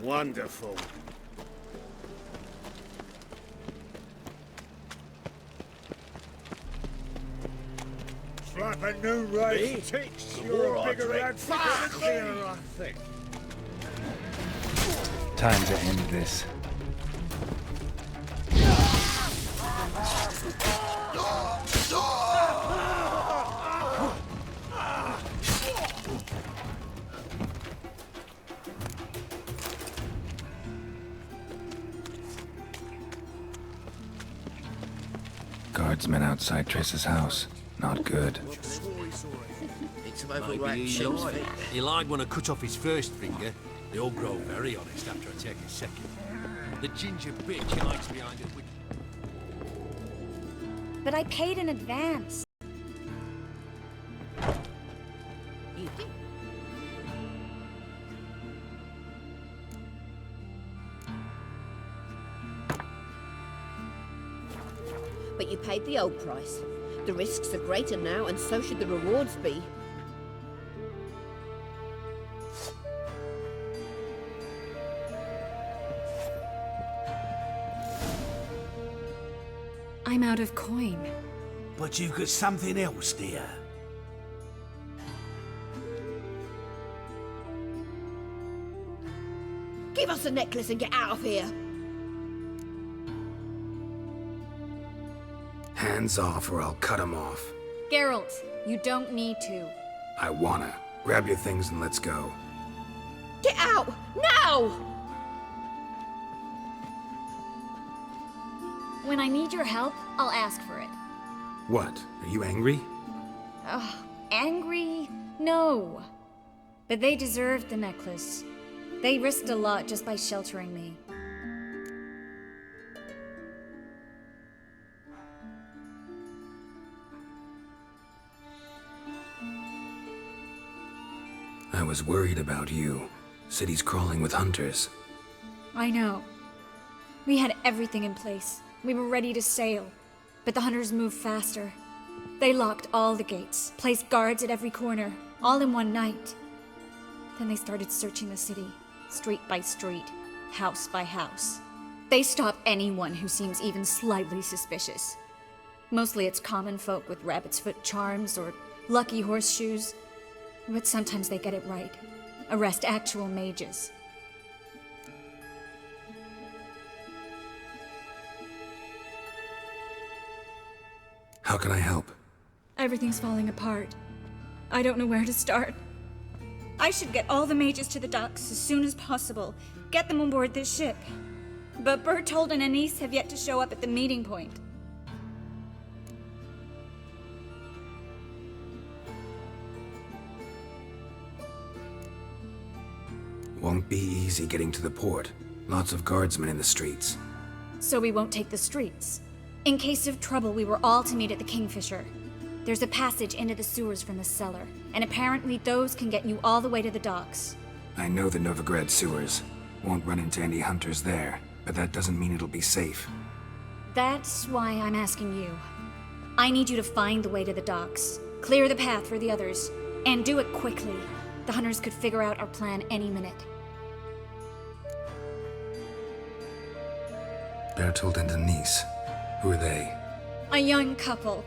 Wonderful. Slap a new race Me? ticks. The You're more a I bigger drink. advocate than me, I think. Time to end this. Guardsmen outside Triss's house. Not good. Maybe he lied when I cut off his first finger. They all grow very honest after I take a second. The ginger bitch hides behind it. But I paid in advance. You did. But you paid the old price. The risks are greater now, and so should the rewards be. I'm out of coin. But you've got something else, dear. Give us the necklace and get out of here. Hands off or I'll cut him off. Geralt, you don't need to. I wanna. Grab your things and let's go. Get out! Now! When I need your help, I'll ask for it. What? Are you angry? Ugh, angry? No. But they deserved the necklace. They risked a lot just by sheltering me. I was worried about you. City's crawling with hunters. I know. We had everything in place. We were ready to sail. But the hunters moved faster. They locked all the gates, placed guards at every corner, all in one night. Then they started searching the city, street by street, house by house. They stop anyone who seems even slightly suspicious. Mostly it's common folk with rabbit's foot charms or lucky horseshoes. But sometimes they get it right. Arrest actual mages. How can I help? Everything's falling apart. I don't know where to start. I should get all the mages to the docks as soon as possible. Get them on board this ship. But Bertold and Anise have yet to show up at the meeting point. Won't be easy getting to the port. Lots of guardsmen in the streets. So we won't take the streets. In case of trouble, we were all to meet at the Kingfisher. There's a passage into the sewers from the cellar, and apparently those can get you all the way to the docks. I know the Novigrad sewers. Won't run into any hunters there, but that doesn't mean it'll be safe. That's why I'm asking you. I need you to find the way to the docks, clear the path for the others, and do it quickly. The hunters could figure out our plan any minute. Bertold and Anise. Who are they? A young couple.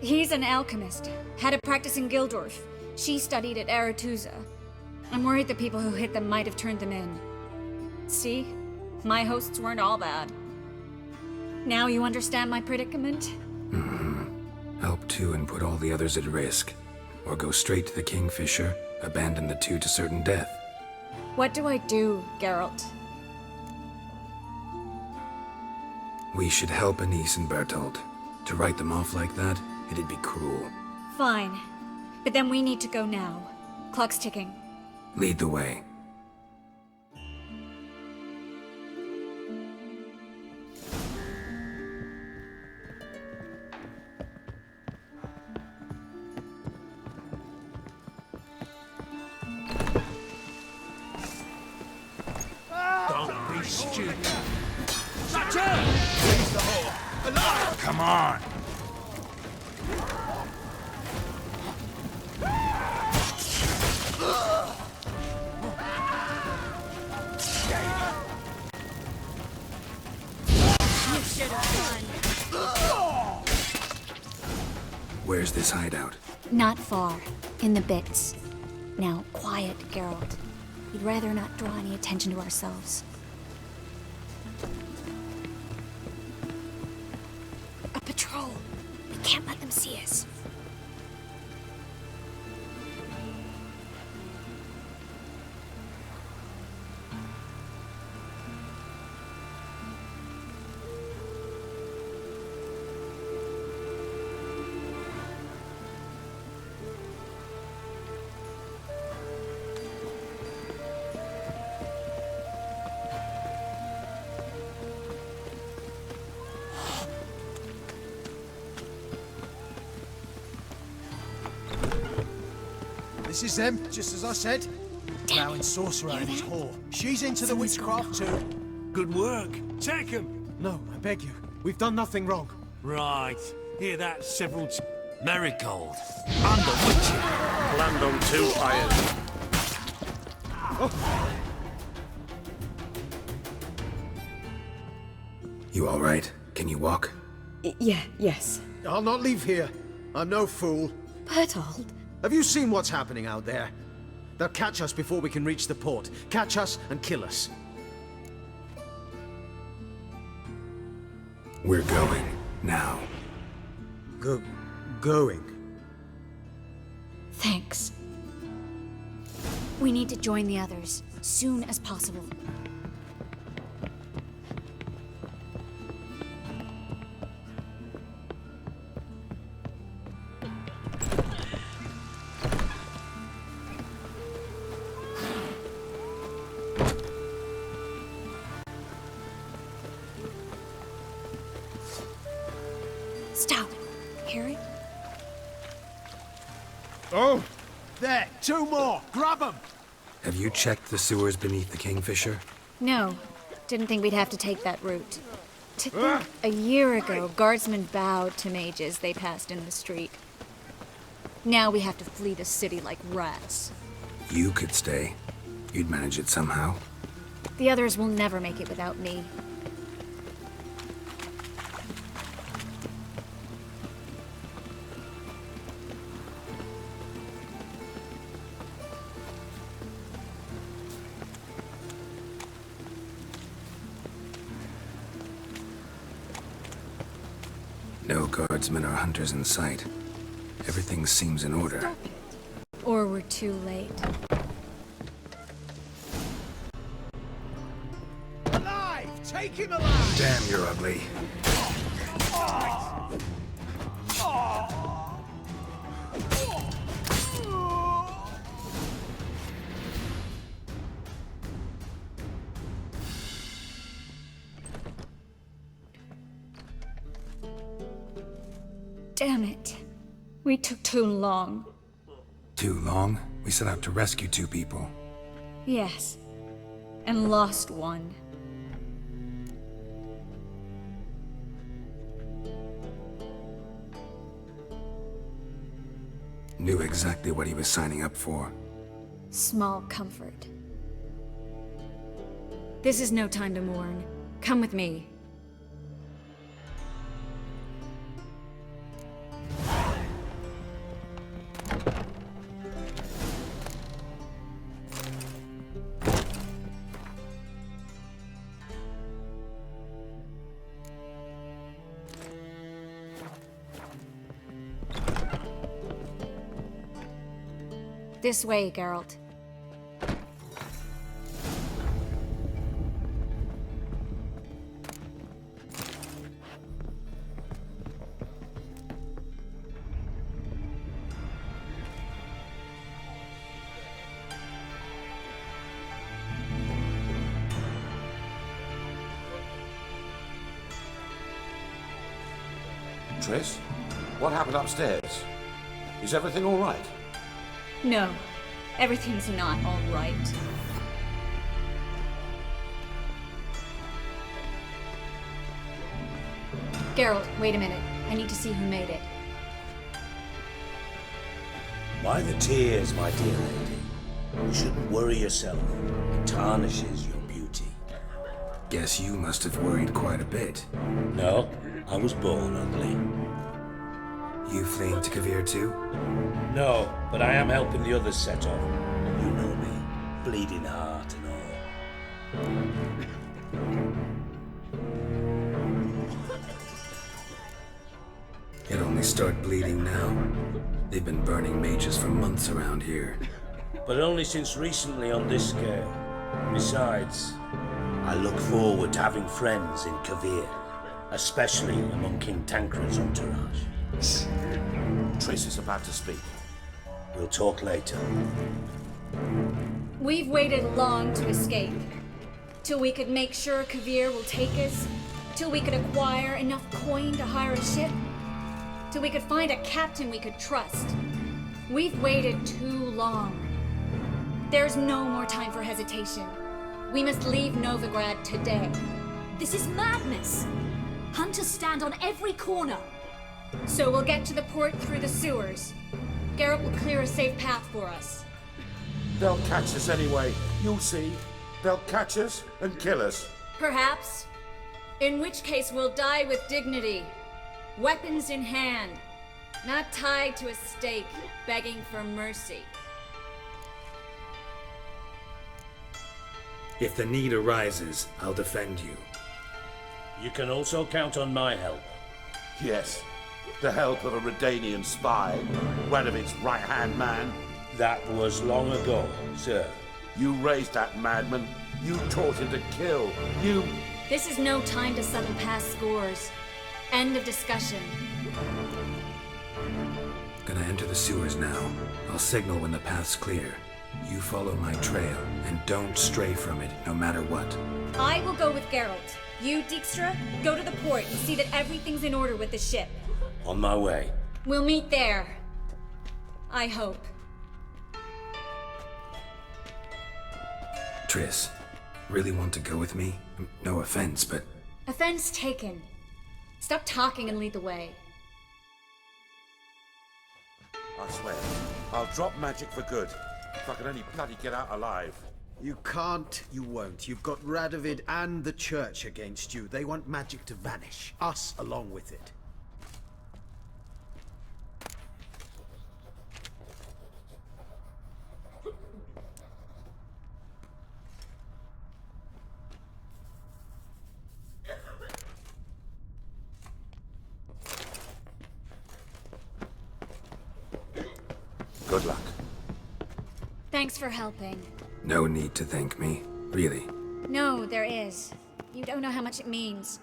He's an alchemist, had a practice in Gildorf. She studied at Aretuza. I'm worried the people who hit them might have turned them in. See? My hosts weren't all bad. Now you understand my predicament? Help two and put all the others at risk. Or go straight to the Kingfisher, abandon the two to certain death. What do I do, Geralt? We should help Anise and Bertold. To write them off like that, it'd be cruel. Fine. But then we need to go now. Clock's ticking. Lead the way. Don't be stupid. Satcher! Seize the whore! Alive! Come on! Where's this hideout? Not far. In the bits. Now, quiet, Geralt. We'd rather not draw any attention to ourselves. A patrol! We can't let them see us. This is them, just as I said. Allowing Sorcerer and his whore. She's into the witchcraft too. Good work. Take him. No, I beg you. We've done nothing wrong. Right. Hear that several Marigold. Under witches. Land on 2 iron. You all right? Can you walk? Yes. I'll not leave here. I'm no fool. Bertold. Have you seen what's happening out there? They'll catch us before we can reach the port. Catch us and kill us. We're going. Now. Going? Thanks. We need to join the others, soon as possible. Stop. Hear it? Oh! There! 2 more! Grab them! Have you checked the sewers beneath the Kingfisher? No. Didn't think we'd have to take that route. To think a year ago, guardsmen bowed to mages they passed in the street. Now we have to flee the city like rats. You could stay. You'd manage it somehow. The others will never make it without me. No guardsmen or hunters in sight. Everything seems in order. Or we're too late. Alive! Take him alive! Damn, you're ugly. Damn it. We took too long. Too long? We set out to rescue 2 people. Yes. And lost one. Knew exactly what he was signing up for. Small comfort. This is no time to mourn. Come with me. This way, Geralt. Triss, what happened upstairs? Is everything all right? No, everything's not all right. Geralt, wait a minute. I need to see who made it. Why the tears, my dear lady? You shouldn't worry yourself. It tarnishes your beauty. Guess you must have worried quite a bit. No, I was born ugly. You fleeing to Kavir too? No, but I am helping the others set off. You know me, bleeding heart and all. It only start bleeding now. They've been burning mages for months around here. But only since recently on this scale. Besides, I look forward to having friends in Kavir, especially among King Tancred's entourage. Triss is about to speak. We'll talk later. We've waited long to escape. Till we could make sure Kavir will take us. Till we could acquire enough coin to hire a ship. Till we could find a captain we could trust. We've waited too long. There's no more time for hesitation. We must leave Novigrad today. This is madness! Hunters stand on every corner. So we'll get to the port through the sewers. Garrett will clear a safe path for us. They'll catch us anyway. You'll see. They'll catch us and kill us. Perhaps. In which case we'll die with dignity. Weapons in hand. Not tied to a stake, begging for mercy. If the need arises, I'll defend you. You can also count on my help. Yes. The help of a Redanian spy. One of its right-hand man. That was long ago, sir. You raised that madman. You taught him to kill. You... This is no time to settle past scores. End of discussion. Gonna enter the sewers now. I'll signal when the path's clear. You follow my trail, and don't stray from it, no matter what. I will go with Geralt. You, Dijkstra, go to the port and see that everything's in order with the ship. On my way. We'll meet there. I hope. Triss, really want to go with me? No offense, but... Offense taken. Stop talking and lead the way. I swear, I'll drop magic for good. If I can only bloody get out alive. You can't, you won't. You've got Radovid and the Church against you. They want magic to vanish. Us along with it. Good luck. Thanks for helping. No need to thank me, really. No, there is. You don't know how much it means.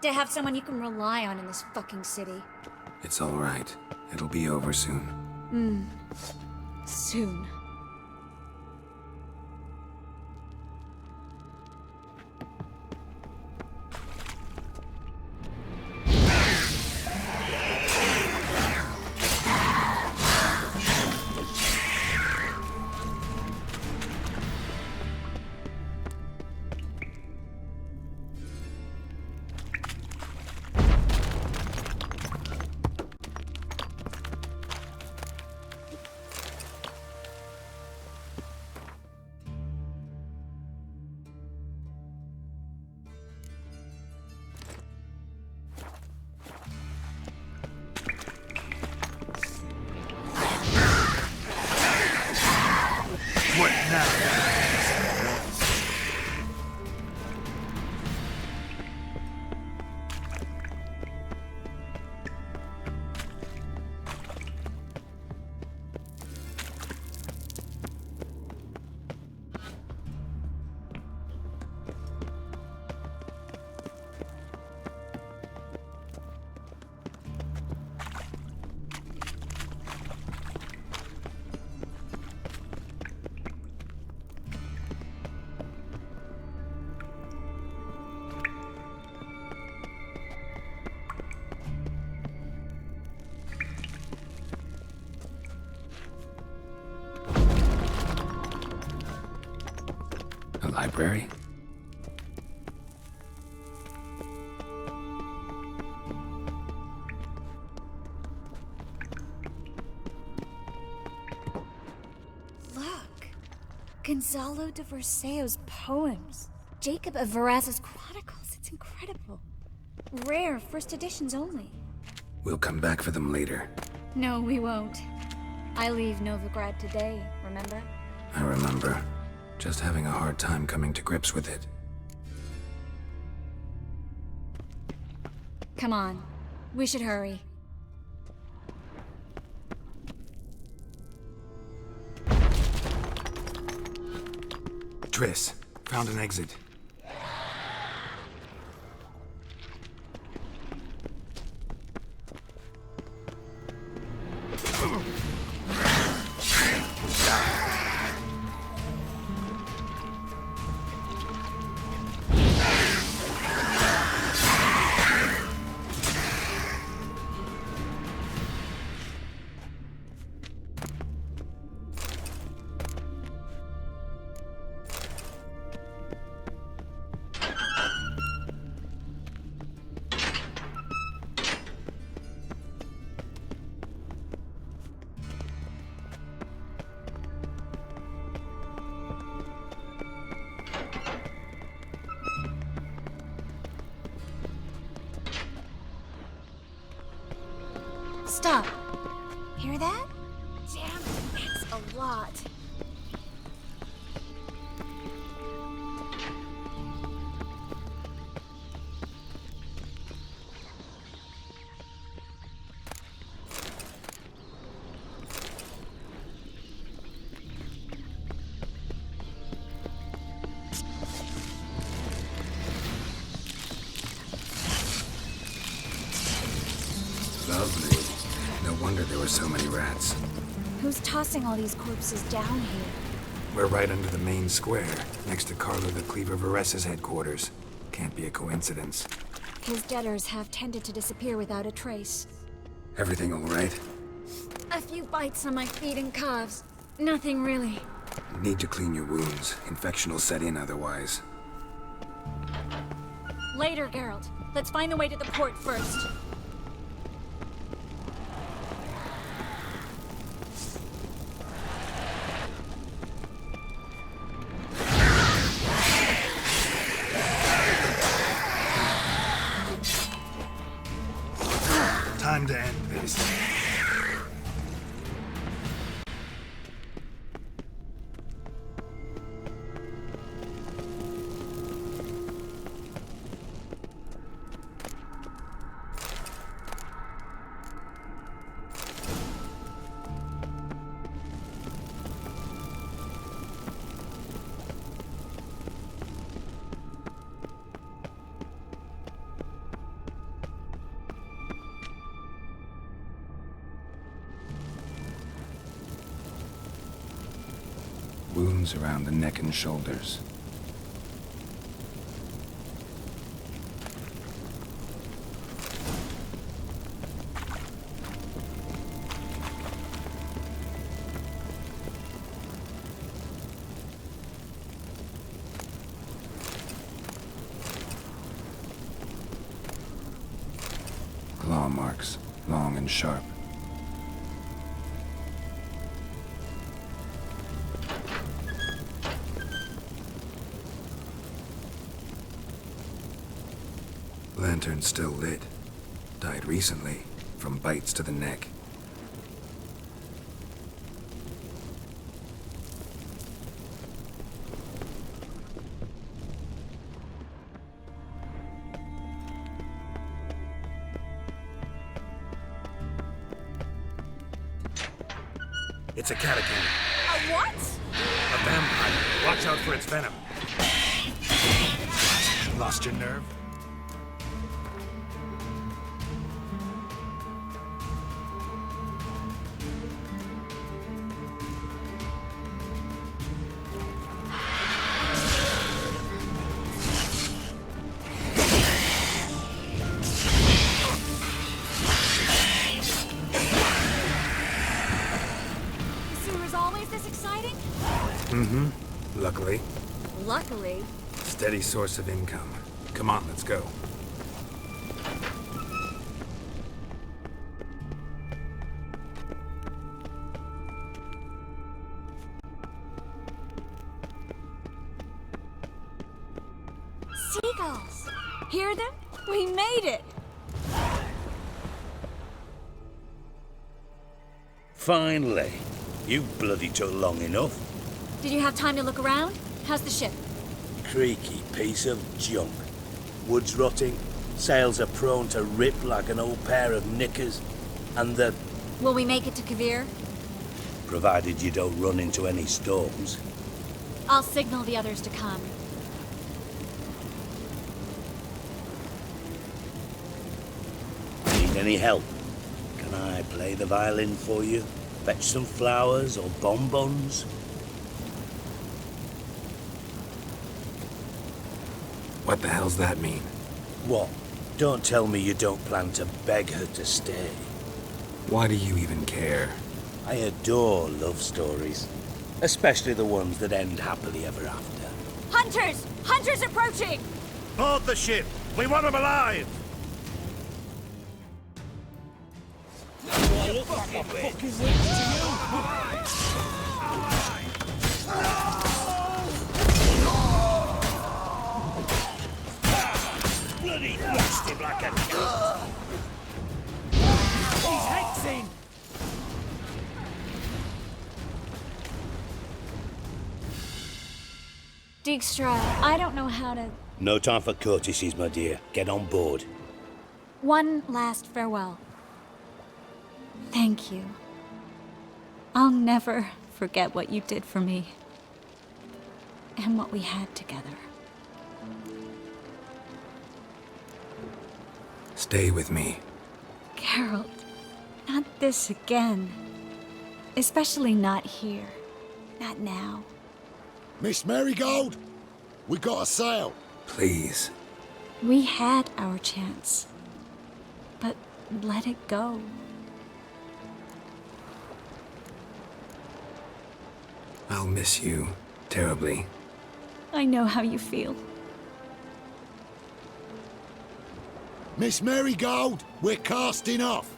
To have someone you can rely on in this fucking city. It's all right. It'll be over soon. Soon. What now? A library? Look! Gonzalo de Verseo's poems. Jacob of Verraz's Chronicles. It's incredible. Rare, first editions only. We'll come back for them later. No, we won't. I leave Novigrad today, remember? I remember. Just having a hard time coming to grips with it. Come on. We should hurry. Triss, found an exit. Stop. Hear that? Damn it, that's a lot. Lovely. No wonder there were so many rats. Who's tossing all these corpses down here? We're right under the main square, next to Carlo the Cleaver Veressa's headquarters. Can't be a coincidence. His debtors have tended to disappear without a trace. Everything all right? A few bites on my feet and calves. Nothing really. Need to clean your wounds. Infection will set in otherwise. Later, Geralt. Let's find the way to the port first. Time to end this. Wounds around the neck and shoulders. Claw marks, long and sharp. Lantern still lit. Died recently, from bites to the neck. It's a catacomb. A what? A vampire. Watch out for its venom. Lost your nerve? Luckily. Luckily. Steady source of income. Come on, let's go. Seagulls! Hear them? We made it! Finally. You bloody took long enough. Did you have time to look around? How's the ship? Creaky piece of junk. Wood's rotting, sails are prone to rip like an old pair of knickers, and the... Will we make it to Kavir? provided you don't run into any storms. I'll signal the others to come. Need any help? Can I play the violin for you? Fetch some flowers or bonbons? What the hell's that mean? What? Don't tell me you don't plan to beg her to stay. Why do you even care? I adore love stories. Especially the ones that end happily ever after. Hunters! Hunters approaching! Board the ship! We want them alive! Bloody lost him like a cat! He's hexing! Dijkstra, I don't know how to... No time for courtesies, my dear. Get on board. One last farewell. Thank you. I'll never forget what you did for me. And what we had together. Stay with me. Geralt, not this again. Especially not here. Not now. Miss Marigold, we got a sail. Please. We had our chance. But let it go. I'll miss you terribly. I know how you feel. Miss Marigold, we're casting off.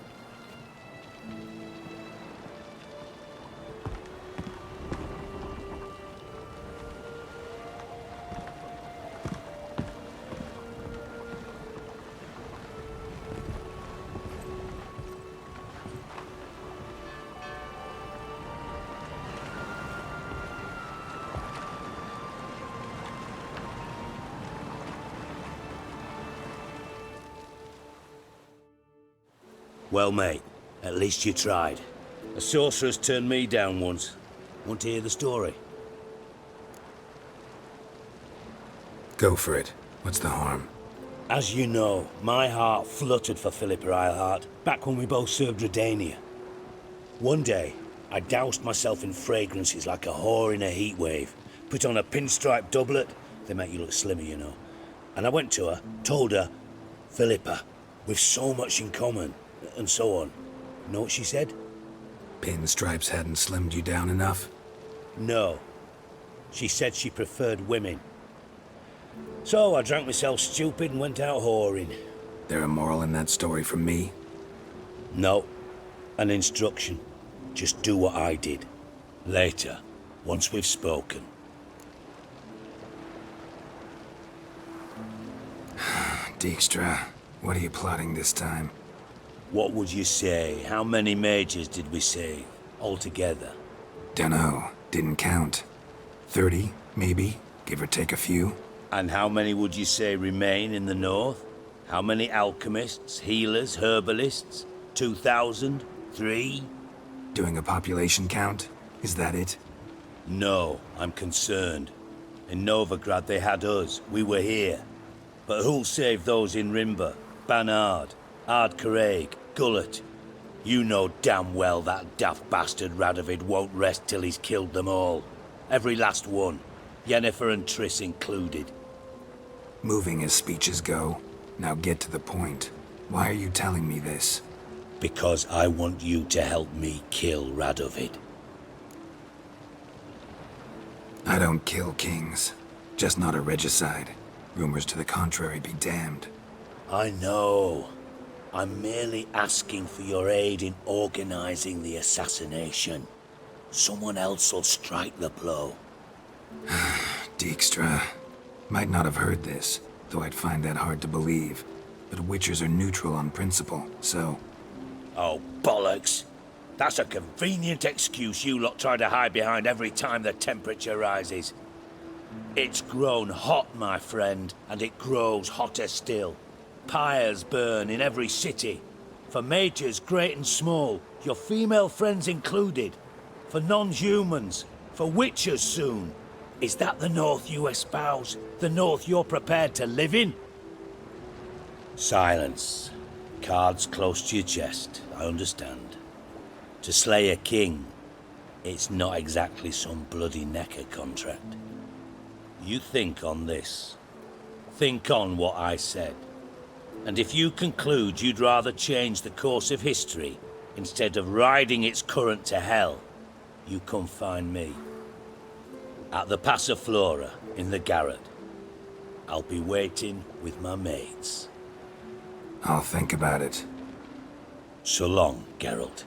Well, mate, at least you tried. A sorcerer's turned me down once. Want to hear the story? Go for it. What's the harm? As you know, my heart fluttered for Philippa Eilhart back when we both served Redania. One day, I doused myself in fragrances like a whore in a heat wave. Put on a pinstripe doublet. They make you look slimmer, you know. And I went to her, told her, Philippa, we've so much in common. And so on. Know what she said? Pinstripes hadn't slimmed you down enough? No. She said she preferred women. So I drank myself stupid and went out whoring. There a moral in that story from me? No. An instruction. Just do what I did. Later, once we've spoken. Dijkstra, what are you plotting this time? What would you say? How many mages did we save, altogether? Dunno. Didn't count. 30, maybe, give or take a few. And how many would you say remain in the north? How many alchemists, healers, herbalists? 2,000? 3? Doing a population count? Is that it? No, I'm concerned. In Novigrad they had us, we were here. But who'll save those in Rimba? Banard, Ardcaraig, Gullet. You know damn well that daft bastard Radovid won't rest till he's killed them all. Every last one. Yennefer and Triss included. Moving as speeches go. Now get to the point. Why are you telling me this? Because I want you to help me kill Radovid. I don't kill kings. Just not a regicide. Rumors to the contrary be damned. I know. I'm merely asking for your aid in organizing the assassination. Someone else will strike the blow. Dijkstra. Might not have heard this, though I'd find that hard to believe. But Witchers are neutral on principle, so... Oh, bollocks. That's a convenient excuse you lot try to hide behind every time the temperature rises. It's grown hot, my friend, and it grows hotter still. Pyres burn in every city. For mages great and small, your female friends included. For non-humans, for Witchers soon. Is that the North you espouse? The North you're prepared to live in? Silence. Cards close to your chest, I understand. To slay a king, it's not exactly some bloody necker contract. You think on this. Think on what I said. And if you conclude you'd rather change the course of history instead of riding its current to hell, you come find me. At the Passiflora, in the garret. I'll be waiting with my mates. I'll think about it. So long, Geralt.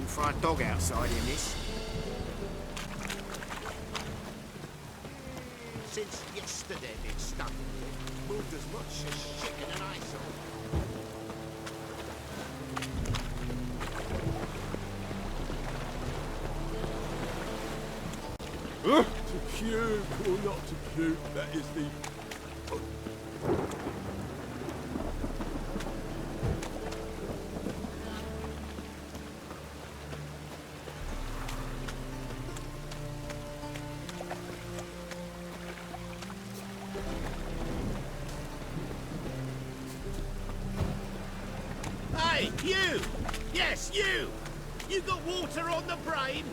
For a dog outside in this. Since yesterday they've stuck with it. Moved as much as shit in an eyesore. To puke or not to puke, that is the... Hey, you! Yes, you! You got water on the brain?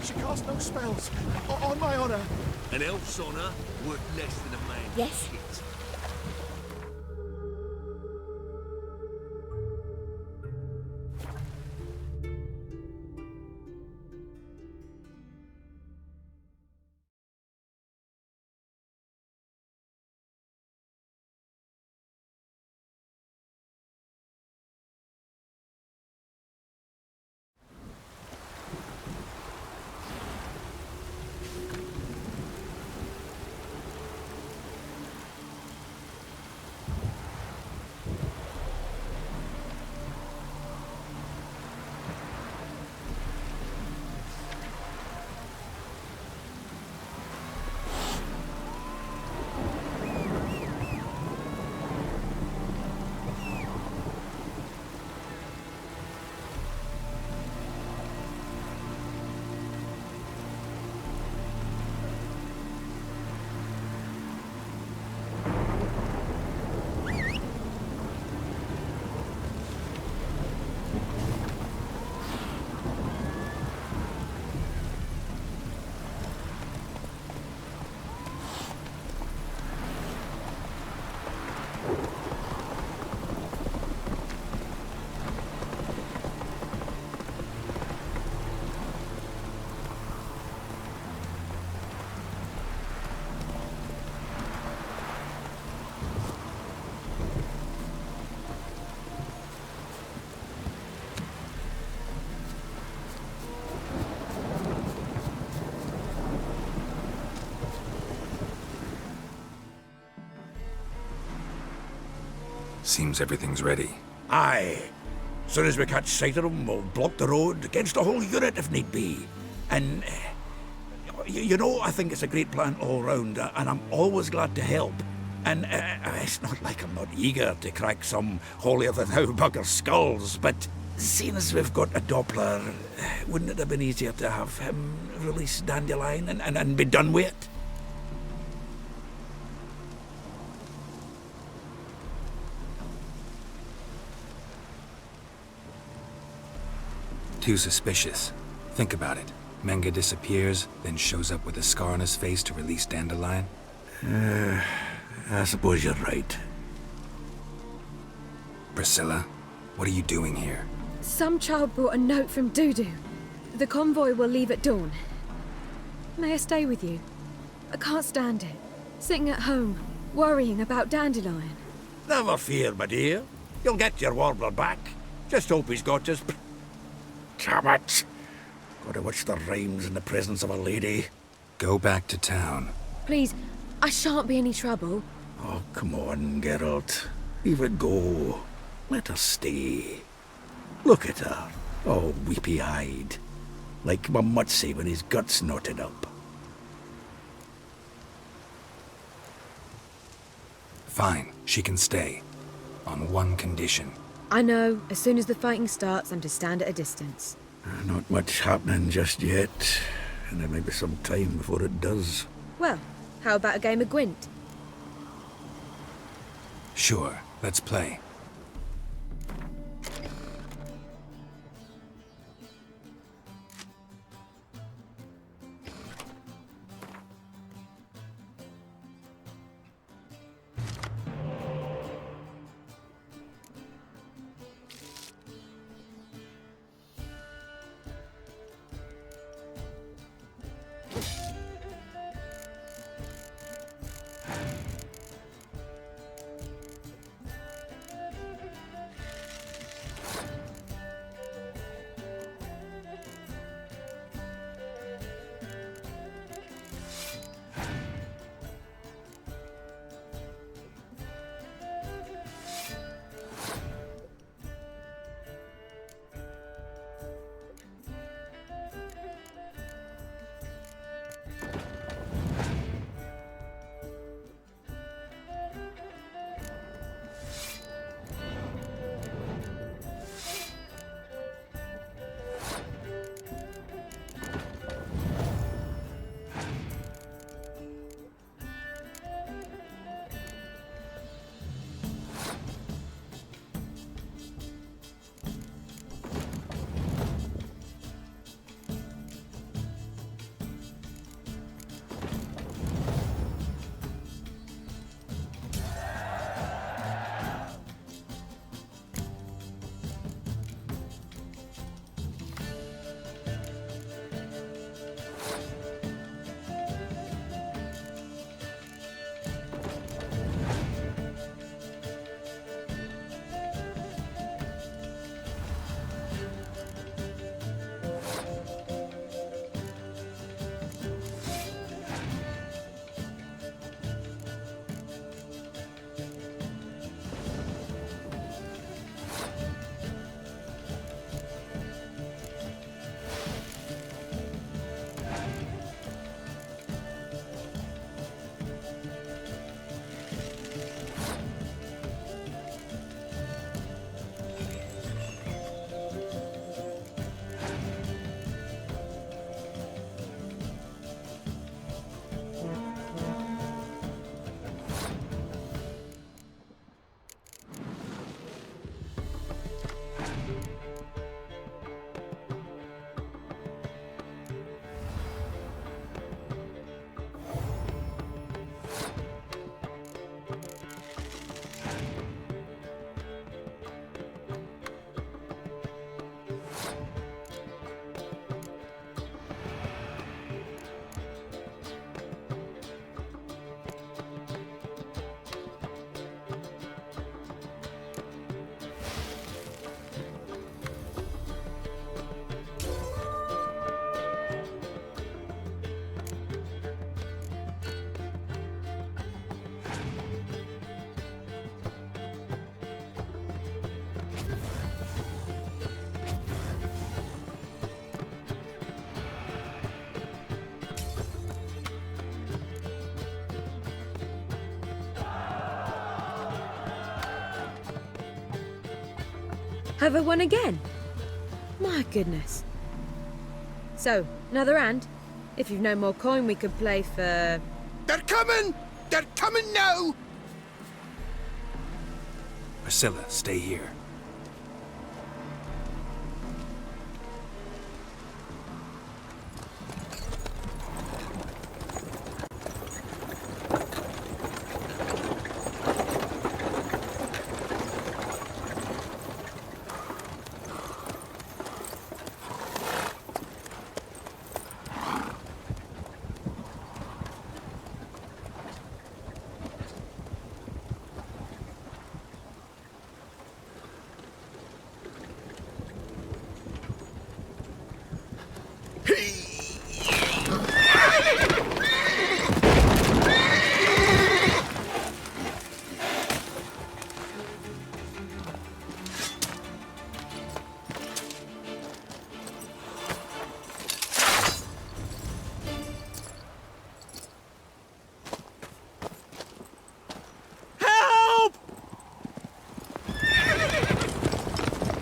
She cast no spells. On my honor. An elf's honor worth less than a man's Yes. shit. Seems everything's ready. Aye. Soon as we catch sight of them, we'll block the road against the whole unit if need be. And You know, I think it's a great plan all round, and I'm always glad to help. And it's not like I'm not eager to crack some holier-than-thou bugger skulls, but seeing as we've got a Doppler, wouldn't it have been easier to have him release Dandelion and be done with it? Too suspicious. Think about it. Menga disappears, then shows up with a scar on his face to release Dandelion. I suppose you're right. Priscilla, what are you doing here? Some child brought a note from Dudu. The convoy will leave at dawn. May I stay with you? I can't stand it. Sitting at home, worrying about Dandelion. Never fear, my dear. You'll get your warbler back. Just hope he's got his... Damn it! Gotta watch the rhymes in the presence of a lady. Go back to town. Please, I shan't be any trouble. Oh, come on, Geralt. Leave it go. Let her stay. Look at her, all weepy-eyed. Like my Mutsy when his guts knotted up. Fine, she can stay. On one condition. I know, as soon as the fighting starts, I'm to stand at a distance. Not much happening just yet, and there may be some time before it does. Well, how about a game of Gwent? Sure, let's play. Have I won again? My goodness. So, another hand? If you've no more coin, we could play for... They're coming! They're coming now! Priscilla, stay here.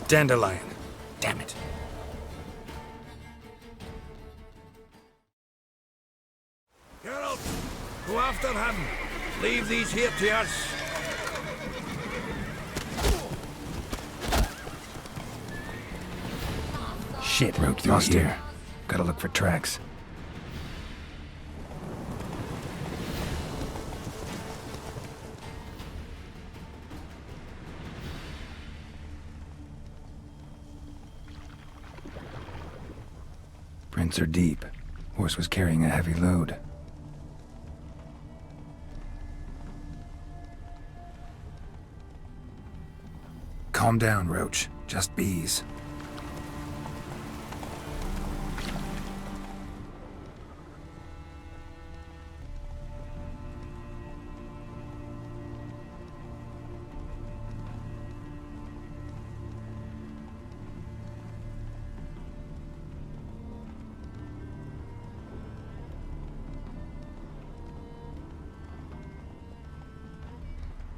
Dandelion. Damn it. Geralt, go after him. Leave these here to us. Shit, Rogue lost here. Gotta look for tracks. Prints are deep. Horse was carrying a heavy load. Calm down, Roach. Just bees.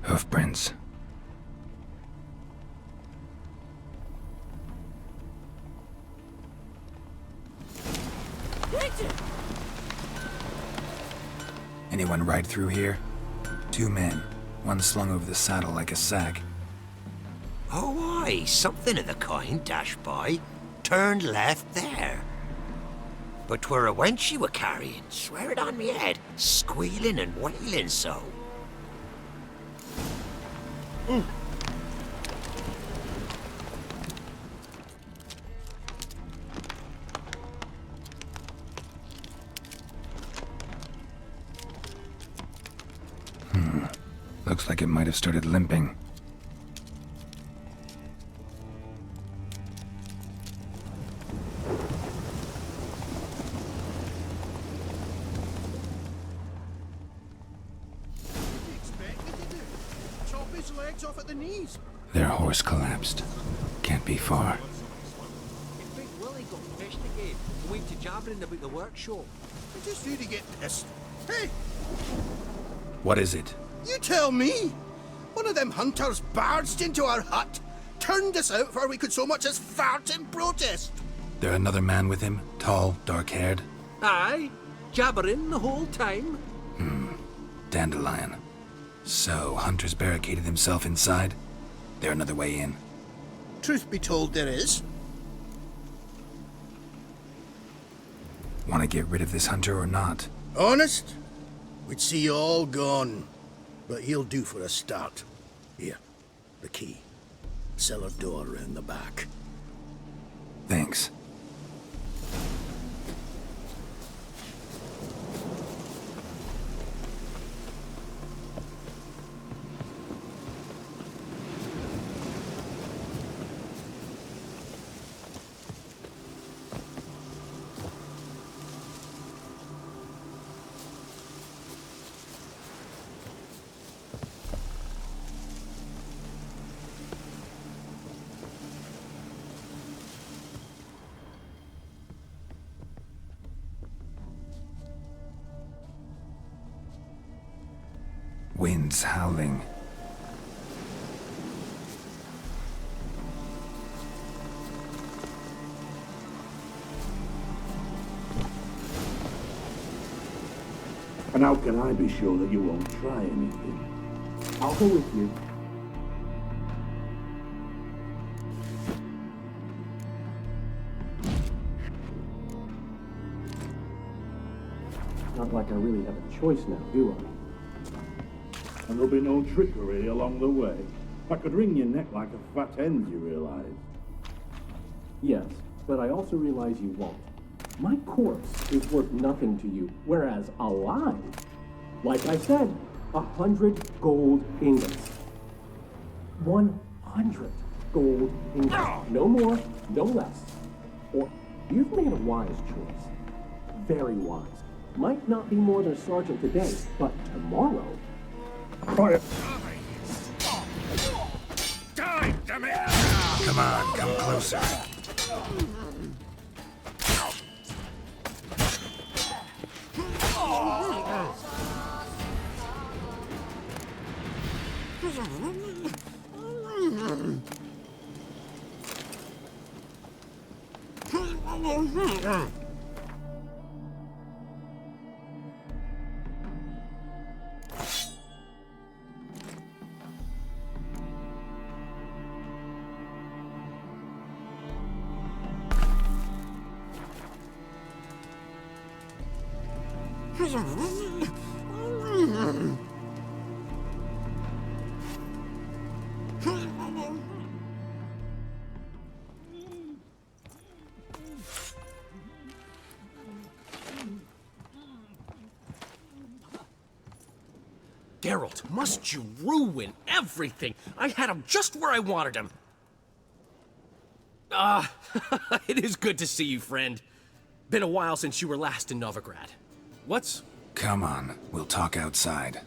Hoofprints. Anyone ride through here? 2 men. One slung over the saddle like a sack. Oh, aye, something of the kind dashed by. Turned left there. But 'twere a wench she were carrying, swear it on me head, squealing and wailing so. Looks like it might have started limping. Chop his legs off at the knees. Their horse collapsed. Can't be far. If Big Willie got fished again, went to jabbering about the workshop. I just need to get pissed. Hey, What is it? you tell me. One of them hunters barged into our hut, turned us out before we could so much as fart in protest. There another man with him? Tall, dark-haired? Aye, jabbering the whole time. Dandelion. So, Hunter's barricaded himself inside? There another way in? Truth be told, there is. Want to get rid of this Hunter or not? Honest? We'd see you all gone. But he'll do for a start. Here, the key. Cellar door around the back. Thanks. Winds howling. And how can I be sure that you won't try anything? I'll go with you. Not like I really have a choice now, do I? And there'll be no trickery along the way. I could wring your neck like a fat hen, you realize? Yes, but I also realize you won't. My corpse is worth nothing to you, whereas alive, like I said, 100 gold ingots. 100 gold ingots. No more, no less. Or you've made a wise choice. Very wise. Might not be more than a sergeant today, but tomorrow. Quiet. Come on, come closer. Geralt, must you ruin everything? I had him just where I wanted him. It is good to see you, friend. Been a while since you were last in Novigrad. What's... Come on, we'll talk outside.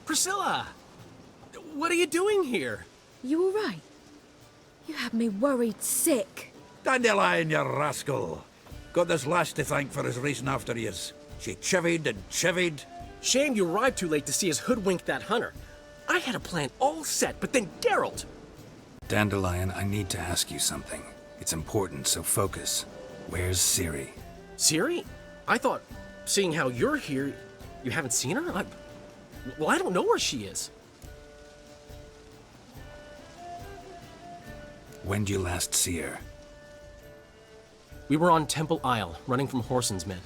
Priscilla! What are you doing here? You all right? You had me worried sick. Dandelion, you rascal! Got this lass to thank for his racing after yous. She chivied and chivied. Shame you arrived too late to see us hoodwink that hunter. I had a plan all set, but then Geralt... Dandelion, I need to ask you something. It's important, so focus. Where's Ciri? Ciri? I thought, seeing how you're here, you haven't seen her? Well, I don't know where she is. When did you last see her? We were on Temple Isle, running from Whoreson's men.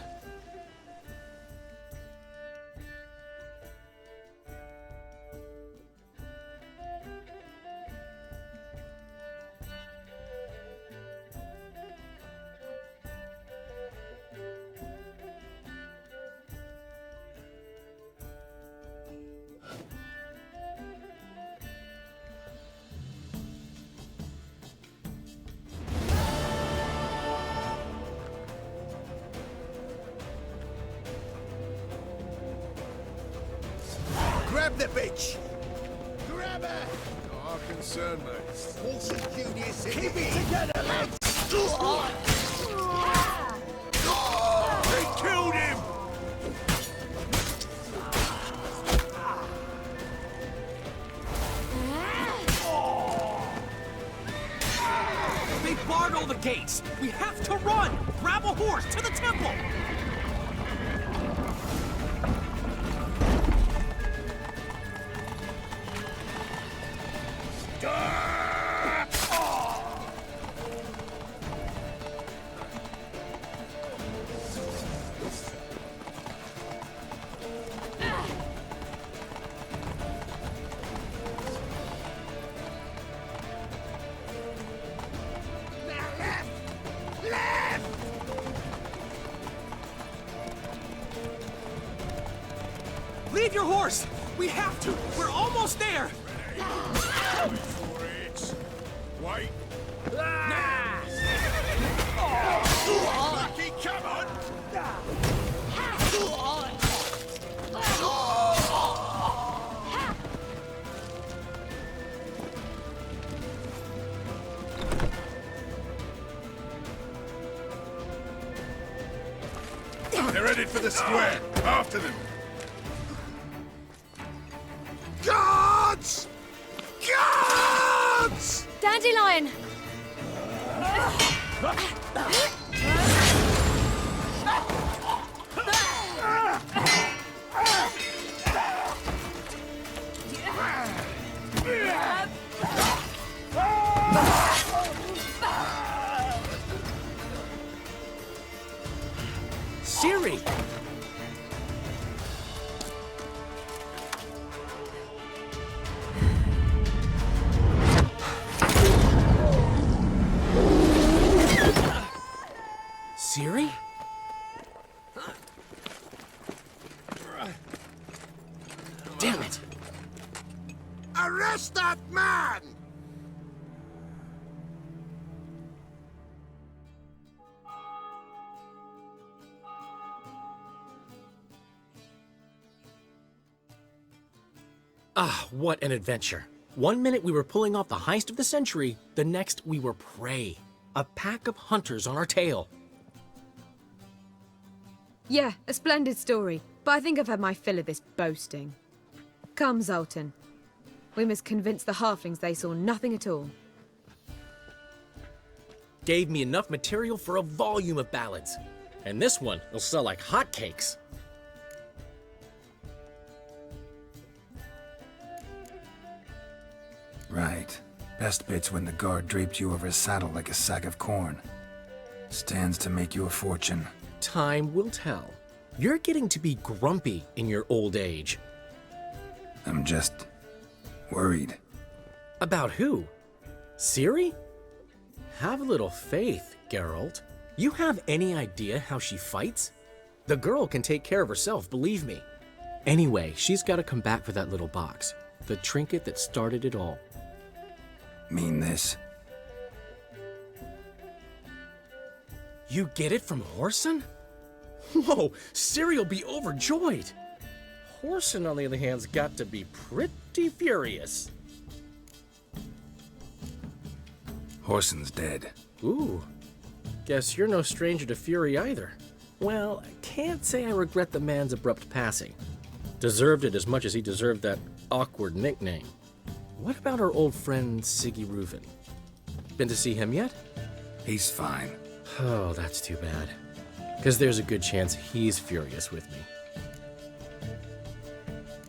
Grab the bitch! Grab her! Not our concern, mate. Horses Junior keep it together, lads! They killed him! They barred all the gates! We have to run! Grab a horse to the temple! Leave your horse! We have to! We're almost there! Wait. Lucky, come on! They're headed for the square. After them. Guards! Guards! Dandelion! Ciri! Ciri? Damn it! Arrest that man! Ah, what an adventure. One minute we were pulling off the heist of the century, the next we were prey. A pack of hunters on our tail. Yeah, a splendid story, but I think I've had my fill of this boasting. Come, Zoltan. We must convince the halflings they saw nothing at all. Gave me enough material for a volume of ballads. And this one will sell like hotcakes. Right. Best bit's when the guard draped you over a saddle like a sack of corn. Stands to make you a fortune. Time will tell. You're getting to be grumpy in your old age. I'm just worried. About who? Ciri? Have a little faith, Geralt. You have any idea how she fights? The girl can take care of herself, believe me. Anyway, she's got to come back for that little box. The trinket that started it all. Mean this? You get it from Whoreson? Whoa, Ciri will be overjoyed. Whoreson, on the other hand's got to be pretty furious. Whoreson's dead. Ooh, guess you're no stranger to fury either. Well, I can't say I regret the man's abrupt passing. Deserved it as much as he deserved that awkward nickname. What about our old friend Siggy Reuven? Been to see him yet? He's fine. Oh, that's too bad. Because there's a good chance he's furious with me.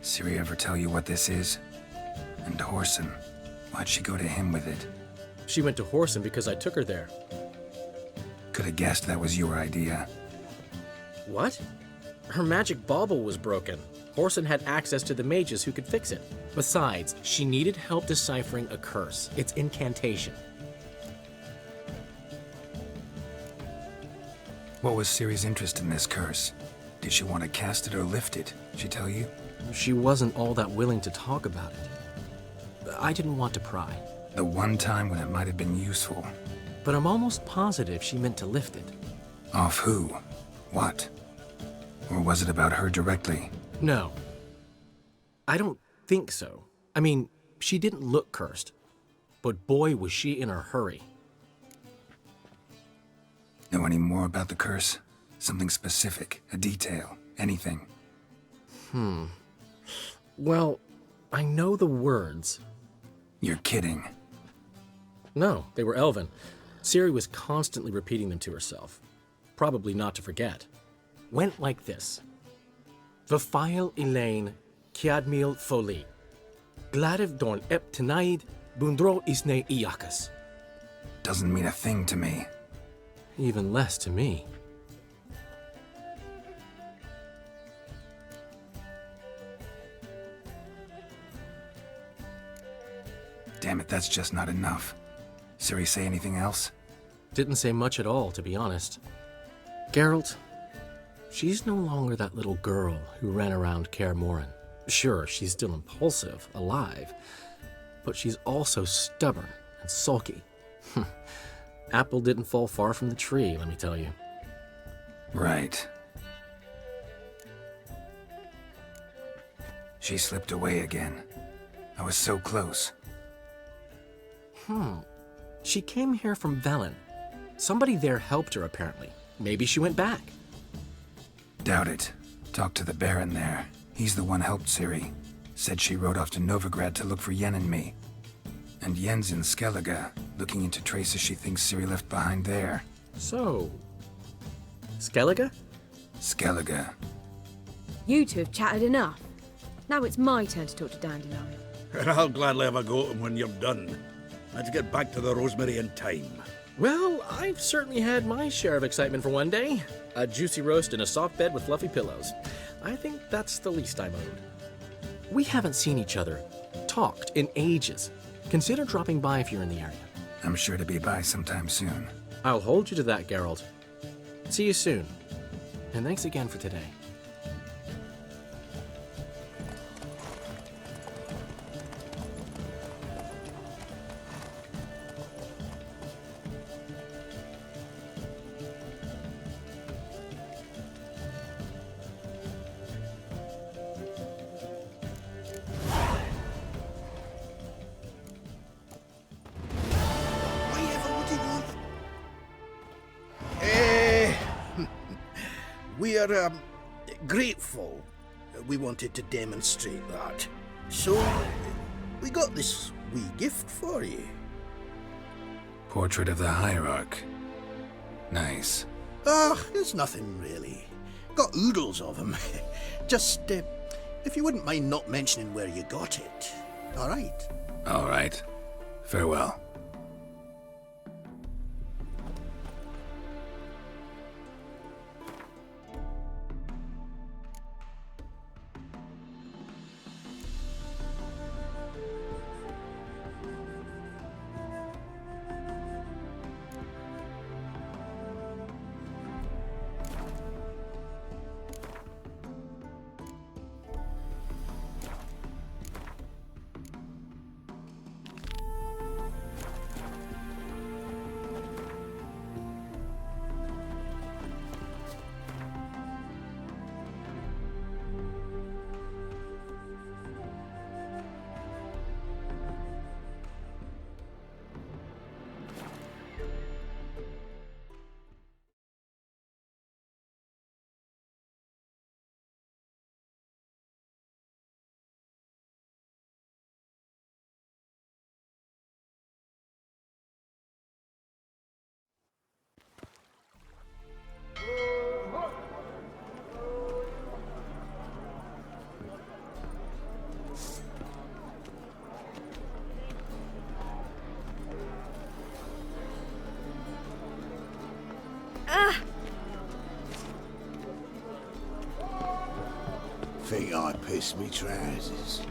Ciri ever tell you what this is? And Whoreson, why'd she go to him with it? She went to Whoreson because I took her there. Could have guessed that was your idea. What? Her magic bauble was broken. Whoreson had access to the mages who could fix it. Besides, she needed help deciphering a curse. Its incantation. What was Ciri's interest in this curse? Did she want to cast it or lift it? She tell you? She wasn't all that willing to talk about it. I didn't want to pry. The one time when it might have been useful. But I'm almost positive she meant to lift it. Off who? What? Or was it about her directly? No. I don't think so. I mean, she didn't look cursed. But boy, was she in a hurry. Know any more about the curse? Something specific, a detail, anything? Well, I know the words. You're kidding. No, they were Elven. Ciri was constantly repeating them to herself. Probably not to forget. Went like this. Vafile Elaine, Kiadmil Foli. Gladiv Dorn Ep Tenaid, Bundro Isne Iakas. Doesn't mean a thing to me. Even less to me. Damn it, that's just not enough. Ciri say anything else? Didn't say much at all, to be honest. Geralt, she's no longer that little girl who ran around Kaer Morhen. Sure, she's still impulsive, alive, but she's also stubborn and sulky. Apple didn't fall far from the tree, let me tell you. Right. She slipped away again. I was so close. She came here from Velen. Somebody there helped her, apparently. Maybe she went back. Doubt it. Talked to the Baron there. He's the one helped Ciri. Said she rode off to Novigrad to look for Yen and me. And Yen's in Skellige. looking into traces she thinks Ciri left behind there. So, Skellige? Skellige. You two have chatted enough. Now it's my turn to talk to Dandelion. And I'll gladly have a go at him when you're done. Let's get back to the Rosemary in time. Well, I've certainly had my share of excitement for one day. A juicy roast in a soft bed with fluffy pillows. I think that's the least I'm owed. We haven't seen each other, talked in ages. Consider dropping by if you're in the area. I'm sure to be by sometime soon. I'll hold you to that, Geralt. See you soon. And thanks again for today. We are grateful. We wanted to demonstrate that. So, we got this wee gift for you. Portrait of the Hierarch. Nice. It's nothing really. Got oodles of them. Just, if you wouldn't mind not mentioning where you got it. All right? All right. Farewell. Think I pissed me trousers.